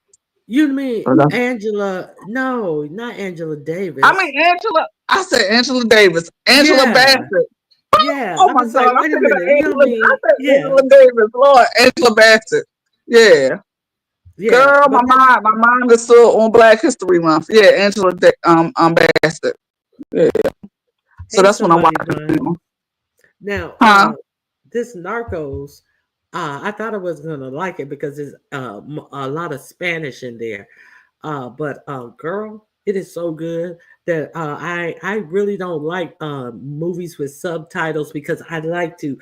you mean So that's, Angela? No, not Angela I mean Davis. Angela. I said Angela Davis. Angela Yeah, Bassett. yeah. Oh I my was like, God, I'm wait a thinking of minute. You know Angela. I me? said Yeah, Angela Davis. Lord, Angela Bassett. Yeah. yeah. Girl, But that's my mind is still on Black History Month. Yeah, Bassett. Yeah. So hey, that's what I'm somebody watching blind. now. Now, Huh? this Narcos. I thought I was gonna like it because there's a lot of Spanish in there. But girl, it is so good that I really don't like movies with subtitles because I like to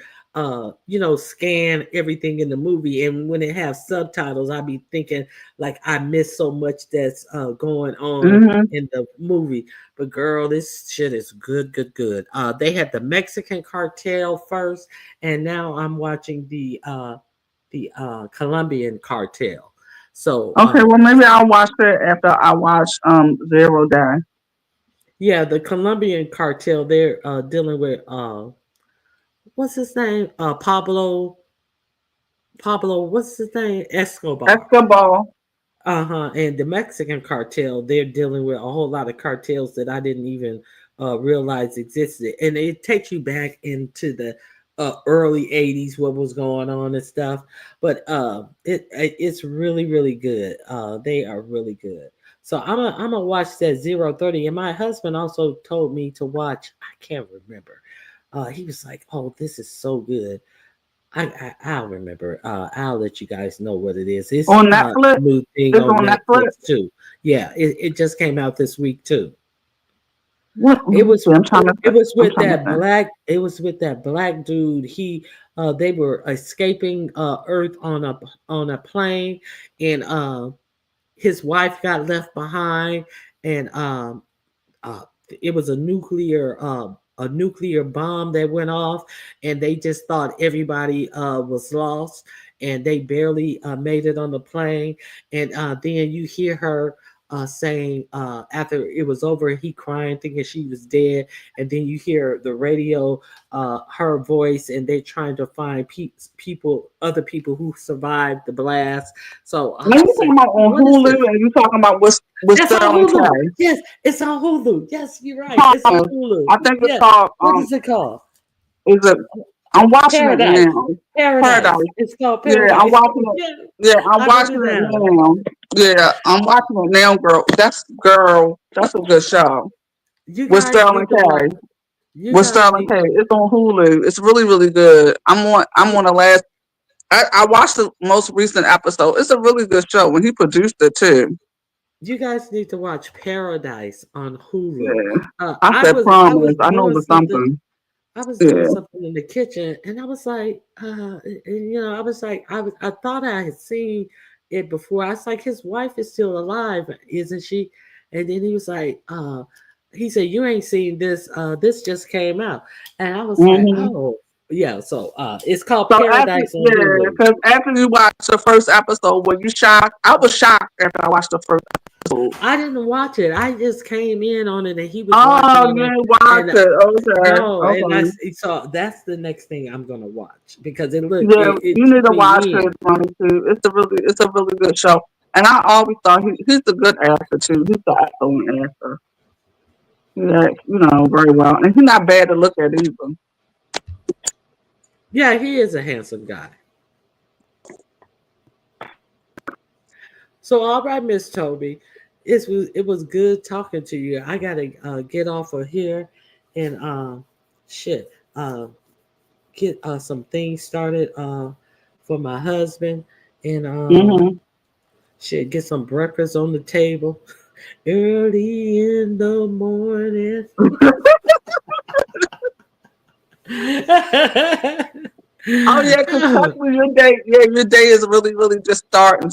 scan everything in the movie, and when it has subtitles, I be thinking like I miss so much that's going on Mm-hmm. in the movie. But girl, this shit is good, good, good. They had the Mexican cartel first, and now I'm watching the Colombian cartel. So Okay, well maybe I'll watch it after I watch Zero Day. yeah, the Colombian cartel, they're dealing with what's his name? Pablo, what's his name? Escobar. Escobar. Uh-huh. And the Mexican cartel, they're dealing with a whole lot of cartels that I didn't even realize existed. And it takes you back into the early 80s, what was going on and stuff. But it's really, really good. They are really good. So I'm gonna watch that 030. And my husband also told me to watch, I can't remember. He was like, "Oh, this is so good." I'll remember. I'll let you guys know what it is. It's On Netflix? new thing It's on on Netflix? Netflix too. Yeah, it just came out this week too. What? It was I'm trying to it was I'm with trying to that think. black dude. They were escaping Earth on a plane, and his wife got left behind, and uh, it was a nuclear bomb that went off, and they just thought everybody was lost, and they barely made it on the plane. And then you hear her saying after it was over, he crying, thinking she was dead, and then you hear the radio, her voice, and they're trying to find other people who survived the blast. So I Now you was talking like, about on what is Hulu this? and you talking about with That's on Sterling K. Hulu. Yes, it's on Hulu. Yes, you're right. It's on Thomas. Hulu. I think it's Yeah. called What is it called? is it I'm watching it Paradise. now. Paradise. It's called Yeah, Paradise. I'm watching it. Yeah, Yeah, I'm I wrote watching it it down. now. Yeah, I'm watching it now, girl. That's a good show. You With guys Sterling need to watch. K. You With guys Sterling need. K. It's on Hulu. It's really, really good. I'm on the last. I watched the most recent episode. It's a really good show. When he produced it too. You guys need to watch Paradise on Hulu. Yeah. I said I was promise. I know it doing was something. something. I was doing Yeah. something in the kitchen, and I was like, I was like, I thought I had seen it before. I was like, his wife is still alive, isn't she? And then he was like, he said, you ain't seen this. This just came out, and I was like, Mm-hmm. oh, yeah. So it's called So Paradise on Hulu. because after you watched the first episode, were you shocked? I was shocked after I watched the first episode. I didn't watch it. I just came in on it, and he was Oh, watching you it. didn't watch And it? Okay, no, and okay. so that's the next thing I'm gonna watch because it looked Yeah, it you need took to watch me it, in. Ronnie, too. It's a really good show. And I always thought he's a good actor too. He's an excellent actor. Yeah, very well, and he's not bad to look at either. Yeah, he is a handsome guy. So all right, Miss Toby, it was good talking to you. I gotta get off of here and shit get some things started for my husband and Mm-hmm. shit get some breakfast on the table early in the morning. Oh yeah, because technically your day is really, really just starting.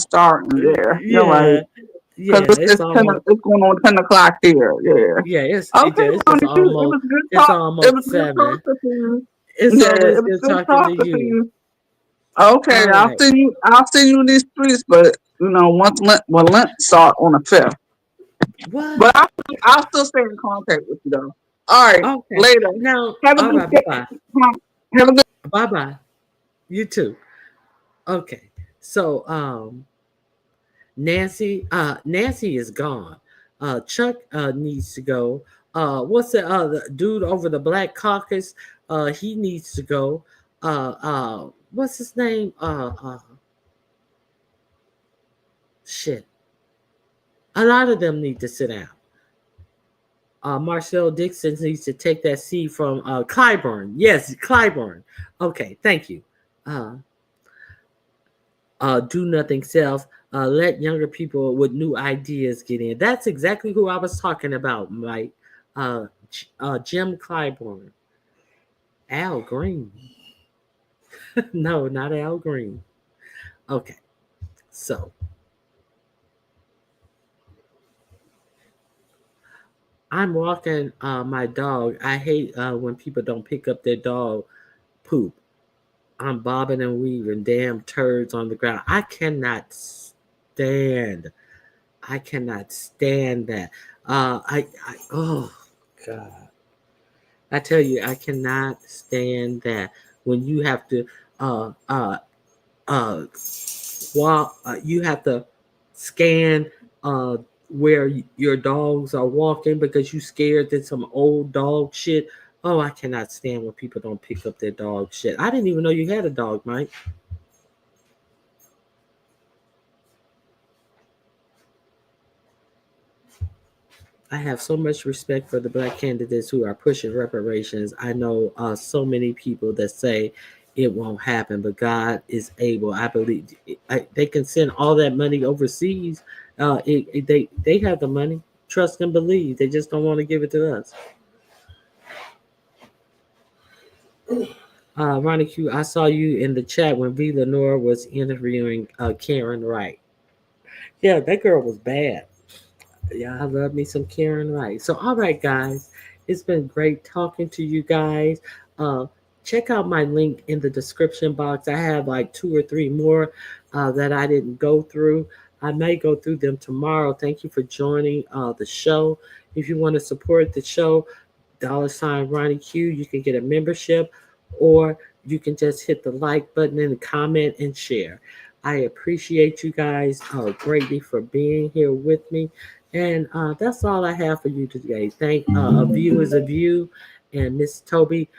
Yeah, you're right. Yeah, Because yeah, it's it's going on 10 o'clock here. Yeah. yeah, Okay, it's Ronnie, too. It almost was good it's talk. It was almost good 7. talking to you. It's Yeah, always it was good good talking to talking to you. you. Okay, All right. I'll see you in these streets, but once Lent start on the 5th. What? But I'll still stay in contact with you though. All right, Okay. later. Now, Have a all good right. day. Bye Have a good. bye. Bye bye. You too. Okay. So, Nancy is gone. Chuck needs to go. What's the dude over the Black Caucus? He needs to go. What's his name? Shit. A lot of them need to sit down. Marcel Dixon needs to take that seat from Clyburn. Yes, Clyburn. Okay, thank you. Do nothing self. Let younger people with new ideas get in. That's exactly who I was talking about, Mike. Jim Clyburn. Al Green. No, not Al Green. Okay, so I'm walking my dog. I hate when people don't pick up their dog poop. I'm bobbing and weaving, damn turds on the ground. I cannot stand that. Oh God. I tell you, I cannot stand that when you have to uh while you have to scan where your dogs are walking because you scared that some old dog shit. Oh, I cannot stand when people don't pick up their dog shit. I didn't even know you had a dog, Mike. I have so much respect for the black candidates who are pushing reparations. I know so many people that say it won't happen, but God is able. I believe they can send all that money overseas. They have the money. Trust and believe. They just don't want to give it to us. Ronnie Q, I saw you in the chat when V. Lenore was interviewing Karen Wright. Yeah, that girl was bad. Yeah, I love me some Karen Wright. So, all right, guys, it's been great talking to you guys. Check out my link in the description box. I have like 2 or 3 more that I didn't go through. I may go through them tomorrow. Thank you for joining the show. If you want to support the show, $ Ronnie Q, you can get a membership, or you can just hit the like button and comment and share. I appreciate you guys greatly for being here with me. And that's all I have for you today. Thank A View is a View and Miss Toby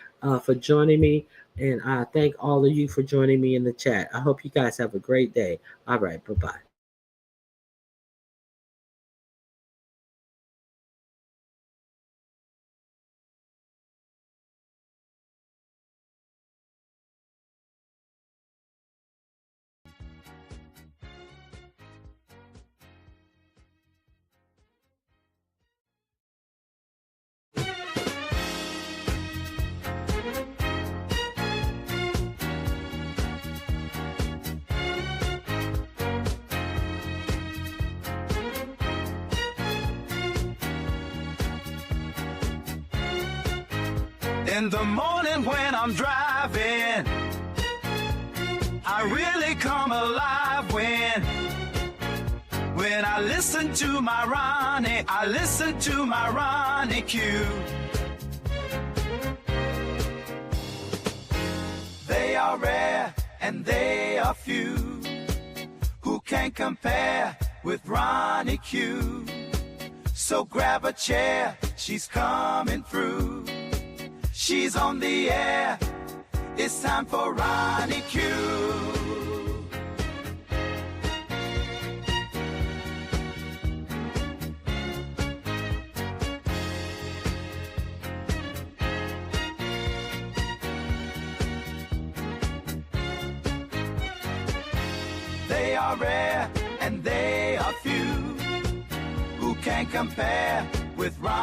for joining me And I thank all of you for joining me in the chat. I hope you guys have a great day. All right, bye-bye. In the morning when I'm driving, I really come alive when I listen to my Ronnie, I listen to my Ronnie Q. They are rare and they are few who can compare with Ronnie Q. So grab a chair, she's coming through. She's on the air, it's time for Ronnie Q. They are rare and they are few who can compare with Ronnie.